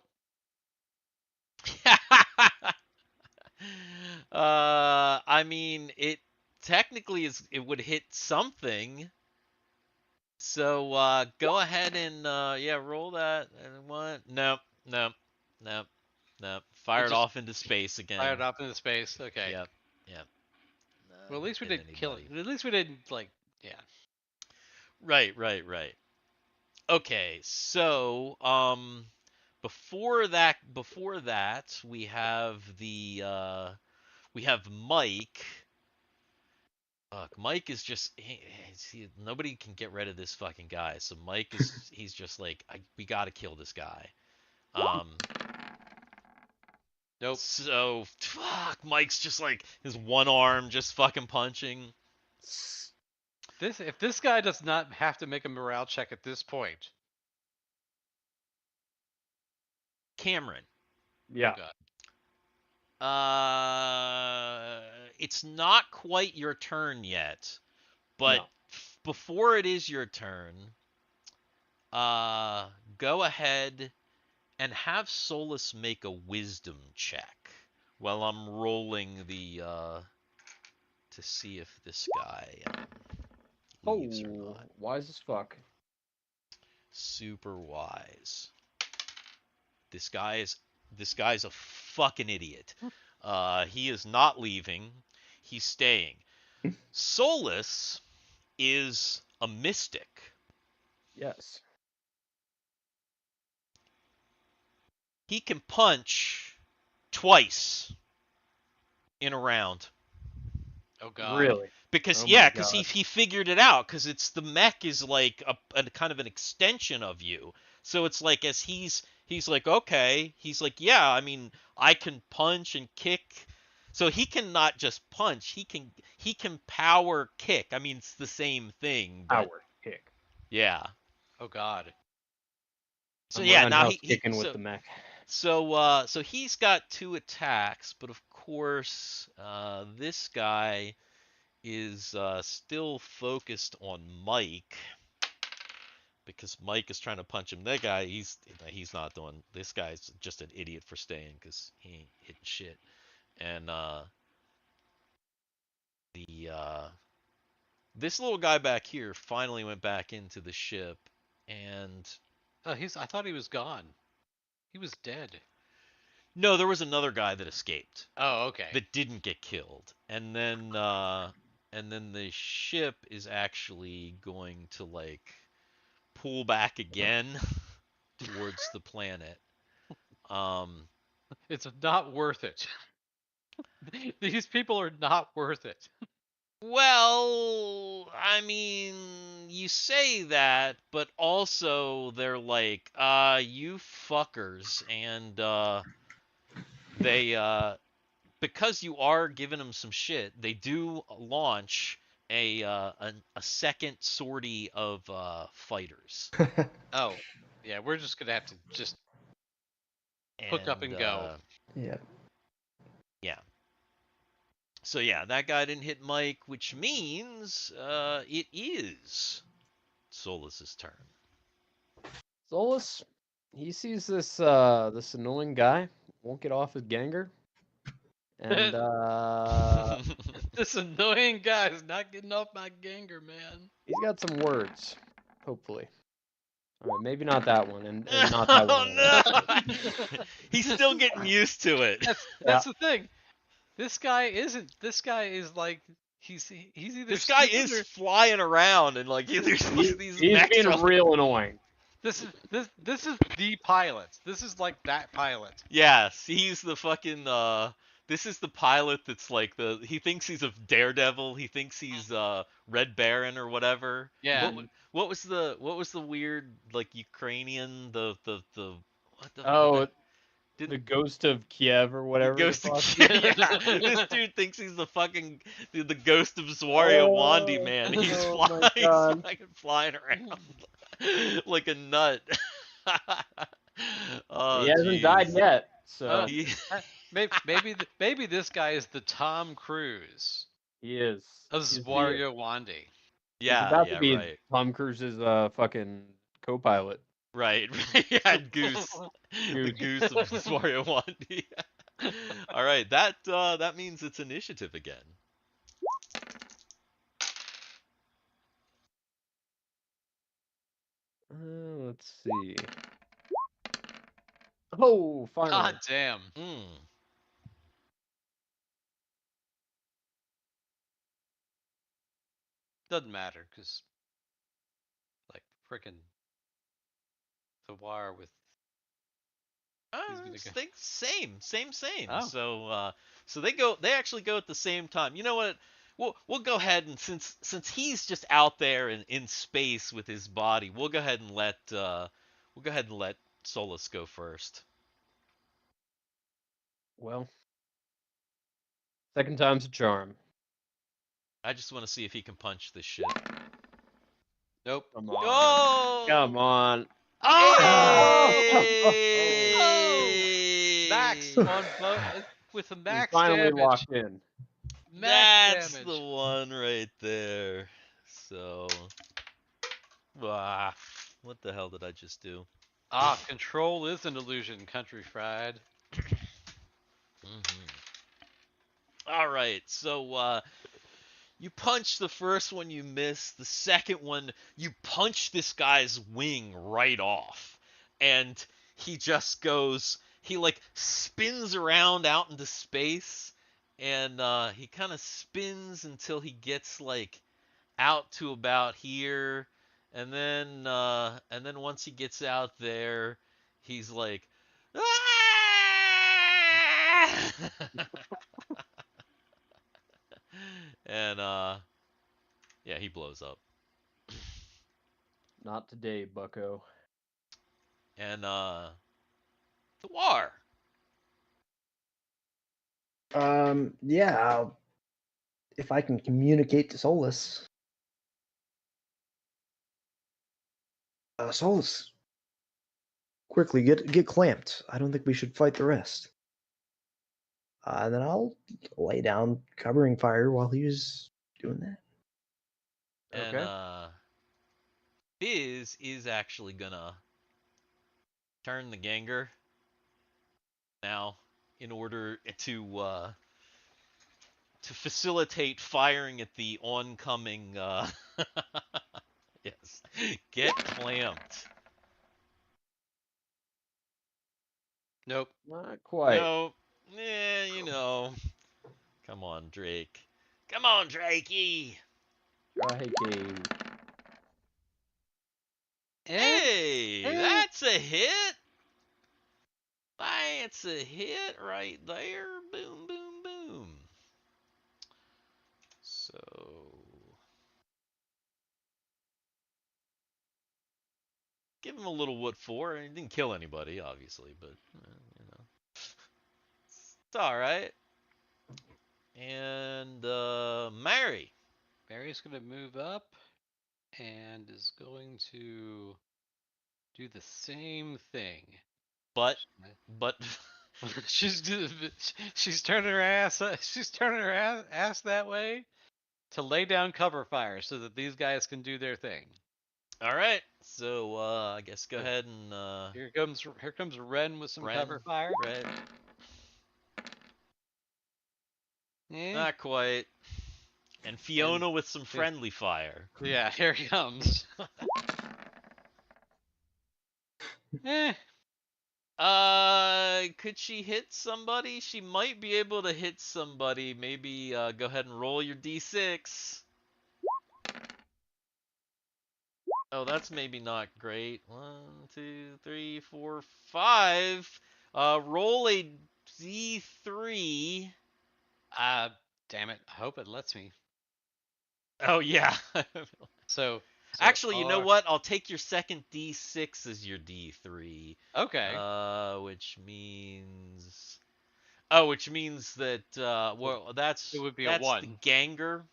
I mean, it technically it would hit something. So go ahead and roll that. And what? Nope. Fire it just off into space again. Fired off into space. Okay. Yep. Well, at least we Hit didn't kill it. anybody. At least we didn't yeah. Right. Okay, so before that we have we have Mike. Fuck, Mike is just nobody can get rid of this fucking guy. So Mike is he's just like we got to kill this guy. Nope. So fuck, Mike's just like his one arm just fucking punching. If this guy does not have to make a morale check at this point. Cameron. Yeah. Oh God. It's not quite your turn yet, but No. before it is your turn, go ahead and have Solus make a wisdom check while I'm rolling the to see if this guy leaves or not. Wise as fuck. Super wise. This guy's a fucking idiot. He is not leaving. He's staying. Solus is a mystic. Yes. He can punch twice in a round. Oh God. Really? Because Oh yeah, my because God. he figured it out. Because it's the mech is like a kind of an extension of you. So it's like as he's like okay, he's like yeah, I mean I can punch and kick. So he can not just punch. He can power kick. I mean it's the same thing. But Power kick. yeah. Oh God. So I'm yeah, now roundhouse he kicking so, with the mech. So he's got 2 attacks, but of course this guy is still focused on Mike because Mike is trying to punch him. That guy, he's not doing. This guy's just an idiot for staying because he ain't hitting shit. And this little guy back here finally went back into the ship, and Oh, I thought he was gone. He was dead. no, there was another guy that escaped. Oh, okay. That didn't get killed, and then the ship is actually going to like pull back again towards the planet. It's not worth it. These people are not worth it. Well, I mean, you say that, but also they're like, you fuckers, and they because you are giving them some shit, they do launch a second sortie of fighters. Oh, yeah. We're just gonna have to just Hook up and go. Yeah. Yeah. So yeah, that guy didn't hit Mike, which means it is Solus's turn. Solus, he sees this this annoying guy won't get off his ganger, and This annoying guy is not getting off my ganger, man. he's got some words. Hopefully, all right, maybe not that one, and not that one. Oh no! He's still getting used to it. That's the thing. This guy isn't. This guy is like he's either. This guy stupid is or- flying around and like these He's mechs being are- real annoying. This is the pilot. This is like that pilot. Yes, he's the fucking this is the pilot that's like he thinks he's a daredevil, he thinks he's Red Baron or whatever. Yeah. What was the weird like Ukrainian the what the Oh, Did- the ghost of Kiev or whatever. Ghost the of fuck. yeah, this dude thinks he's the fucking the ghost of Zwariowandi, Oh, man. He's oh my flying, he's God. fucking flying around like a nut. Oh, He hasn't jeez. died yet, so He- Maybe this guy is the Tom Cruise he is. of He's the- Zwariowandi. He's yeah, about yeah, to be right, Tom Cruise's fucking co-pilot. right, yeah, Goose, the Goose. goose of Zwariowandi. All right, that means it's initiative again. Let's see. Oh, finally. God damn. Mm. Doesn't matter, because like frickin' Thiwar with He's gonna go. Think same. Oh. So they actually go at the same time. You know what? We'll go ahead and since he's just out there in space with his body, we'll go ahead and let Solus go first. Well, second time's a charm. I just want to see if he can punch this shit. nope. Come on. Oh! Come on. Hey! Max on both with the He max finally damage. locked in. Max That's damage. the one right there. So, what the hell did I just do? Ah, control is an illusion, country fried. All right, so you punch the first one, you miss. The second one, you punch this guy's wing right off, and he just goes. He like spins around out into space, and he kind of spins until he gets like out to about here, and then once he gets out there, he's like, "Ah!" And yeah, he blows up. Not today, bucko. And Thiwar. Yeah, if I can communicate to Solus. Solus, quickly get clamped. I don't think we should fight the rest. And then I'll lay down covering fire while he's doing that. And Okay. Fizz is actually gonna turn the Ganger now in order to facilitate firing at the oncoming yes. Get clamped. Nope. Not quite. No. Yeah, you know. Come on, Drake. Come on, Drakey. Try game. Hey, that's a hit. That's a hit right there. Boom, boom, boom. So, give him a little what for. He didn't kill anybody, obviously, but you know, it's all right. And Mary. Mary's gonna move up and is going to do the same thing. but she's turning her ass. She's turning her ass that way to lay down cover fire so that these guys can do their thing. all right. So I guess go ahead and Here comes Ren with some Ren, cover fire. right? Eh, Not quite. And Fiona with some friendly fire. yeah, here he comes. Eh, Could she hit somebody? She might be able to hit somebody. Maybe go ahead and roll your d6. Oh, that's maybe not great. 1, 2, 3, 4, 5. Roll a d3. damn it. I hope it lets me. Oh yeah. So Actually, you know what? I'll take your second d6 as your d3. Okay. Which means that well, it would be a that's 1. the Ganger.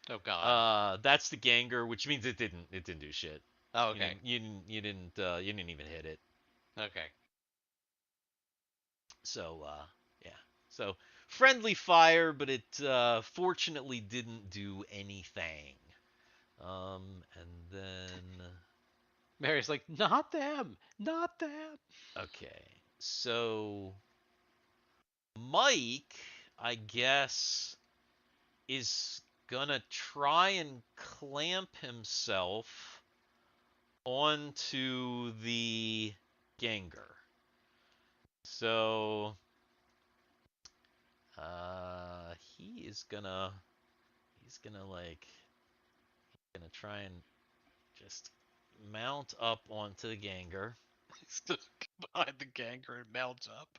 Oh god. That's the Ganger, which means it didn't do shit. Oh, okay. You didn't even hit it. Okay. So yeah. So friendly fire, but it fortunately didn't do anything. And then Mary's like, not them, not them. okay. So Mike, I guess, is gonna try and clamp himself onto the Ganger. So he's gonna try and just mount up onto the Ganger. He's just behind the Ganger and mounts up.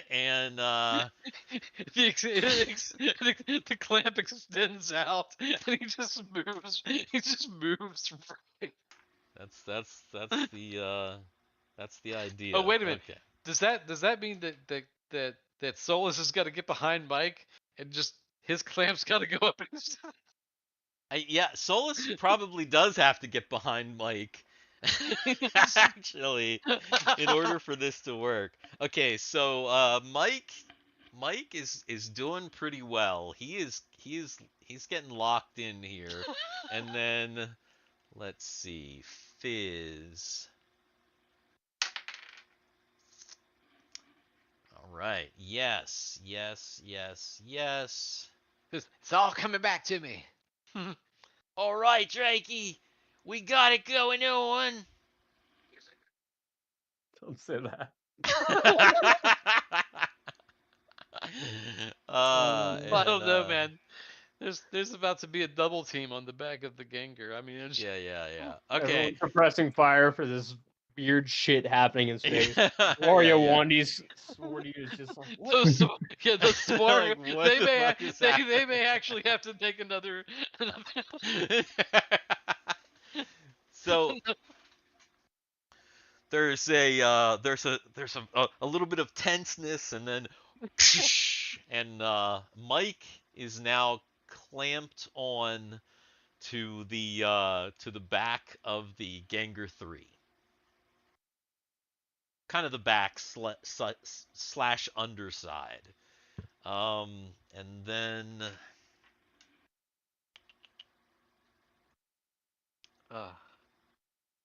And the clamp extends out, and he just moves. He just moves right. that's the idea. Oh, wait a minute. Okay. Does that mean that Solus has got to get behind Mike and just his clamp's got to go up? Yeah, Solus probably does have to get behind Mike. Actually, in order for this to work. Okay, so Mike is doing pretty well. He's getting locked in here. And then let's see, Fizz. All right. Yes. It's all coming back to me. All right, Drakey. We got it going on. Don't say that. I don't know, man. There's about to be a double team on the back of the Ganger. I mean, it's... Yeah. Okay. Everyone's suppressing fire for this weird shit happening in space. Wariowandi's Swordy is just like, what? those Swario, Like, what the fuck is they happening? may actually have to take another So there's a little bit of tenseness, and then and Mike is now clamped on to the back of the Ganger 3. Kind of the back slash underside. And then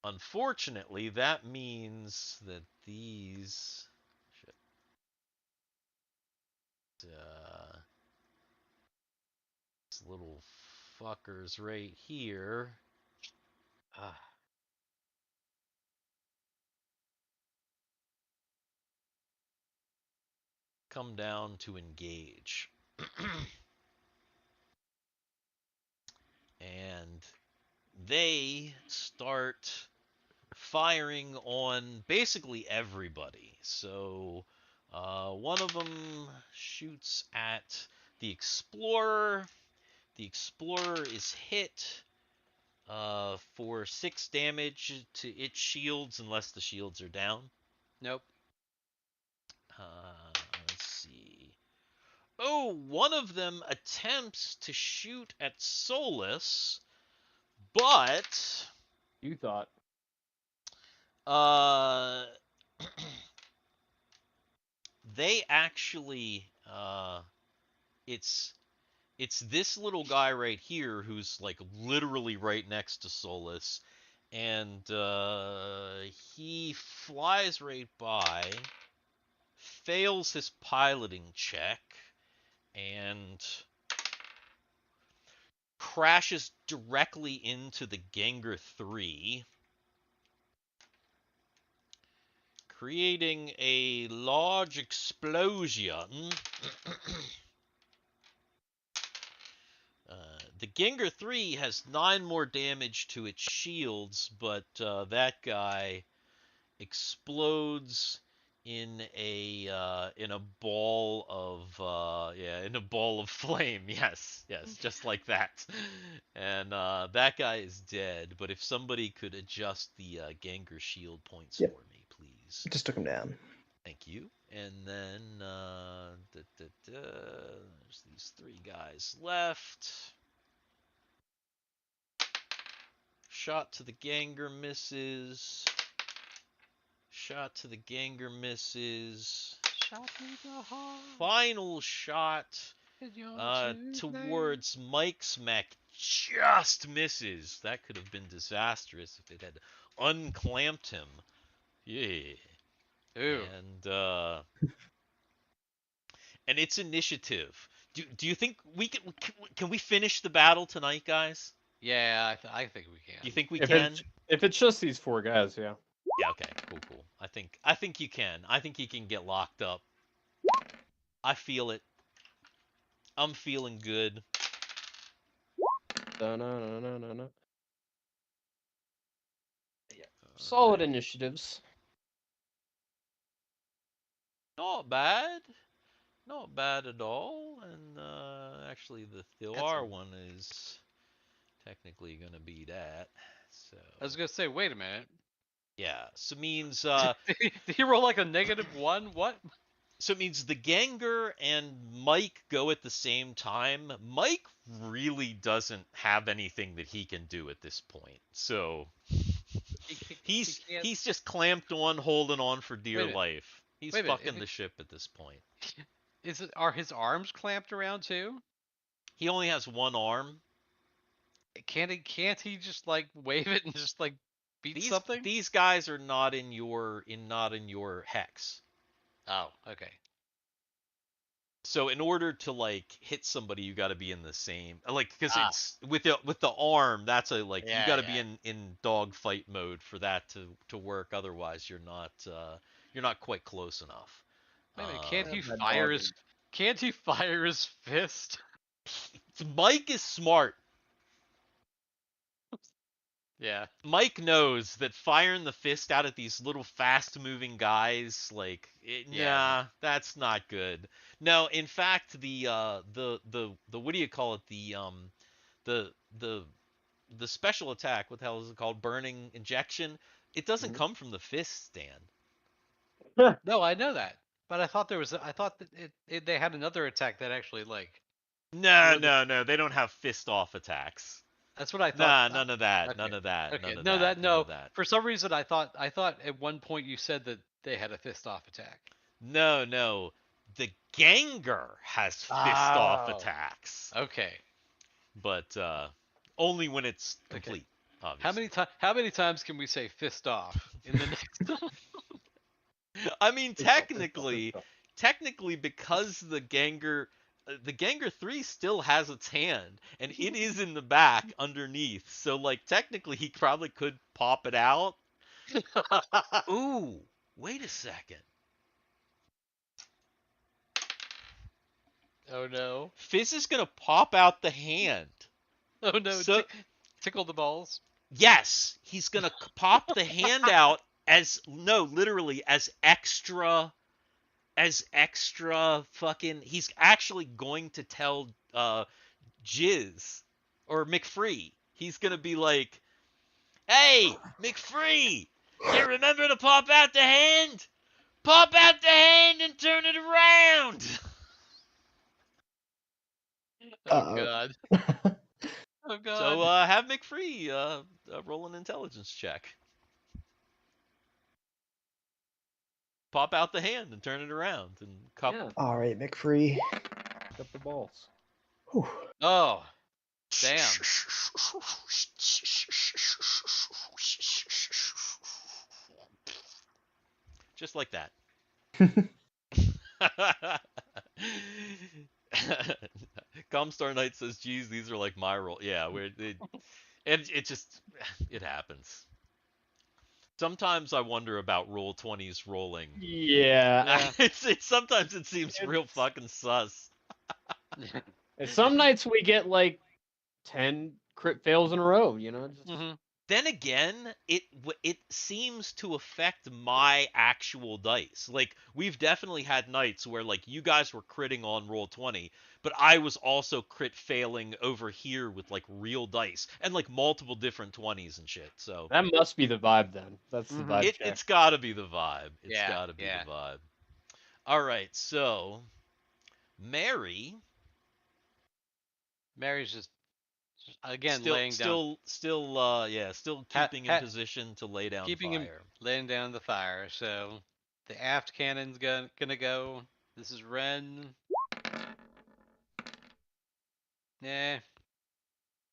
unfortunately, that means that these little fuckers right here come down to engage. And they start firing on basically everybody. So one of them shoots at the Explorer. The Explorer is hit for 6 damage to its shields, unless the shields are down. Nope. Let's see. Oh, one of them attempts to shoot at Solus, but You thought. they actually, it's this little guy right here who's like literally right next to Solus, and he flies right by, fails his piloting check, and crashes directly into the Gengar 3, creating a large explosion. The Gengar 3 has 9 more damage to its shields, but that guy explodes in a ball of flame. Yes, just like that. And that guy is dead. But if somebody could adjust the Gengar shield points Yep. for me, please. Just took him down. Thank you. And then there's these 3 guys left. Shot to the Gengar misses. Shot to the Gengar misses. Shot me the heart. Final shot Towards towards Mike's mech just misses. That could have been disastrous if it had unclamped him. Yeah. Ooh. And it's initiative. Do you think we can we finish the battle tonight, guys? Yeah, I think we can. You think we If can? if it's just these 4 guys, yeah. Yeah, okay, cool. I think you can. I think you can get locked up. I feel it. I'm feeling good. Da-na-na-na-na-na. Yeah. Solid initiatives. Not bad. Not bad at all. And actually the Thiwar one is technically gonna be that. So I was gonna say, wait a minute. yeah. So it means Did he roll like a -1? What? so it means the Gengar and Mike go at the same time. Mike really doesn't have anything that he can do at this point. So he's just clamped on, holding on for dear life. He's wait a minute, fucking the ship at this point. Are his arms clamped around too? He only has one arm. Can't he just like wave it and just like beat something? These guys are not in your hex. Oh, okay. So in order to like hit somebody, you got to be in the same because it's with the arm. That's you got to be in dog fight mode for that to work. Otherwise, you're not quite close enough. Wait a minute, can't he fire his fist? Mike is smart. Yeah. Mike knows that firing the fist out at these little fast-moving guys, nah, that's not good. No, in fact, the what do you call it? The special attack, what the hell is it called? Burning injection. It doesn't come from the fist, Stan. No, I know that, but I thought that they had another attack that actually No, they don't have fist-off attacks. That's what I thought. Nah, none of that. Okay. None of that. Okay. None of No. that. For some reason, I thought at one point you said that they had a fist-off attack. No. The Gengar has fist-off attacks. Okay. But only when it's complete. Okay. Obviously. How many times can we say fist off in the next? I mean, technically, because the Gengar 3 still has its hand, and it is in the back underneath. So, technically, he probably could pop it out. Ooh, wait a second. Oh no. Fizz is gonna pop out the hand. Oh no. So, tickle the balls. Yes, he's gonna pop the hand out literally as extra fucking. He's actually going to tell Jizz or McFree. He's gonna be like, "Hey, McFree, you remember to pop out the hand? Pop out the hand and turn it around." Oh god. Oh god. So have McFree roll an intelligence check. pop out the hand and turn it around and cup. Yeah, All right, McFree. pick up the balls. Whew. Oh, damn. Just like that. Comstar Knight says, "Geez, these are like my roll." Yeah, it just it happens. Sometimes I wonder about Roll20's rolling. Yeah. Sometimes it seems real fucking sus. And some nights we get like 10 crit fails in a row, you know? Just... Mhm. Then again, it seems to affect my actual dice. Like, we've definitely had nights where like you guys were critting on Roll20, but I was also crit failing over here with like real dice and like multiple different 20s and shit. So That must be the vibe then. That's the vibe check. it's got to be the vibe. It's Yeah, got to be yeah. the vibe. All right, so Mary Mary's just again still laying down, still keeping in position to lay down keeping fire. him laying down the fire. So the aft cannon's gonna go. This is Ren. Nah.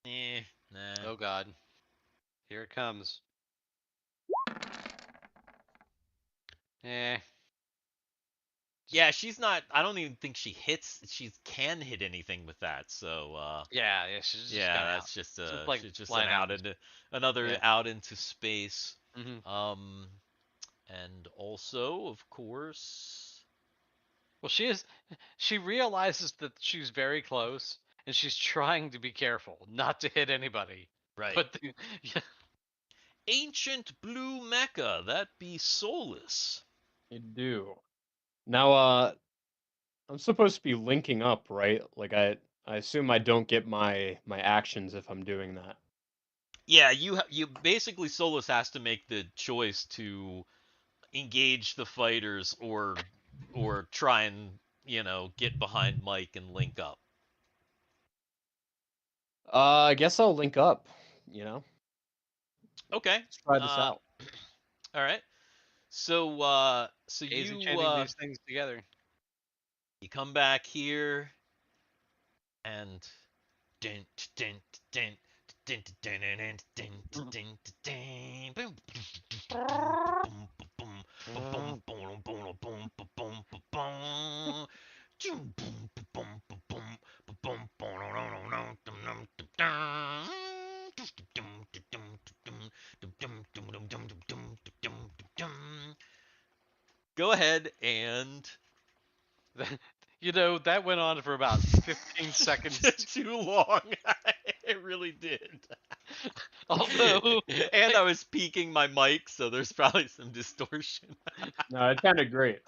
Nah. Oh God. Here it comes. Eh. Yeah, she's not. I don't even think she can hit anything with that. So Yeah, she's just yeah, kinda that's out. just Just like she's just flying an out. another Yeah. out into space. Mhm. And also, of course, Well, she realizes that she's very close, and she's trying to be careful not to hit anybody. right. But yeah. Ancient Blue Mecha, that be Solus. You do. Now, I'm supposed to be linking up, right? Like I assume I don't get my actions if I'm doing that. Yeah, you basically Solus has to make the choice to engage the fighters or try and get behind Mike and link up. I guess I'll link up, you know? Okay. Let's try this out. All right. So Daisy you chaining these things together. you come back here and dun, dun, dun, dun, dun, dun, dun, dun, dun, dun, boom, boom, boom, boom, boom, boom, boom, boom, boom, boom, boom. Boom, boom, boom, boom, boom, boom, boom. Go ahead and You know, that went on for about 15 seconds. too long. It really did. Although, and I was peaking my mic, so there's probably some distortion. No, it sounded great.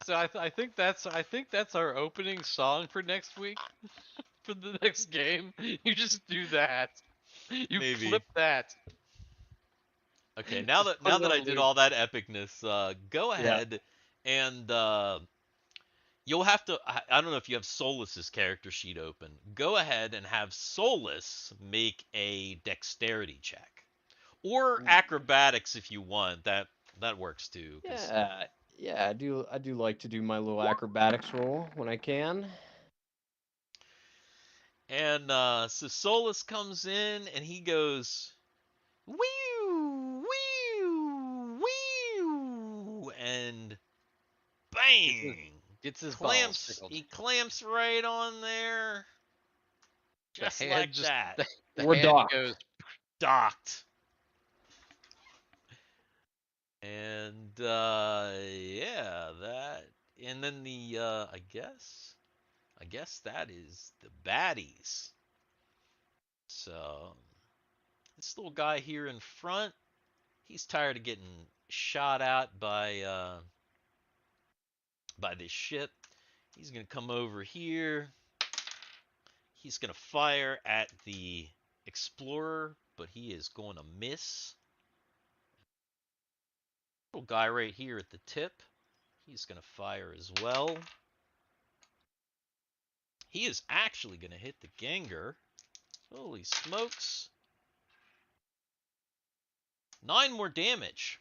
so I think that's our opening song for next week. For the next game, you just do that. You Maybe. clip that. Okay, now Just that put it on I loop. did all that epicness, go ahead and you'll have to. I don't know if you have Solus's character sheet open. Go ahead and have Solus make a dexterity check, or acrobatics if you want. That works too. Yeah, I do like to do my little acrobatics roll when I can. And so Solus comes in and he goes, "Wee-oo, wee-oo, wee-oo," and bang! Gets his Clamps. balls tickled. He clamps right on there, just hand like just- that. The We're hand docked. goes. Docked. And yeah, that. And then the I guess that is the baddies. So this little guy here in front, he's tired of getting shot at by this ship. He's gonna come over here. He's gonna fire at the explorer, but he is going to miss. Little guy right here at the tip, he's gonna fire as well. He is actually gonna hit the Ganger. Holy smokes! 9 more damage.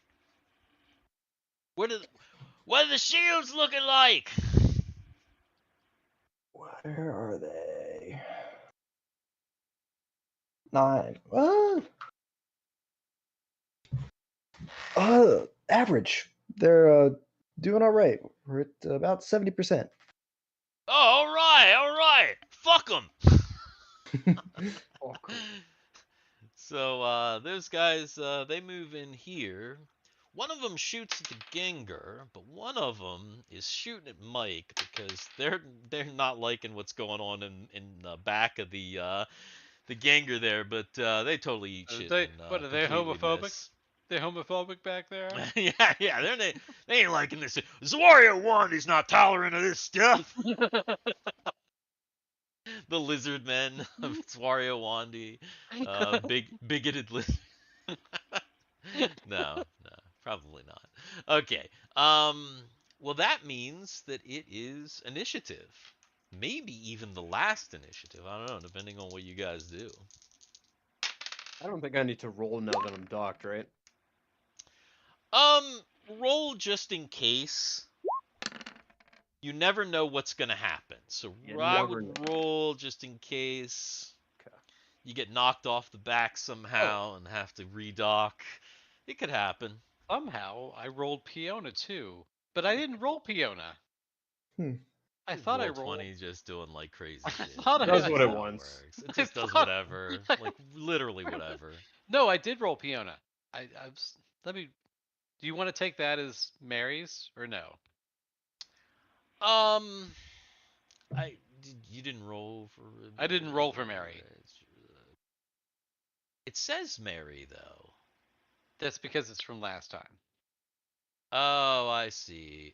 What are the shields looking like? Where are they? 9. Average. They're doing all right. We're at about 70%. Oh, all right. Fuck them. So those guys, they move in here. One of them shoots at the Gengar, but one of them is shooting at Mike because they're not liking what's going on in the back of the Gengar there. But they totally eat shit. What are they completely homophobic? miss. They homophobic back there? yeah, they ain't liking this. Zwariowandi's not tolerant of this stuff. The lizard men of Zwariowandi, bigoted lizard. No, probably not. Okay. Well, that means that it is initiative. Maybe even the last initiative. I don't know, depending on what you guys do. I don't think I need to roll now that I'm docked, right? Roll just in case. You never know what's gonna happen, so You I never know. would roll just in case. Okay. You get knocked off the back somehow and have to redock. It could happen. Somehow I rolled Peona too, but I didn't roll Peona. Hmm. I Just thought I roll rolled. 20 just doing like crazy I shit. thought It does I- what it That's how wants. works. It just does thought- whatever. Like literally whatever. No, I did roll Peona. Let me. Do you want to take that as Mary's or no? You didn't roll for. I didn't roll for Mary. It says Mary though. That's because it's from last time. Oh, I see.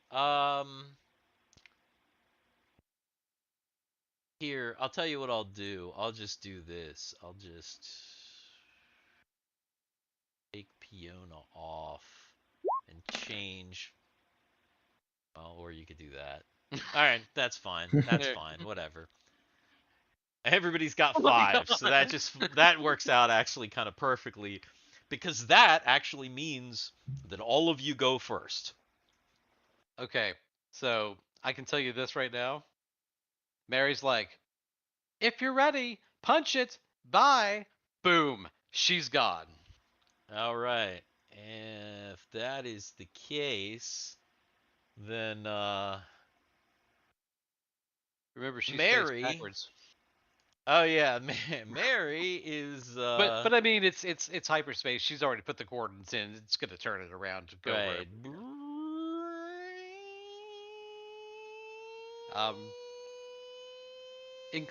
Here, I'll tell you what I'll do. I'll just do this. I'll just take Peona off and change. Well, or you could do that. All right, that's fine. That's There. fine. Whatever. Everybody's got Oh my 5, so that works out actually kind of perfectly, because that actually means that all of you go first. Okay, so I can tell you this right now. Mary's like, if you're ready, punch it. Bye. Boom. She's gone. All right. And if that is the case, then Remember, she's Mary. face backwards. Oh yeah, Mary is But I mean, it's hyperspace. She's already put the coordinates in. It's gonna turn it around to go right. where. In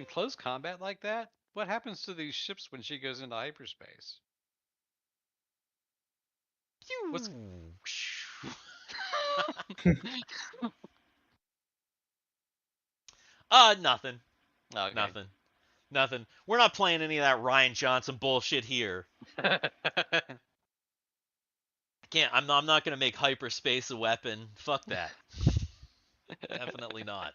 close combat like that, what happens to these ships when she goes into hyperspace? What's Nothing. okay. Nothing. We're not playing any of that Ryan Johnson bullshit here. I'm not gonna make hyperspace a weapon. Fuck that. Definitely not.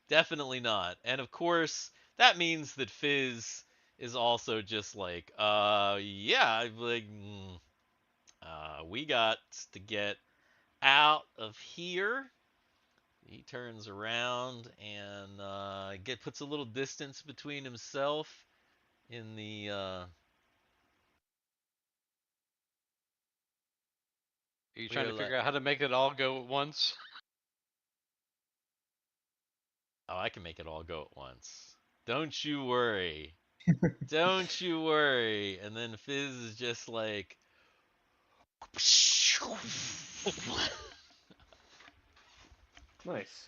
Definitely not. And of course, that means that Fizz is also just like, yeah, like, we got to get out of here. He turns around and puts a little distance between himself in the Are you trying to We're figure out how to make it all go at once? Oh, I can make it all go at once. Don't you worry. Don't you worry. And then Fizz is just like Nice.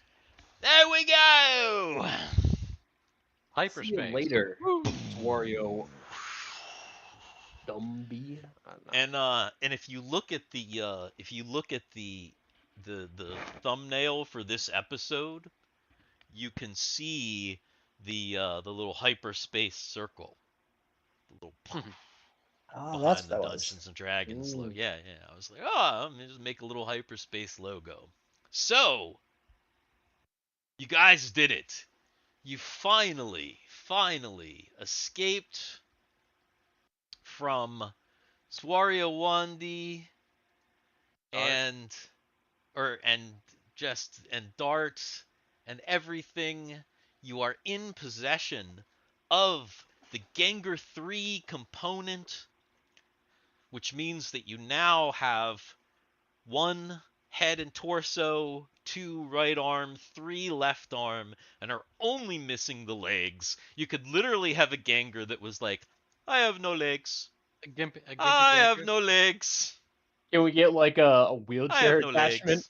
there we go. See you Hyperspace. later, Wario. Dumby. And if you look at the the thumbnail for this episode, you can see the little hyperspace circle. The little Oh, behind that's the that was. Dungeons and Dragons logo. Ooh. Yeah. I was like, oh, I'm gonna just make a little hyperspace logo. So, you guys did it. You finally escaped from Zwariowandi and and darts and everything. You are in possession of the Gengar 3 component, which means that you now have 1 head and torso, 2 right arm, 3 left arm, and are only missing the legs. You could literally have a Gengar that was like, I have no legs. A gimpy I have Gengar. no legs. Can we get like a I wheelchair have no attachment? legs.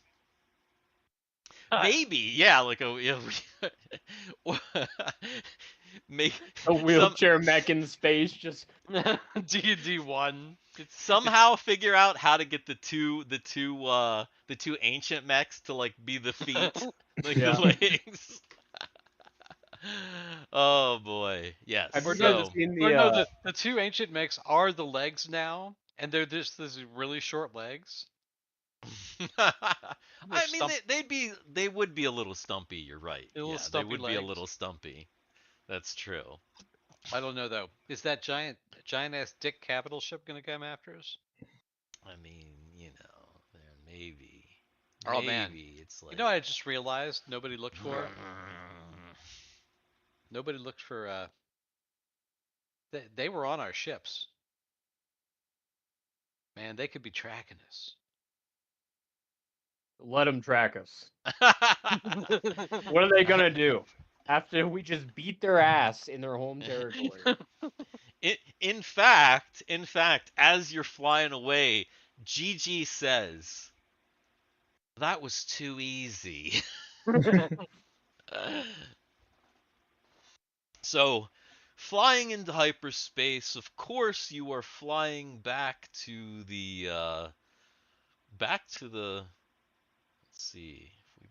Maybe, yeah, like a make A some wheelchair mech in space, just D&D 1. somehow figure out how to get the two ancient mechs to like be the feet, like Yeah. the legs. Oh boy, yes. Have you no, guys seen Or the no, the two ancient mechs are the legs now, and they're just these really short legs. I mean, they would be a little stumpy. You're right. A little Yeah, they stumpy would be a legs. little stumpy. That's true. I don't know though. Is that giant ass dick capital ship gonna come after us? I mean, there maybe. Oh man, Maybe it's like. you know what I just realized nobody looked for. Nobody looked for. They were on our ships. Man, they could be tracking us. let them track us? What are they gonna do after we just beat their ass in their home territory? In fact, as you're flying away, Gigi says, "That was too easy." So, flying into hyperspace, of course, you are flying back to the Let's see if we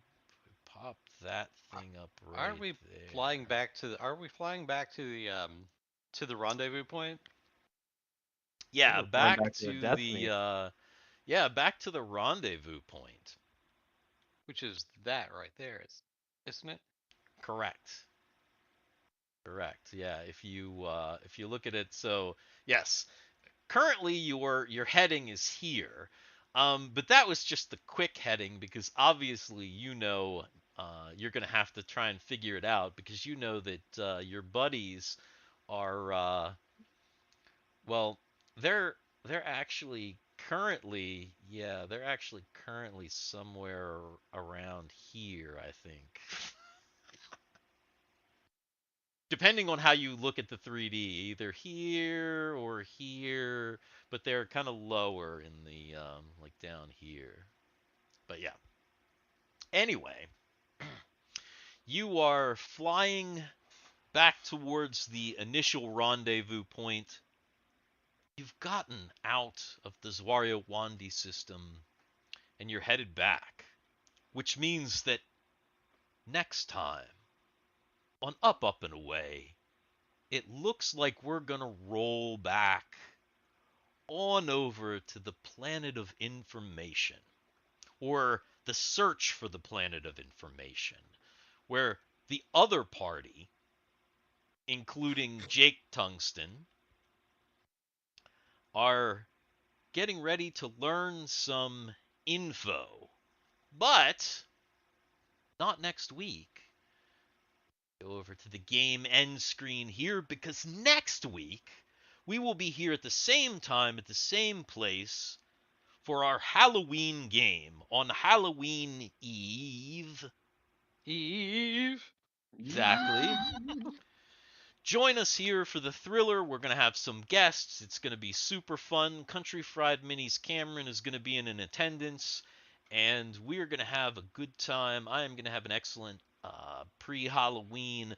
pop that thing up right Aren't we there. flying back to the? Are we flying back to the rendezvous point? Yeah, We're flying back to the to Destiny. back to the rendezvous point. Which is that right there, isn't it? Correct. Correct. Yeah, if you look at it, so yes, currently your heading is here. But that was just the quick heading because obviously you're gonna have to try and figure it out because you know that your buddies are well, they're they're actually currently somewhere around here, I think. Depending on how you look at the 3D, either here or here, but they're kind of lower in the like down here. But yeah. Anyway, you are flying back towards the initial rendezvous point. You've gotten out of the Zwariowandi system and you're headed back, which means that next time on Up Up and Away, it looks like we're going to roll back on over to the planet of information, or the search for the planet of information, where the other party, including Jake Tungsten, are getting ready to learn some info. But not next week. Go over to the game end screen here because next week we will be here at the same time at the same place for our Halloween game on Halloween Eve. Eve. Exactly. Join us here for the thriller. We're going to have some guests. It's going to be super fun. Country Fried Minis Cameron is going to be in attendance, and we're going to have a good time. I am going to have an excellent pre-Halloween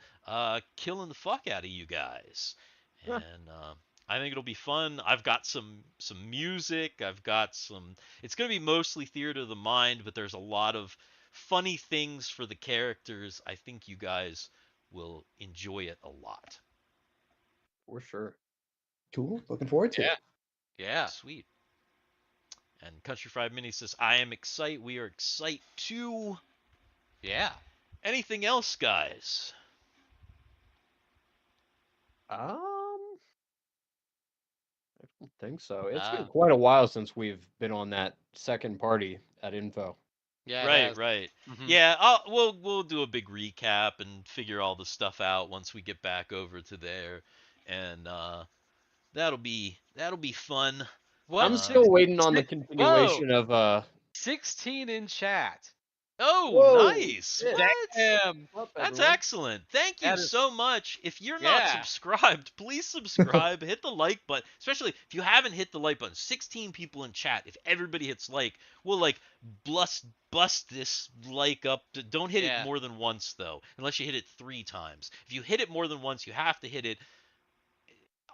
killing the fuck out of you guys. And I think it'll be fun. I've got some music. I've got some. It's going to be mostly theater of the mind, but there's a lot of funny things for the characters. I think you guys will enjoy it a lot. For sure. Cool. Looking forward to Yeah. it. Yeah. Sweet. And Country Fried Mini says, I am excited. We are excited too. Yeah. Anything else, guys? I don't think so. It's been Uh, quite a while since we've been on that second party at Info. Yeah. it Right, has. right. Mhm. Yeah, we'll do a big recap and figure all the stuff out once we get back over to there, and that'll be fun. What? I'm still waiting on the Whoa! continuation of 16 in chat. Oh, Whoa, nice. shit. What? Damn. What's up, That's everyone? excellent. Thank you That is. so much. If you're not Yeah. subscribed, please subscribe. Hit the like button. Especially if you haven't hit the like button. 16 people in chat. If everybody hits like, we'll like bust this like up. Don't hit it Yeah. more than once though, unless you hit it 3 times. If you hit it more than once, you have to hit it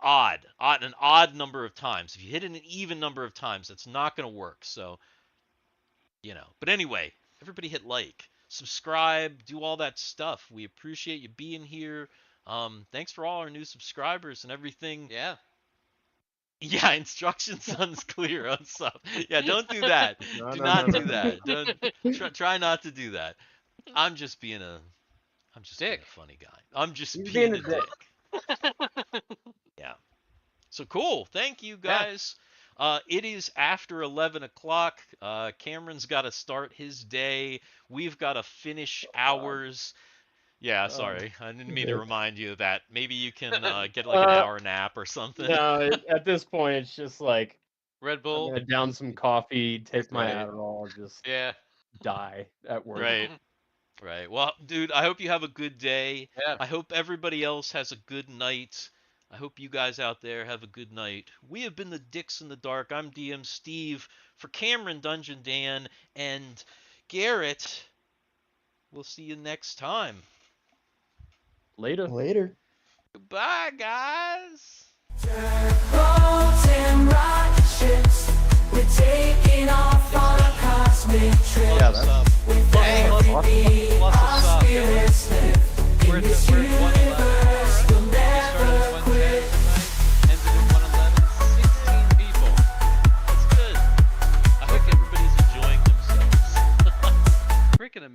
an odd number of times. If you hit it an even number of times, that's not going to work. So, But anyway, everybody hit like, subscribe, do all that stuff. We appreciate you being here. Thanks for all our new subscribers and everything. Yeah. Yeah, instructions unclear on stuff. Yeah, don't do that. No, Do no, not no, do no. that. Don't try not to do that. I'm just being a Dick. funny guy. I'm just He's being being a a dick. dick. Yeah. So cool. Thank you guys. It is after 11 o'clock. Cameron's got to start his day. We've got to finish ours. Yeah, sorry. I didn't mean to okay. remind you of that. Maybe you can get like an hour nap or something. No, at this point, it's just like Red I'm Bull. gonna down some coffee, take my Right. Adderall, just Yeah. die at work. Right. Right. Well, dude, I hope you have a good day. Yeah. I hope everybody else has a good night. I hope you guys out there have a good night. We have been the Dicks in the Dark. I'm DM Steve. For Cameron, Dungeon Dan, and Garrett, we'll see you next time. Later. Later. Goodbye, guys.